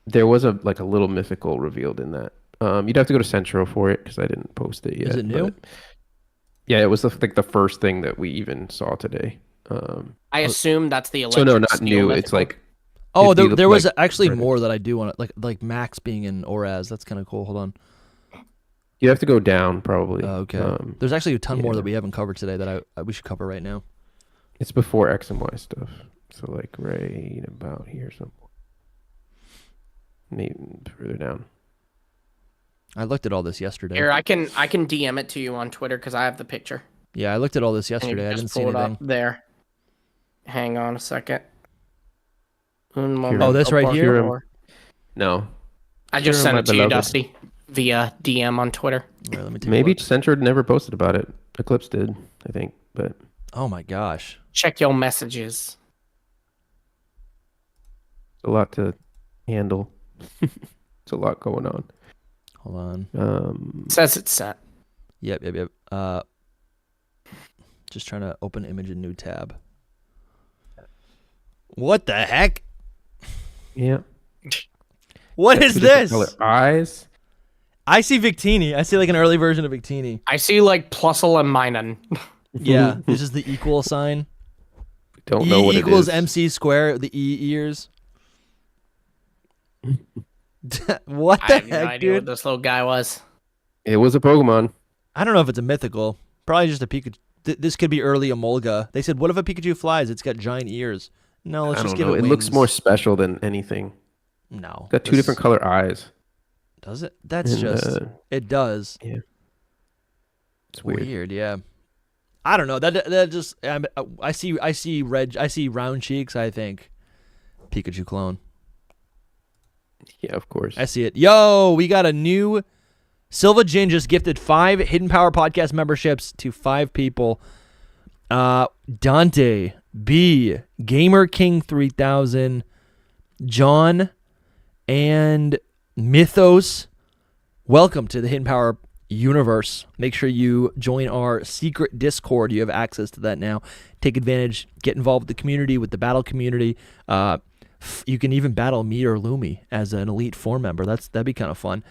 There was a little mythical revealed in that. You'd have to go to Centro for it because I didn't post it yet. Is it new? Yeah, it was the first thing that we even saw today. I assume that's the electric. So no, not new. Mythical. It's Oh, there was actually more that I do want to like Max being in Oraz. That's kind of cool. Hold on. You have to go down probably. Okay. There's actually a ton more that we haven't covered today that we should cover right now. It's before X and Y stuff. So right about here somewhere. Maybe further down. I looked at all this yesterday. Here, I can DM it to you on Twitter because I have the picture. Yeah, I looked at all this yesterday. I didn't see anything. Up there. Hang on a second. Oh, this right here? No. I just sent it to you, Dusty, via DM on Twitter. Right, let me take Maybe Centered never posted about it. Eclipse did, I think. But oh my gosh. Check your messages. A lot to handle. It's a lot going on. Hold on. Says it's set. Yep. Just trying to open image in new tab. What the heck? Yeah. What is this? Color eyes. I see Victini. I see like an early version of Victini. I see like Plusle and Minen. Yeah, this is the equal sign. Don't know what it is. equals MC square, the E ears. What the I have heck, no idea dude? what this little guy was. It was a Pokemon. I don't know if it's a mythical. Probably just a Pikachu. This could be early Emolga. They said, what if a Pikachu flies? It's got giant ears. No, let's just give it wings. It looks more special than anything. No. It's got two different color eyes. Does it? That's just... It does. Yeah. It's weird. Yeah. I don't know. That just... I see red... I see round cheeks, I think. Pikachu clone. Yeah, of course. I see it. Yo, we got a new... Silva Jin just gifted 5 Hidden Power Podcast memberships to 5 people. Dante, B, Gamer King 3000, John, and Mythos. Welcome to the Hidden Power universe. Make sure you join our secret Discord. You have access to that now. Take advantage. Get involved with the community, with the battle community. You can even battle me or Lumi as an Elite 4 member. That'd be kind of fun.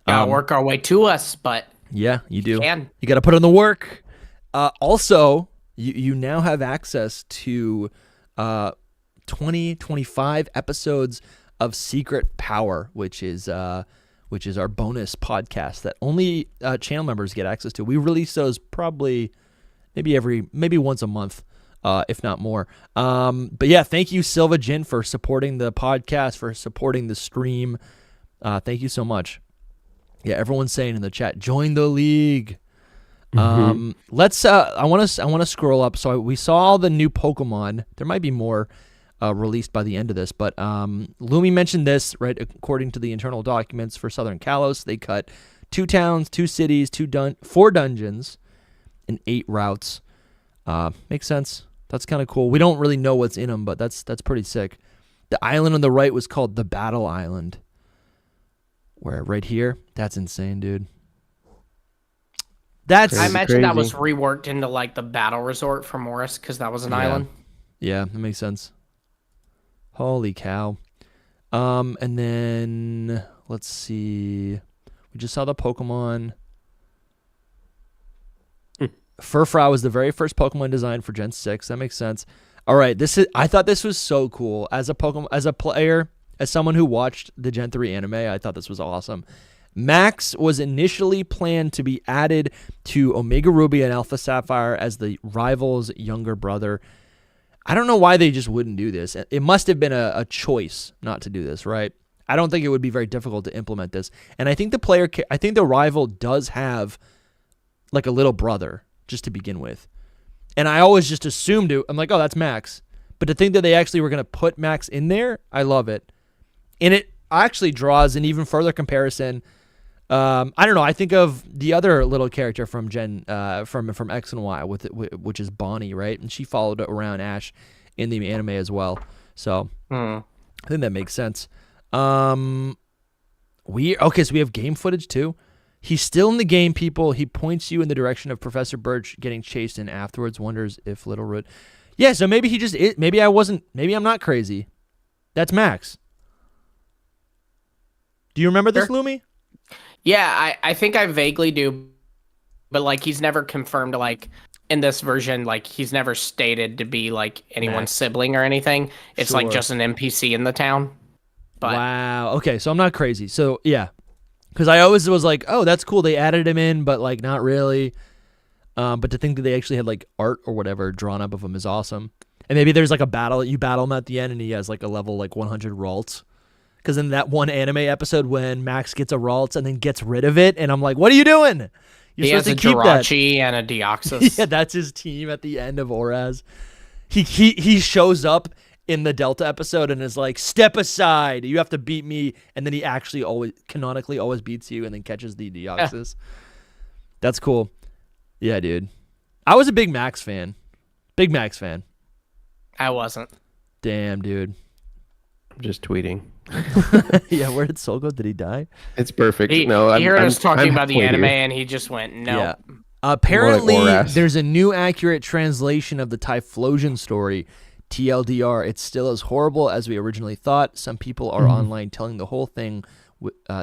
Gotta work our way to us, but yeah, you do. You got to put in the work. Also, you now have access to 25 episodes of Secret Power, which is our bonus podcast that only channel members get access to. We release those probably maybe once a month, if not more. But yeah, thank you, Silva Jin, for supporting the podcast, for supporting the stream. Thank you so much. Yeah, everyone's saying in the chat, join the league. Let's. I want to scroll up. So we saw all the new Pokemon. There might be more released by the end of this, but Lumi mentioned this, right? According to the internal documents for Southern Kalos, they cut 2 towns, 2 cities, 4 dungeons, and 8 routes. Makes sense. That's kind of cool. We don't really know what's in them, but that's pretty sick. The island on the right was called the Battle Island. Where right here, that's insane, dude. I imagine that was reworked into like the battle resort for Morris because that was an island. Yeah, that makes sense. Holy cow. And then let's see. We just saw the Pokemon. Furfrou was the very first Pokemon designed for Gen 6. That makes sense. All right, I thought this was so cool as a player. As someone who watched the Gen 3 anime, I thought this was awesome. Max was initially planned to be added to Omega Ruby and Alpha Sapphire as the rival's younger brother. I don't know why they just wouldn't do this. It must have been a choice not to do this, right? I don't think it would be very difficult to implement this. And I think the rival does have like a little brother just to begin with. And I always just assumed it. I'm like, oh, that's Max. But to think that they actually were going to put Max in there, I love it. And it actually draws an even further comparison. I don't know. I think of the other little character from from X and Y, which is Bonnie, right? And she followed around Ash in the anime as well. So I think that makes sense. So we have game footage too. He's still in the game, people. He points you in the direction of Professor Birch getting chased, and afterwards wonders if Little Root. Yeah, so maybe he just is. Maybe I'm not crazy. That's Max. Do you remember this, Lumi? Yeah, I think I vaguely do, but like he's never confirmed like in this version, like he's never stated to be like anyone's sibling or anything. It's like just an NPC in the town. But wow. Okay, so I'm not crazy. So yeah, because I always was like, oh, that's cool. They added him in, but like not really. But to think that they actually had like art or whatever drawn up of him is awesome. And maybe there's like a battle. You battle him at the end, and he has like a level like 100 Ralts. Because in that one anime episode when Max gets a Ralts and then gets rid of it, and I'm like, what are you doing? You're he has supposed a to keep that. Jirachi and a Deoxys. Yeah, that's his team at the end of Oraz. He shows up in the Delta episode and is like, "Step aside, you have to beat me," and then he actually canonically always beats you and then catches the Deoxys. That's cool. Yeah, dude. I was a big Max fan. Big Max fan. I wasn't. Damn, dude. I'm just tweeting. Yeah, where did Soul go? Did he die? It's perfect. He heard us talking about the anime, and he just went, no. Yeah. Apparently, like there's a new accurate translation of the Typhlosion story. TLDR, it's still as horrible as we originally thought. Some people are online telling the whole thing,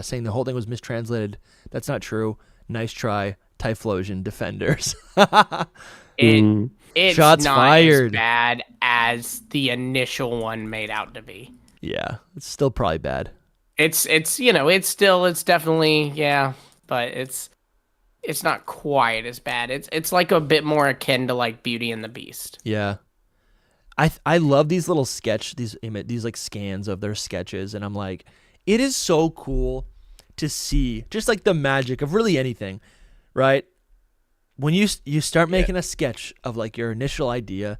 saying the whole thing was mistranslated. That's not true. Nice try, Typhlosion defenders. It's Shots not fired. as bad as the initial one made out to be. Yeah, it's still probably bad. It's definitely, yeah, but it's not quite as bad. It's like a bit more akin to like Beauty and the Beast. Yeah. I love these little these like scans of their sketches, and I'm like, it is so cool to see just like the magic of really anything, right? When you start making a sketch of like your initial idea,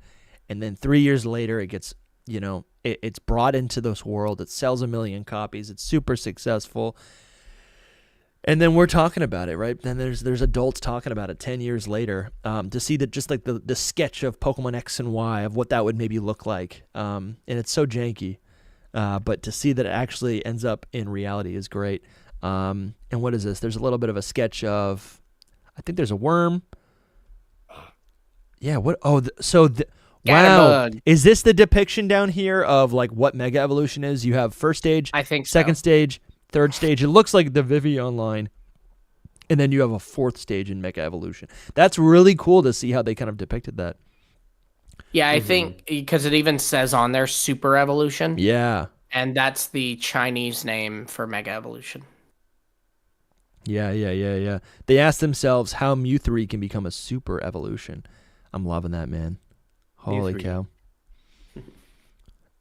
and then 3 years later it gets, it's brought into this world, it sells 1 million copies, it's super successful, and then we're talking about it, right? Then there's adults talking about it 10 years later, to see that just like the sketch of Pokemon X and Y of what that would maybe look like, and it's so janky, but to see that it actually ends up in reality is great. And what is this? There's a little bit of a sketch of, I think there's a worm. Yeah. What? Oh, wow. Is this the depiction down here of like what Mega Evolution is? You have first stage, I think second stage, third stage. It looks like the Vivillon line. And then you have a fourth stage in Mega Evolution. That's really cool to see how they kind of depicted that. Yeah, I think because it even says on there Super Evolution. Yeah. And that's the Chinese name for Mega Evolution. Yeah. They asked themselves how Mew3 can become a super evolution. I'm loving that, man. Holy cow.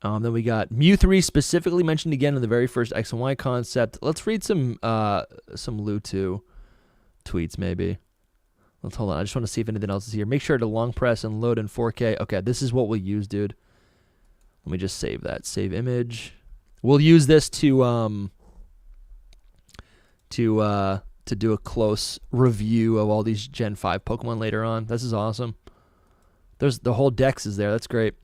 Then we got Mew3 specifically mentioned again in the very first X and Y concept. Let's read some Lutu tweets maybe. Let's hold on. I just want to see if anything else is here. Make sure to long press and load in 4K. Okay, this is what we'll use, dude. Let me just save that. Save image. We'll use this to do a close review of all these Gen 5 Pokemon later on. This is awesome. There's the whole Dex is there. That's great.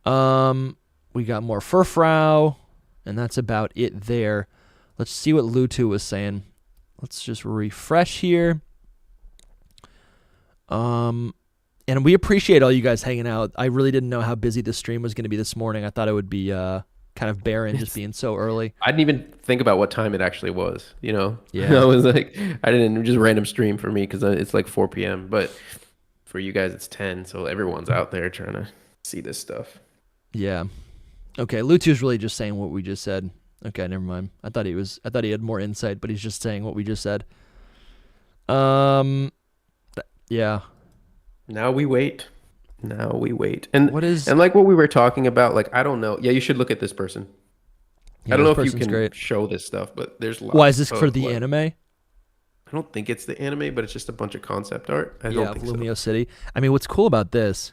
We got more Furfrou, and that's about it there. Let's see what Lutu was saying. Let's just refresh here. And we appreciate all you guys hanging out. I really didn't know how busy the stream was going to be this morning. I thought it would be kind of barren just being so early. I didn't even think about what time it actually was, Yeah. I was like, I didn't, just random stream for me because it's like 4 p.m. But for you guys, it's 10. So everyone's out there trying to see this stuff. Yeah. Okay. Lutu's really just saying what we just said. Okay. Never mind. I thought he had more insight, but he's just saying what we just said. Yeah. Now we wait. And and like what we were talking about, like, I don't know. Yeah, you should look at this person. Yeah, I don't know if you can great. show this stuff, but there's lots. Why is this for the anime? I don't think it's the anime, but it's just a bunch of concept art. I don't think Lumio City. I mean, what's cool about this?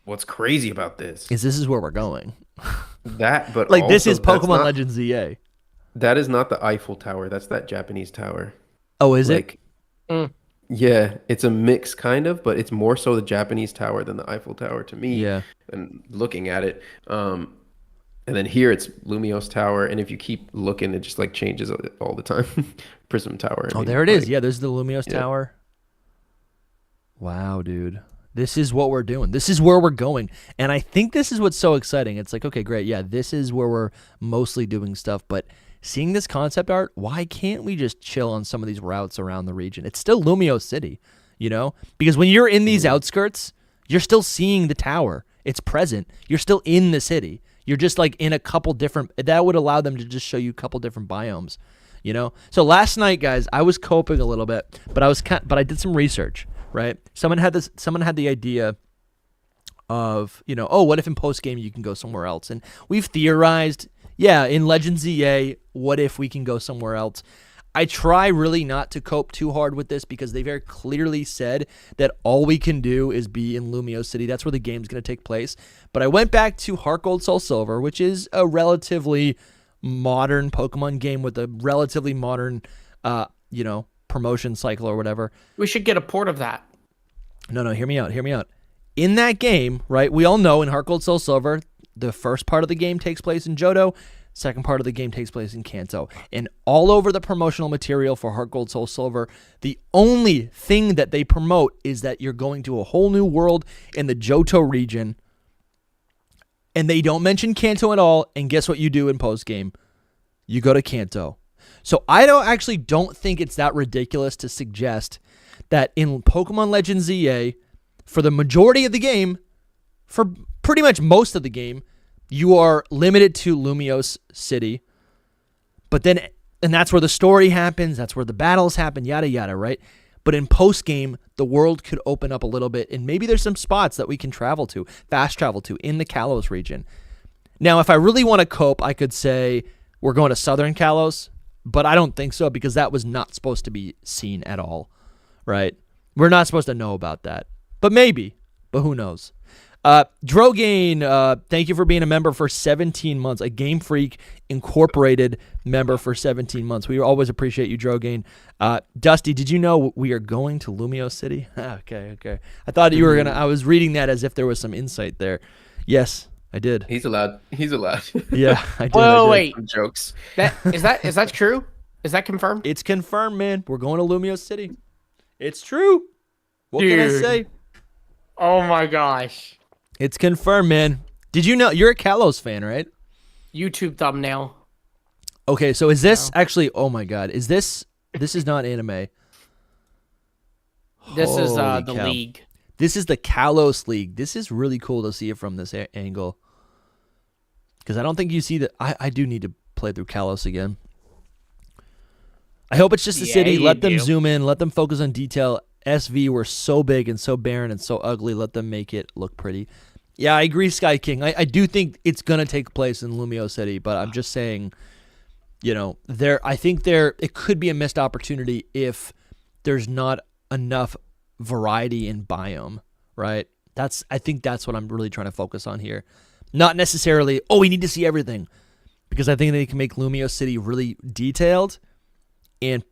What's crazy about this is where we're going. But like also, this is Pokemon Legends ZA. That is not the Eiffel Tower. That's that Japanese tower. Oh, is it? Yeah, it's a mix kind of, but it's more so the Japanese tower than the Eiffel Tower to me. Yeah. And looking at it, and then here it's Lumiose Tower, and if you keep looking, it just like changes all the time. Prism Tower. There it is. Yeah, there's the Lumiose Tower. Wow, dude. This is what we're doing. This is where we're going. And I think this is what's so exciting. It's like, okay, great. Yeah, this is where we're mostly doing stuff, but seeing this concept art, why can't we just chill on some of these routes around the region? It's still Lumio City, Because when you're in these outskirts, you're still seeing the tower. It's present. You're still in the city. You're just like in a couple different, that would allow them to just show you a couple different biomes, So last night, guys, I was coping a little bit, but I did some research, right? Someone had the idea of, what if in post game you can go somewhere else? And we've theorized, yeah, in Legends EA, what if we can go somewhere else? I try really not to cope too hard with this because they very clearly said that all we can do is be in Lumio City. That's where the game's going to take place. But I went back to Heart Gold Soul Silver, which is a relatively modern Pokemon game with a relatively modern, promotion cycle or whatever. We should get a port of that. No, hear me out. In that game, right, we all know in Heart Gold Soul Silver, the first part of the game takes place in Johto. Second part of the game takes place in Kanto. And all over the promotional material for Heart Gold Soul Silver, the only thing that they promote is that you're going to a whole new world in the Johto region. And they don't mention Kanto at all. And guess what you do in post-game? You go to Kanto. So I don't think it's that ridiculous to suggest that in Pokemon Legends ZA, for the majority of the game, for pretty much most of the game, you are limited to Lumiose City, and that's where the story happens, that's where the battles happen, yada yada, right? But in post-game, the world could open up a little bit, and maybe there's some spots that we can fast travel to in the Kalos region. Now, if I really want to cope, I could say we're going to Southern Kalos, but I don't think so because that was not supposed to be seen at all, right? We're not supposed to know about that, but maybe, but who knows? Drogain, thank you for being a member for 17 months, a Game Freak Incorporated member for 17 months. We always appreciate you, Drogain. Dusty, did you know we are going to Lumio City? Okay. I thought you were I was reading that as if there was some insight there. Yes, I did. He's allowed. Yeah, I did. Whoa, wait. Some jokes. Is that true? Is that confirmed? It's confirmed, man. We're going to Lumio City. It's true. What can I say? Oh my gosh. It's confirmed, man. Did you know you're a Kalos fan, right? YouTube thumbnail. Okay, so is this actually? Oh my God, is this? This is not anime. This is Holy the cow. league. This is the Kalos League. This is really cool to see it from this angle. Because I don't think you see that. I do need to play through Kalos again. I hope it's just a city. Let them zoom in. Let them focus on detail. SV were so big and so barren and so ugly. Let them make it look pretty. Yeah, I agree, Sky King. I do think it's going to take place in Lumio City, but I'm just saying, I think it could be a missed opportunity if there's not enough variety in biome, right? I think that's what I'm really trying to focus on here. Not necessarily, we need to see everything, because I think they can make Lumio City really detailed and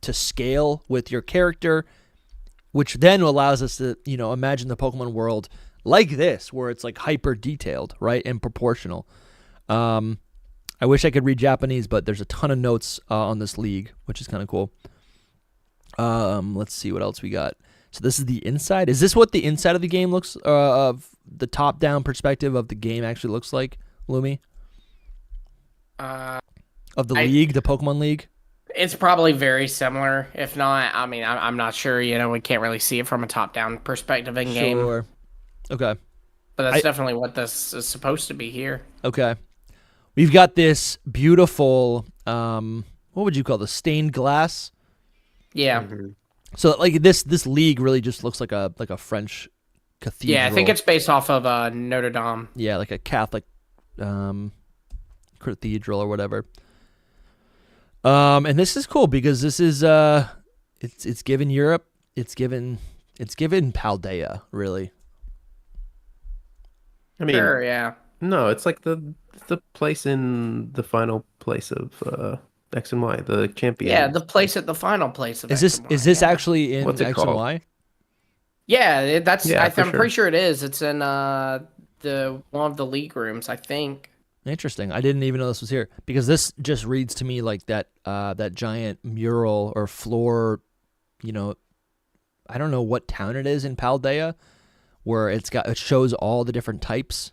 to scale with your character, which then allows us to, imagine the Pokemon world like this, where it's like hyper detailed, right, and proportional. I wish I could read Japanese, but there's a ton of notes on this league, which is kind of cool. Let's see what else we got. So this is the inside. Is this what the inside of the game looks, of the top-down perspective of the game actually looks like, Lumi? Of the league, the Pokemon League? It's probably very similar. If not, I'm not sure. We can't really see it from a top-down perspective in game. Sure. Okay. But that's definitely what this is supposed to be here. Okay. We've got this beautiful, what would you call this? Stained glass? Yeah. Mm-hmm. So like this league really just looks like a French cathedral. Yeah, I think it's based off of Notre Dame. Yeah, like a Catholic cathedral or whatever. And this is cool because this is it's given Europe, it's given Paldea, really. I mean, sure, yeah. No, it's like the place in the final place of X and Y, the champion. Yeah, the place at the final place of X and Y. Is this actually in What's it X called? and Y? Yeah, I'm sure. pretty sure it is. It's in the one of the league rooms, I think. Interesting. I didn't even know this was here because this just reads to me like that giant mural or floor, I don't know what town it is in Paldea, where it shows all the different types.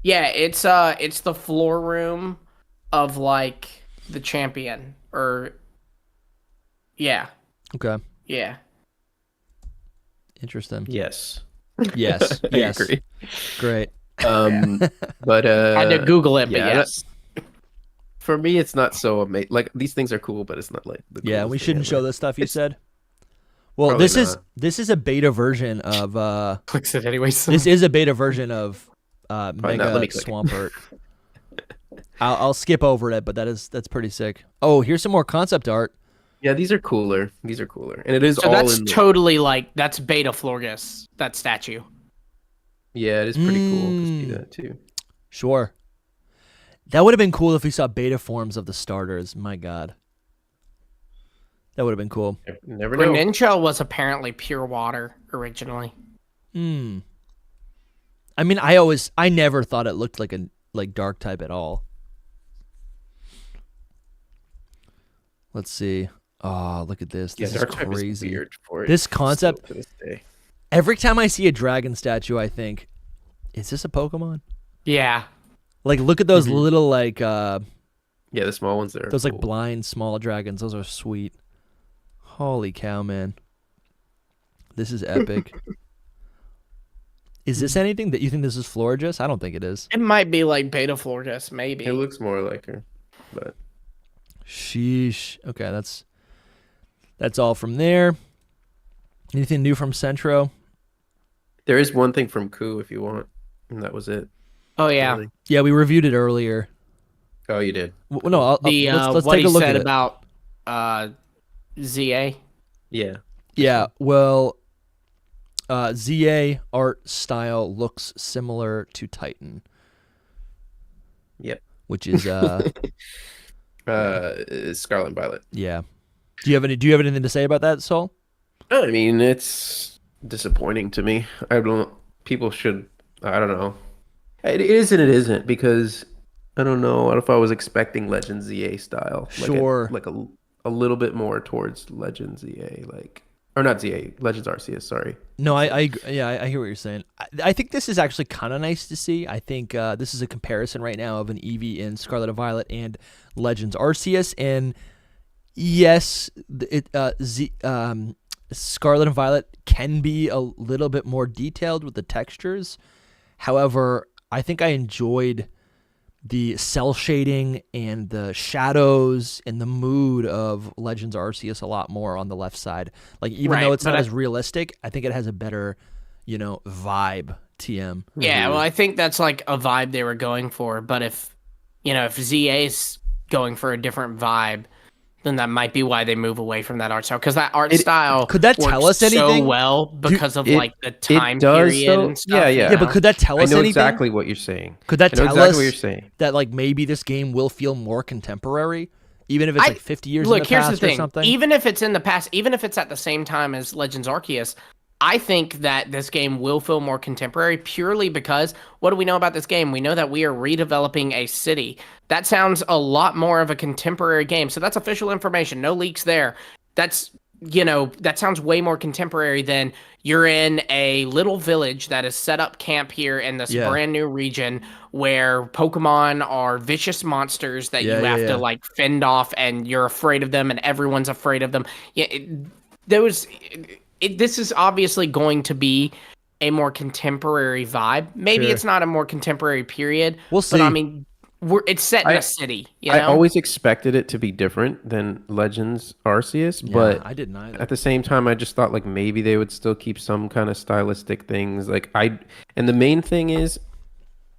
Yeah, it's the floor room of like the champion, or yeah. Okay. Yeah. Interesting. Yes. Yes. I Yes. agree. Great. But I had to Google it, but yes. For me, it's not so amazing. Like, these things are cool, but it's not like the Yeah, coolest we thing shouldn't show ever. this stuff. You said. Well, Probably this is a beta version of Clicks it anyways. this is a beta version of not. Mega Let me click. Swampert. I'll skip over it, but that's pretty sick. Oh, here's some more concept art. Yeah, these are cooler. And it is so all that's in totally like that's Beta Florges, that statue. Yeah, it is pretty cool to see that too. Sure. That would have been cool if we saw beta forms of the starters. My God. That would have been cool. Never know. Greninja was apparently pure water originally. I mean, I never thought it looked like dark type at all. Let's see. Oh, look at this. This is crazy. Weird for it this concept. To this day. Every time I see a dragon statue, I think, is this a Pokemon? Yeah. Like, look at those little like. Yeah, the small ones there. Those cool. like blind small dragons. Those are sweet. Holy cow, man! This is epic. Is this anything that you think this is Florges? I don't think it is. It might be like Beta Florges, maybe. It looks more like her, but. Sheesh. Okay, that's all from there. Anything new from Centro? There is one thing from Ku if you want, and that was it. Oh yeah, really. Yeah, we reviewed it earlier. Oh, you did. No, let's what take a he look said at about ZA. Yeah. Yeah, well, ZA art style looks similar to Titan. Yep. Which is Scarlet and Violet. Yeah. Do you have anything to say about that, Soul? I mean, it's disappointing to me. People should. I don't know. It is and it isn't because I don't know. What if I was expecting Legend ZA style? Sure. Like a little bit more towards Legend ZA, or not ZA, Legends Arceus. Sorry. No, I hear what you're saying. I think this is actually kind of nice to see. I think this is a comparison right now of an Eevee in Scarlet and Violet and Legends Arceus, and yes, Scarlet and Violet can be a little bit more detailed with the textures. However, I think I enjoyed the cell shading and the shadows and the mood of Legends Arceus a lot more on the left side. Like, even though it's not as realistic, I think it has a better, vibe. TM. Yeah, well, I think that's like a vibe they were going for. But if ZA's going for a different vibe, then that might be why they move away from that art style. Because that art style could that tell us anything? So well because of like the time period and stuff. Yeah. Yeah, but could that tell us anything? I know exactly what you're saying. Could that tell exactly us what you're saying. That like maybe this game will feel more contemporary, even if it's like 50 years in the past here's the thing. or something? Even if it's in the past, even if it's at the same time as Legends Arceus, I think that this game will feel more contemporary purely because what do we know about this game? We know that we are redeveloping a city. That sounds a lot more of a contemporary game. So that's official information. No leaks there. That sounds way more contemporary than you're in a little village that is set up camp here in this brand new region where Pokemon are vicious monsters that you have to like fend off and you're afraid of them and everyone's afraid of them. This is obviously going to be a more contemporary vibe. Maybe it's not a more contemporary period. We'll see. But I mean, it's set in a city. I always expected it to be different than Legends Arceus, but I didn't either. At the same time, I just thought like maybe they would still keep some kind of stylistic things. And the main thing is,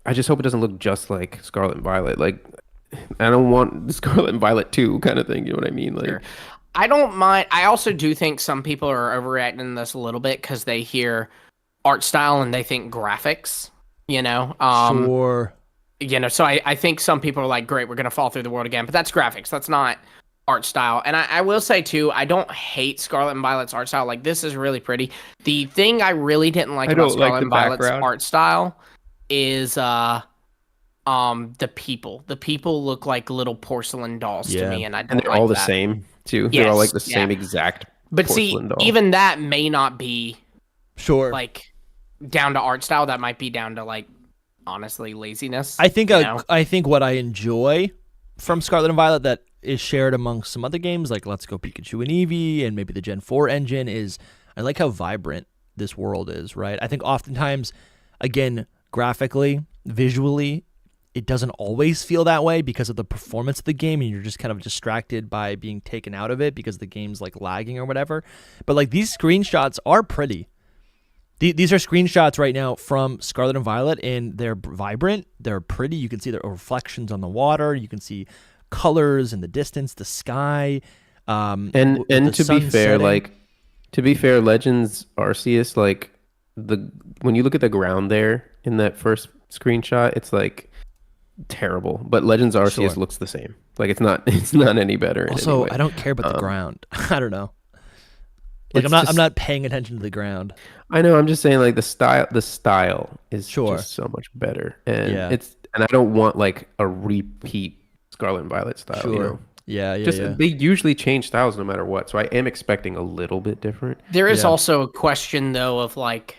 I just hope it doesn't look just like Scarlet and Violet. Like, I don't want Scarlet and Violet 2 kind of thing. You know what I mean? Like. Sure. I don't mind. I also do think some people are overreacting this a little bit because they hear art style and they think graphics, Sure. So I think some people are like, great, we're going to fall through the world again. But that's graphics. That's not art style. And I will say, too, I don't hate Scarlet and Violet's art style. Like, this is really pretty. The thing I really didn't like about Scarlet and Violet's art style is the people. The people look like little porcelain dolls to me, and I don't and they're like all the that. same. Too. Yes, they're all like the same exact. But see, doll. even that may not be like down to art style. That might be down to like honestly laziness. I think I think what I enjoy from Scarlet and Violet that is shared among some other games like Let's Go Pikachu and Eevee and maybe the Gen 4 engine is I like how vibrant this world is. Right. I think oftentimes, again, graphically, visually, it doesn't always feel that way because of the performance of the game and you're just kind of distracted by being taken out of it because the game's like lagging or whatever. But like these screenshots are pretty. These are screenshots right now from Scarlet and Violet, and they're vibrant. They're pretty. You can see the reflections on the water. You can see colors in the distance, the sky. And to be fair, Legends Arceus, like when you look at the ground there in that first screenshot, it's like terrible. But Legends Arceus looks the same. Like it's not any better. Also, I don't care about the ground. I don't know. Like I'm not paying attention to the ground. I know. I'm just saying, like the style is just so much better, and I don't want like a repeat Scarlet and Violet style. Sure. You know? Yeah. They usually change styles no matter what, so I am expecting a little bit different. There is also a question though of like,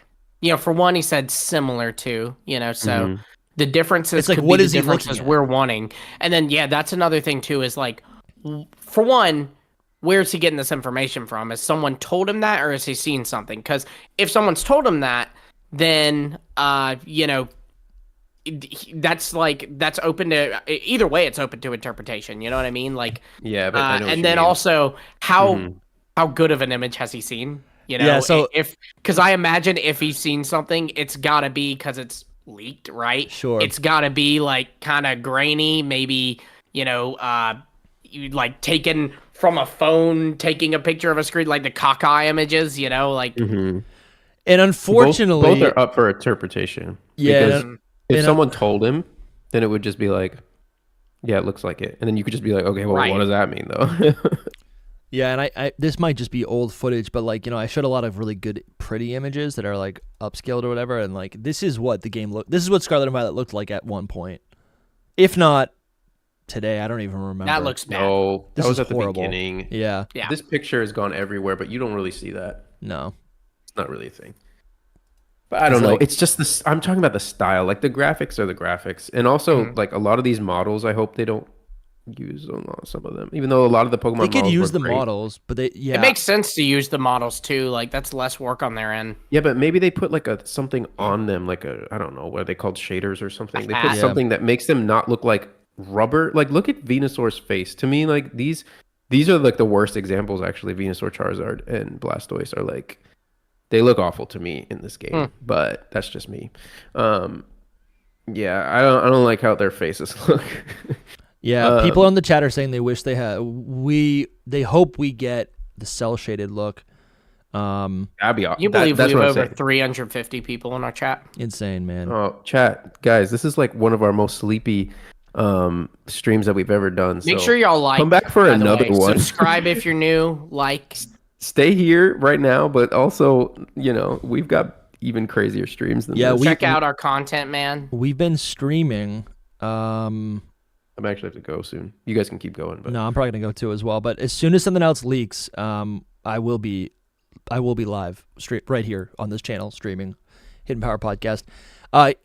for one, he said similar to, so the differences. It's like, what is the differences we're wanting, and then that's another thing too is like, for one, where's he getting this information from? Has someone told him that, or has he seen something? Because if someone's told him that, then that's open to either way. It's open to interpretation. You know what I mean? Like, but I know and then also how good of an image has he seen? So because I imagine if he's seen something, it's gotta be because it's leaked, right? Sure, it's gotta be like kind of grainy, maybe like taken from a phone, taking a picture of a screen, like the cockeye images, like. And unfortunately, both are up for interpretation. Yeah. Because if someone told him, then it would just be like, yeah, it looks like it, and then you could just be like, okay, well, what does that mean though? Yeah, and I this might just be old footage, but like I showed a lot of really good, pretty images that are like upscaled or whatever, and like this is what the game looked. This is what Scarlet and Violet looked like at one point, if not today. I don't even remember. That looks bad. No, that was at horrible. The beginning. Yeah. This picture has gone everywhere, but you don't really see that. No, it's not really a thing. But I don't know. It's just this. I'm talking about the style. Like the graphics are the graphics, and also like a lot of these models. I hope they don't use some of them, even though a lot of the Pokemon they could models use the great. models, but it makes sense to use the models too. Like that's less work on their end. Yeah, but maybe they put like something on them, like I don't know, what are they called, shaders or something. They put something that makes them not look like rubber. Like look at Venusaur's face. To me, like these are like the worst examples. Actually, Venusaur, Charizard, and Blastoise are like, they look awful to me in this game. But that's just me. I don't like how their faces look. Yeah, people on the chat are saying they wish they had. They hope we get the cell shaded look. That'd be awesome. You believe we have over 350 people in our chat? Insane, man. Oh, chat, guys, this is like one of our most sleepy streams that we've ever done. Make sure y'all like. Come back for another one. Subscribe if you're new. Like. Stay here right now, but also, we've got even crazier streams than this. Check out our content, man. We've been streaming. I'm actually have to go soon. You guys can keep going. But no, I'm probably gonna go too as well. But as soon as something else leaks, I will be live right here on this channel streaming Hidden Power Podcast.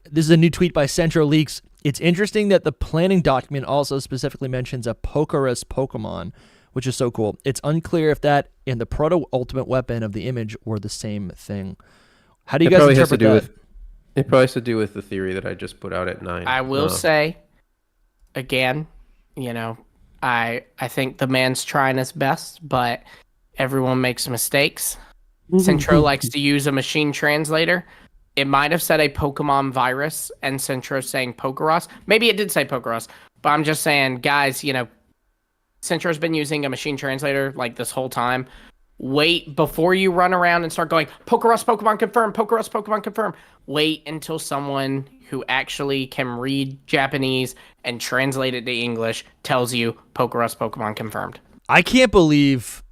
This is a new tweet by TeraLeak. It's interesting that the planning document also specifically mentions a Pokerus Pokemon, which is so cool. It's unclear if that and the proto-ultimate weapon of the image were the same thing. How do you guys interpret that? It probably has to do with the theory that I just put out at 9. I will say, again, I think the man's trying his best, but everyone makes mistakes. Centro likes to use a machine translator. It might have said a Pokemon virus, and Centro's saying Pokeros. Maybe it did say Pokeros, but I'm just saying, guys, Centro's been using a machine translator like this whole time. Wait before you run around and start going, Pokeros Pokemon confirmed, Pokeros Pokemon confirmed. Wait until someone who actually can read Japanese and translate it to English tells you Pokeros Pokemon confirmed. I can't believe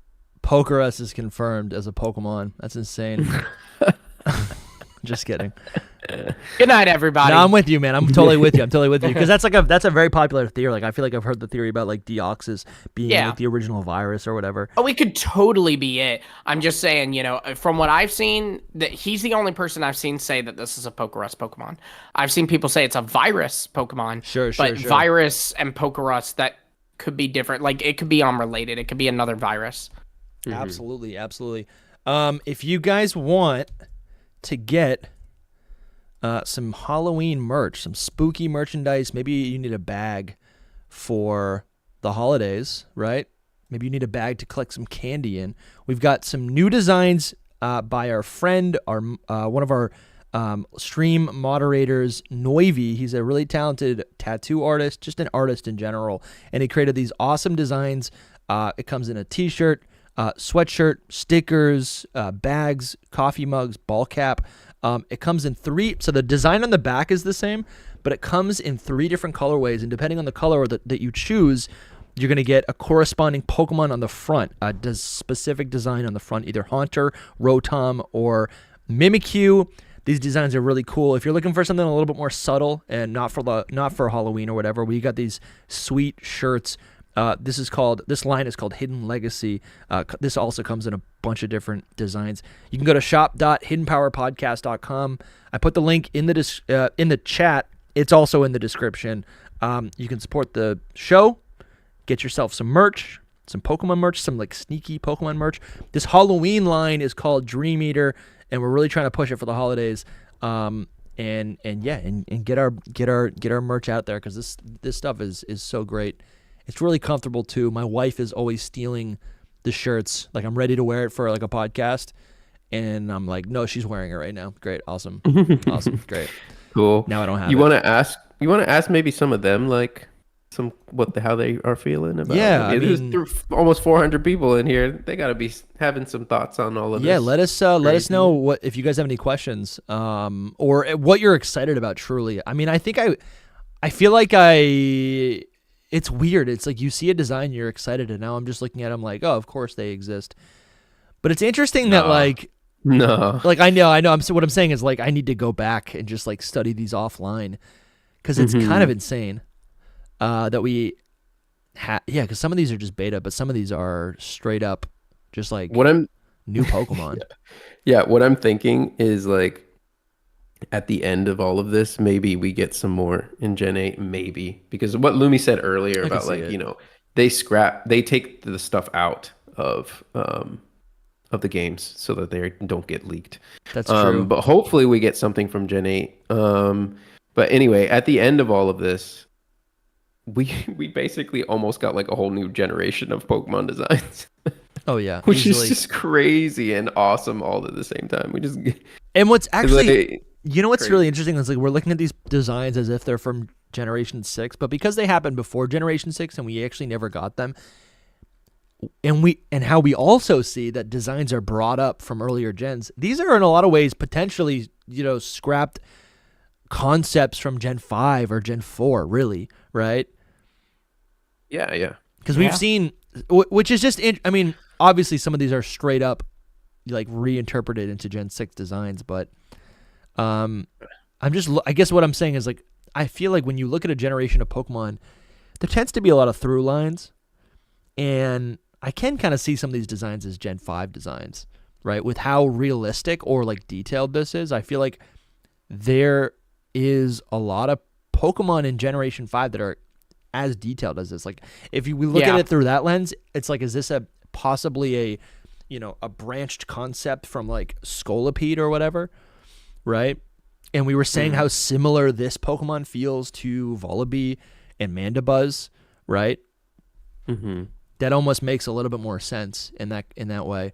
Pokeros is confirmed as a Pokemon. That's insane. Just kidding. Good night, everybody. No, I'm with you, man. I'm totally with you. Because that's a very popular theory. Like I feel like I've heard the theory about like Deoxys being like the original virus or whatever. Oh, it could totally be it. I'm just saying, from what I've seen, that he's the only person I've seen say that this is a Pokerus Pokemon. I've seen people say it's a virus Pokemon. Sure. Virus and Pokerus, that could be different. Like it could be unrelated. It could be another virus. Absolutely. If you guys want to get some Halloween merch, some spooky merchandise, maybe you need a bag for the holidays, right? Maybe you need a bag to collect some candy in. We've got some new designs by our friend, one of our stream moderators, Noivy. He's a really talented tattoo artist, just an artist in general, and he created these awesome designs. It comes in a t-shirt, sweatshirt, stickers, bags, coffee mugs, ball cap. It comes in 3, so the design on the back is the same, but it comes in 3 different colorways, and depending on the color that you choose, you're going to get a corresponding Pokemon on the front, a specific design on the front, either Haunter, Rotom, or Mimikyu. These designs are really cool. If you're looking for something a little bit more subtle and not for Halloween or whatever, we got these sweet shirts. This line is called Hidden Legacy. This also comes in a bunch of different designs. You can go to shop.hiddenpowerpodcast.com. I put the link in the chat. It's also in the description. You can support the show, get yourself some merch, some Pokemon merch, some like sneaky Pokemon merch. This Halloween line is called Dream Eater, and we're really trying to push it for the holidays. And get our merch out there, because this stuff is so great. It's really comfortable too. My wife is always stealing the shirts. Like, I'm ready to wear it for like a podcast, and I'm like, no, she's wearing it right now. Great, awesome, awesome, great, cool. Now I don't have. You want to ask maybe some of them, like how they are feeling about it. Yeah, there's almost 400 people in here. They got to be having some thoughts on all of this. Yeah, let us know if you guys have any questions, or what you're excited about. Truly, I mean, I feel like it's weird. It's like you see a design, you're excited, and now I'm just looking at them like, oh, of course they exist. But it's interesting that like, no, like I know. What I'm saying is like I need to go back and just like study these offline, because it's kind of insane that we because some of these are just beta, but some of these are straight up just like new Pokemon. Yeah, what I'm thinking is like, at the end of all of this, maybe we get some more in Gen 8, maybe. Because what Lumi said earlier about like, they take the stuff out of the games so that they don't get leaked. That's true. But hopefully we get something from Gen 8. But anyway, at the end of all of this, we basically almost got like a whole new generation of Pokemon designs. Oh yeah. Which is just crazy and awesome all at the same time. And what's actually... Like, what's really interesting is like we're looking at these designs as if they're from Generation 6, but because they happened before Generation 6 and we actually never got them, and how we also see that designs are brought up from earlier gens, these are in a lot of ways potentially, scrapped concepts from Gen 5 or Gen 4, really, right? Yeah. Because we've seen, which is just, I mean, obviously some of these are straight up like reinterpreted into Gen 6 designs, but I guess what I'm saying is like, I feel like when you look at a generation of Pokemon, there tends to be a lot of through lines, and I can kind of see some of these designs as Gen 5 designs, right? With how realistic or like detailed this is, I feel like there is a lot of Pokemon in Generation 5 that are as detailed as this. Like, if we look at it through that lens, it's like, is this possibly a branched concept from like Scolipede or whatever, right? And we were saying how similar this Pokemon feels to Volibee and Mandibuzz, right? Mm-hmm. That almost makes a little bit more sense in that way.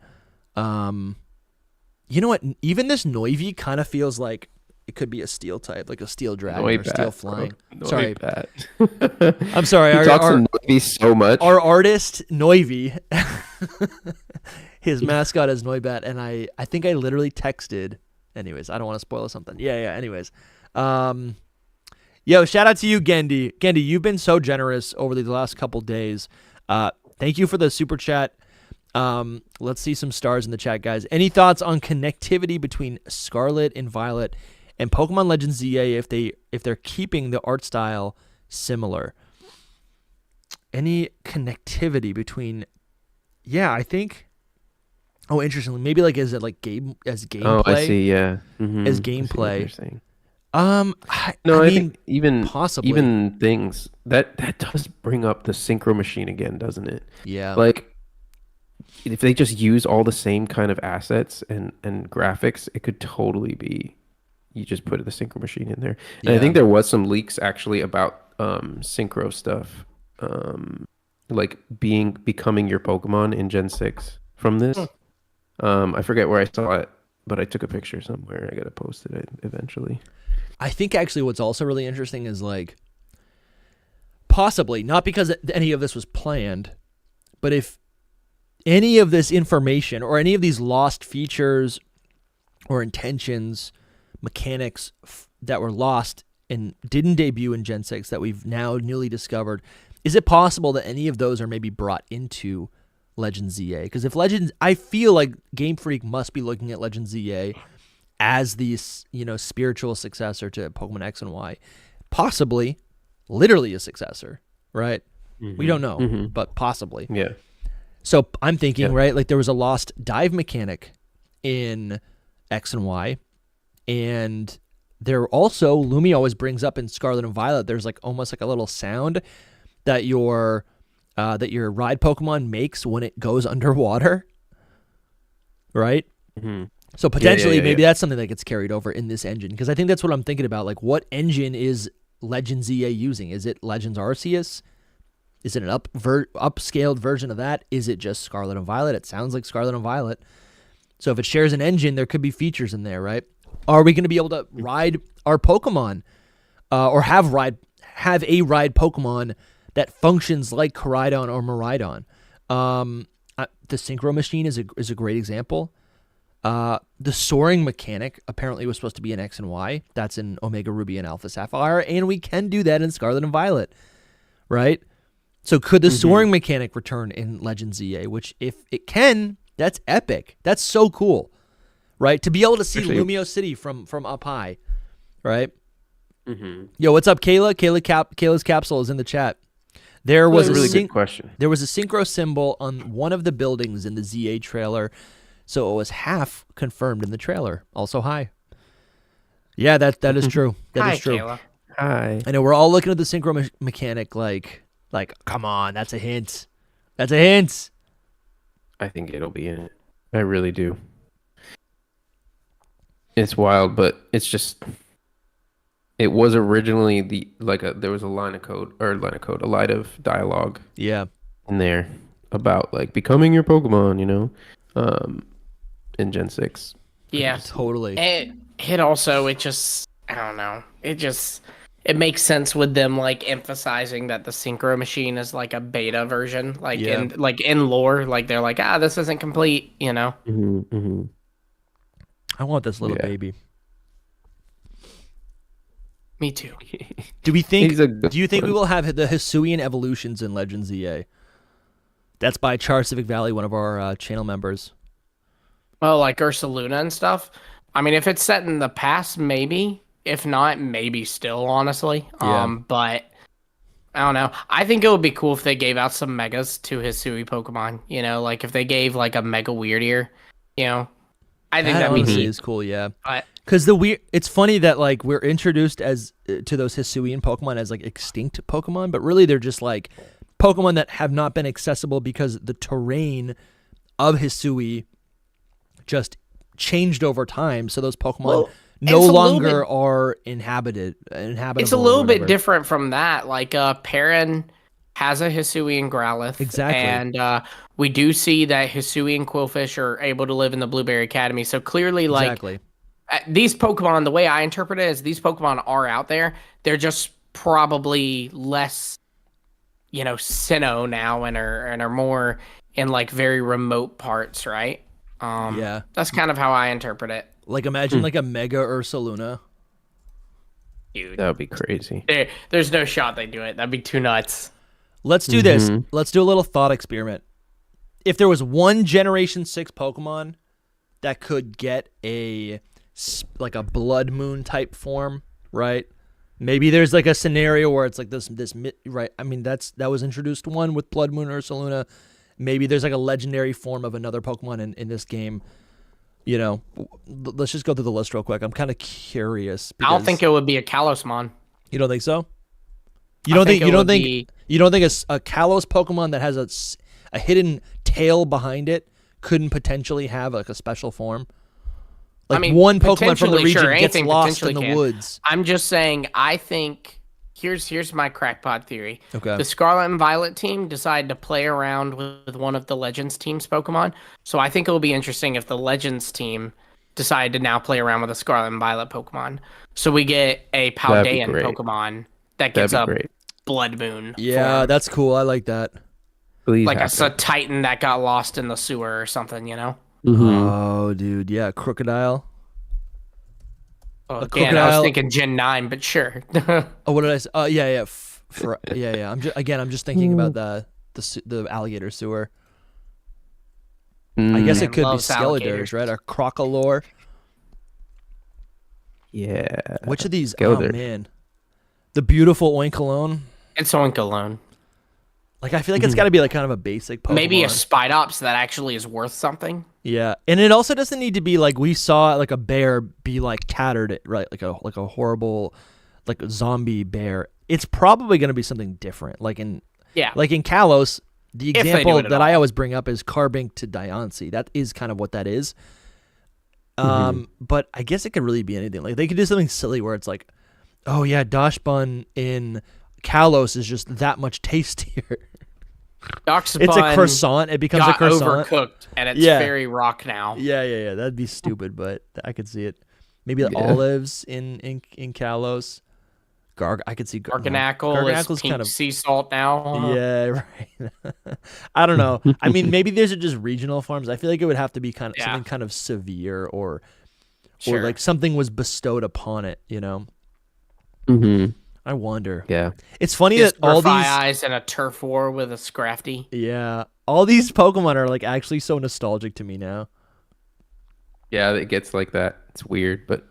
You know what? Even this Noivy kind of feels like it could be a steel type, like a steel dragon or steel flying. Sorry. I'm sorry. He talks to Noivy so much. Our artist, Noivy, his mascot is Noibat, and I think I literally texted. Anyways, I don't want to spoil something. Yeah. Anyways. Yo, shout out to you, Gendy. Gendy, you've been so generous over the last couple days. Thank you for the super chat. Let's see some stars in the chat, guys. Any thoughts on connectivity between Scarlet and Violet and Pokemon Legends ZA if they're keeping the art style similar? Any connectivity between? Yeah, I think. Oh, interestingly, maybe like as gameplay. Oh, I see. Yeah, as gameplay. I think even possibly even things that does bring up the synchro machine again, doesn't it? Yeah. Like, if they just use all the same kind of assets and graphics, it could totally be. You just put the synchro machine in there, and I think there was some leaks actually about synchro stuff, like becoming your Pokemon in Gen 6 from this. I forget where I saw it, but I took a picture somewhere. I gotta post it eventually. I think actually what's also really interesting is like possibly not because any of this was planned, but if any of this information or any of these lost features or intentions, mechanics that were lost and didn't debut in Gen 6 that we've now newly discovered, is it possible that any of those are maybe brought into Legends ZA? Because if Legends, I feel like Game Freak must be looking at Legends ZA as the spiritual successor to Pokemon X and Y, possibly literally a successor, right? Mm-hmm. We don't know, but possibly. Yeah. So I'm thinking, right, like there was a lost dive mechanic in X and Y, and there also, Lumi always brings up in Scarlet and Violet, there's like almost like a little sound that your ride Pokemon makes when it goes underwater, right? Mm-hmm. So potentially maybe that's something that gets carried over in this engine, because I think that's what I'm thinking about. Like, what engine is Legends ZA using? Is it Legends Arceus? Is it an upscaled version of that? Is it just Scarlet and Violet? It sounds like Scarlet and Violet. So if it shares an engine, there could be features in there, right? Are we going to be able to ride our Pokemon or have a ride Pokemon that functions like Koraidon or Miraidon? The Synchro Machine is a great example. The soaring mechanic apparently was supposed to be in X and Y. That's in Omega Ruby and Alpha Sapphire, and we can do that in Scarlet and Violet, right? So could the soaring mechanic return in Legends ZA? Which, if it can, that's epic. That's so cool, right? To be able to see Lumio City from up high, right? Mm-hmm. Yo, what's up, Kayla? Kayla's capsule is in the chat. There was a really good question. There was a synchro symbol on one of the buildings in the ZA trailer, so it was half confirmed in the trailer. Also, hi. Yeah, that is true. That is true. Kayla. Hi. I know we're all looking at the synchro mechanic like, come on, that's a hint. That's a hint. I think it'll be in it. I really do. It's wild, but it's just. It was originally there was a line of dialogue. Yeah. In there about like becoming your Pokemon, in Gen 6. Yeah, totally. It also, I don't know. It makes sense with them like emphasizing that the Synchro Machine is like a beta version, in lore, like they're like, this isn't complete, Mm-hmm, mm-hmm. I want this little baby. Me too. Do you think we will have the Hisuian evolutions in Legends ZA? That's by Char Civic Valley, one of our channel members. Well, like Ursaluna and stuff. I mean, if it's set in the past, maybe. If not, maybe still, honestly. Yeah. But I don't know. I think it would be cool if they gave out some megas to Hisui Pokemon. Like if they gave like a Mega Weirdier, I think that'd be neat. Is cool, yeah. Because it's funny that like we're introduced as to those Hisuian Pokemon as like extinct Pokemon, but really they're just like Pokemon that have not been accessible because the terrain of Hisui just changed over time. So those Pokemon no longer are inhabitable. It's a little bit different from that. Like Perrin has a Hisuian Growlithe. Exactly. And we do see that Hisuian Quillfish are able to live in the Blueberry Academy. So clearly, these Pokemon, the way I interpret it is these Pokemon are out there. They're just probably less, Sinnoh now and are more in like very remote parts, right? Yeah. That's kind of how I interpret it. Like imagine like a Mega Ursaluna. Dude. That would be crazy. There's no shot they do it. That'd be too nuts. Let's do this. Let's do a little thought experiment. If there was one Generation 6 Pokemon that could get a Blood Moon type form, right? Maybe there's like a scenario where it's like this right? I mean, that was introduced one with Blood Moon Ursaluna. Maybe there's like a legendary form of another Pokemon in this game. Let's just go through the list real quick. I'm kind of curious. I don't think it would be a Kalosmon. You don't think so? You don't think a Kalos Pokemon that has a hidden tail behind it couldn't potentially have like a special form? Like one Pokemon from the region gets lost in the woods. I'm just saying, I think Here's my crackpot theory. Okay. The Scarlet and Violet team decided to play around with one of the Legends team's Pokemon. So I think it will be interesting if the Legends team decide to now play around with a Scarlet and Violet Pokemon. So we get a Paldean Pokemon that gets a Blood Moon. Yeah, form. That's cool. I like that. Please like a Titan that got lost in the sewer or something, you know? Oh, dude. Yeah, Crocodile. Oh, again, I was thinking Gen 9, but sure. Oh, what did I say? Yeah. Yeah. I'm just thinking about the alligator sewer. I guess it could be Skeledurs, right? Or Crocolore. Yeah. Which of these? Skeletor. Oh man, the beautiful Oinkologne. It's Oinkologne. Like I feel like it's got to be like kind of a basic Pokemon. Maybe a Spidops that actually is worth something. Yeah, and it also doesn't need to be like we saw like a bear be like tattered, right? Like a horrible, like a zombie bear. It's probably going to be something different. Like in Kalos, the example that I always bring up is Carbink to Diancie. That is kind of what that is. But I guess it could really be anything. Like they could do something silly where it's like, oh yeah, Dosh Bun in Kalos is just that much tastier. It's a croissant. It becomes a croissant. Overcooked, and it's very rock now. Yeah. That'd be stupid, but I could see it. Maybe the olives in Kalos. I could see Garganackle is pink kind of sea salt now. Yeah, right. I don't know. I mean, maybe these are just regional forms. I feel like it would have to be kind of something kind of severe, or like something was bestowed upon it. You know. I wonder. Yeah. It's funny that all these eyes and a turf war with a Scrafty. Yeah. All these Pokemon are like actually so nostalgic to me now. Yeah, it gets like that. It's weird, but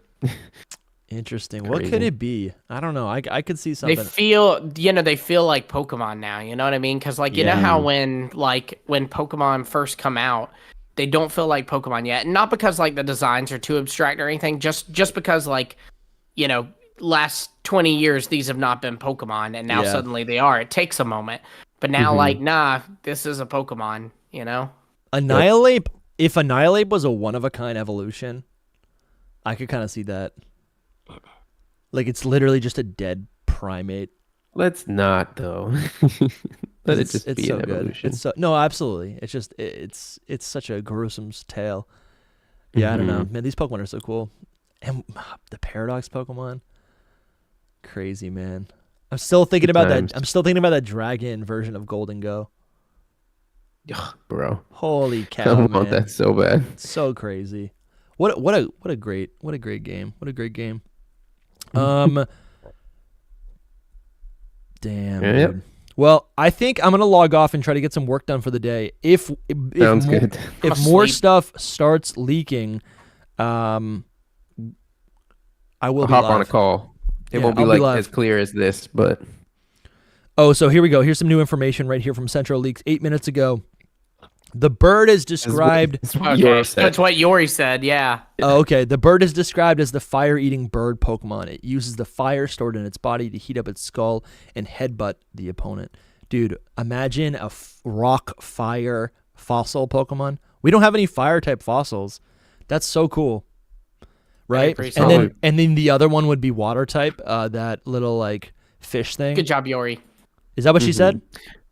interesting. Crazy. What could it be? I don't know. I could see something. They feel like Pokemon now. You know what I mean? Because like you know how when Pokemon first come out, they don't feel like Pokemon yet, and not because like the designs are too abstract or anything. Just because like last 20 years these have not been Pokemon, and now suddenly they are. It takes a moment, but now like nah, this is a Pokemon. You know, Annihilate. If Annihilate was a one-of-a-kind evolution, I could kind of see that. Like it's literally just a dead primate. Let's not though. Let it just be so an evolution. No, absolutely. It's just it's such a gruesome tale. Yeah, I don't know. Man, these Pokemon are so cool. And the Paradox Pokemon. Crazy, man. I'm still thinking about that. I'm still thinking about that dragon version of Golden Go. Ugh, bro. Holy cow! I want that so bad. It's so crazy. What a great game. What a great game. Damn. Yep. Dude. Well, I think I'm gonna log off and try to get some work done for the day. If Sounds good. If more stuff starts leaking, I will hop on a call. It won't be like as clear as this, but so here we go. Here's some new information right here from Central Leaks 8 minutes ago. The bird is described. That's what Yori said. Yeah. Oh, okay. The bird is described as the fire-eating bird Pokemon. It uses the fire stored in its body to heat up its skull and headbutt the opponent. Dude, imagine a rock fire fossil Pokemon. We don't have any fire type fossils. That's so cool, right? And then the other one would be water type. That little like fish thing. Good job, Yori. Is that what she said?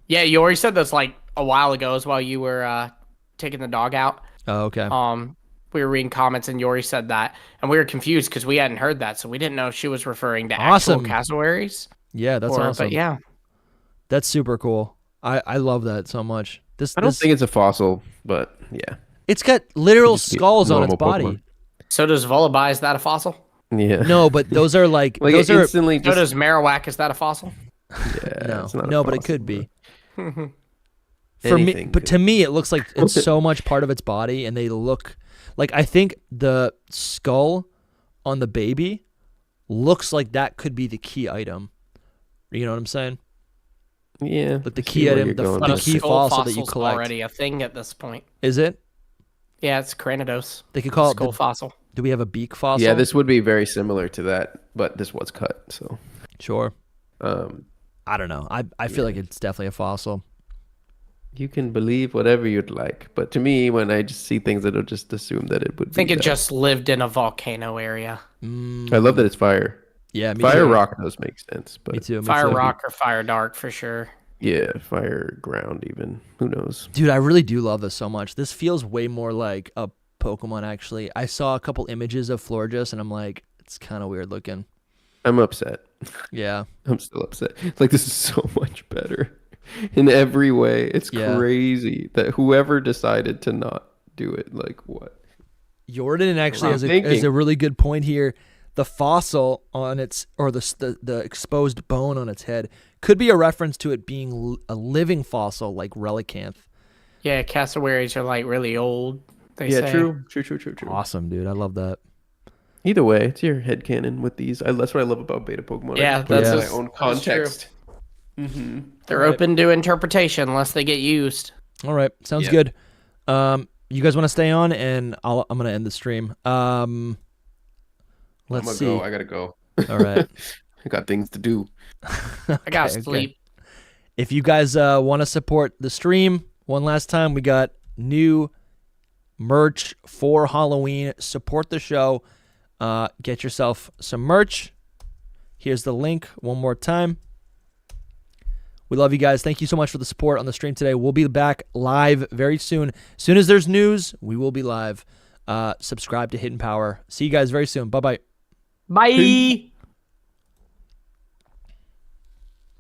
Yeah, Yori said this like a while ago as well. You were taking the dog out. Oh, okay. We were reading comments and Yori said that, and we were confused because we hadn't heard that, so we didn't know if she was referring to actual cassowaries. Yeah, that's awesome. But yeah, that's super cool. I love that so much. I don't think it's a fossil, but yeah, it's got literal skulls on its body. Pokemon. So does Vullaby. Is that a fossil? Yeah. No, but those are like those are. So does Marowak. Is that a fossil? Yeah. No, but it could be. For me, but to me, it looks like it's so much part of its body, and they look like I think the skull on the baby looks like that could be the key item. You know what I'm saying? Yeah. But the key item, the key fossil that you collect, already a thing at this point. Is it? Yeah, it's Cranidos. They could call it skull fossil. Do we have a beak fossil? Yeah, this would be very similar to that, but this was cut. So sure. I don't know. I feel like it's definitely a fossil. You can believe whatever you'd like, but to me, when I just see things, I'll just assume that it would. I think it just lived in a volcano area. I love that it's fire. Yeah, me Fire too. Rock does make sense, but Me too. Fire Rock or Fire Dark for sure. Yeah, Fire Ground even. Who knows? Dude, I really do love this so much. This feels way more like a Pokemon, actually. I saw a couple images of Florges, and I'm like, it's kind of weird looking. I'm upset. Yeah. I'm still upset. Like, this is so much better in every way. It's crazy that whoever decided to not do it, like, what? Jordan actually has a really good point here. The fossil on its, or the exposed bone on its head could be a reference to it being a living fossil like Relicanth. Yeah, cassowaries are like really old. They say. True. Awesome, dude. I love that. Either way, it's your headcanon with these. That's what I love about beta Pokemon. Yeah, that's my own context. Mm-hmm. They're open to interpretation unless they get used. All right, sounds good. You guys want to stay on, and I'm gonna end the stream. Let's see. I gotta go. All right. I got things to do. I gotta sleep. If you guys want to support the stream, one last time, we got new merch for Halloween. Support the show. Get yourself some merch. Here's the link one more time. We love you guys. Thank you so much for the support on the stream today. We'll be back live very soon. As soon as there's news, we will be live. Subscribe to Hidden Power. See you guys very soon. Bye-bye. Bye.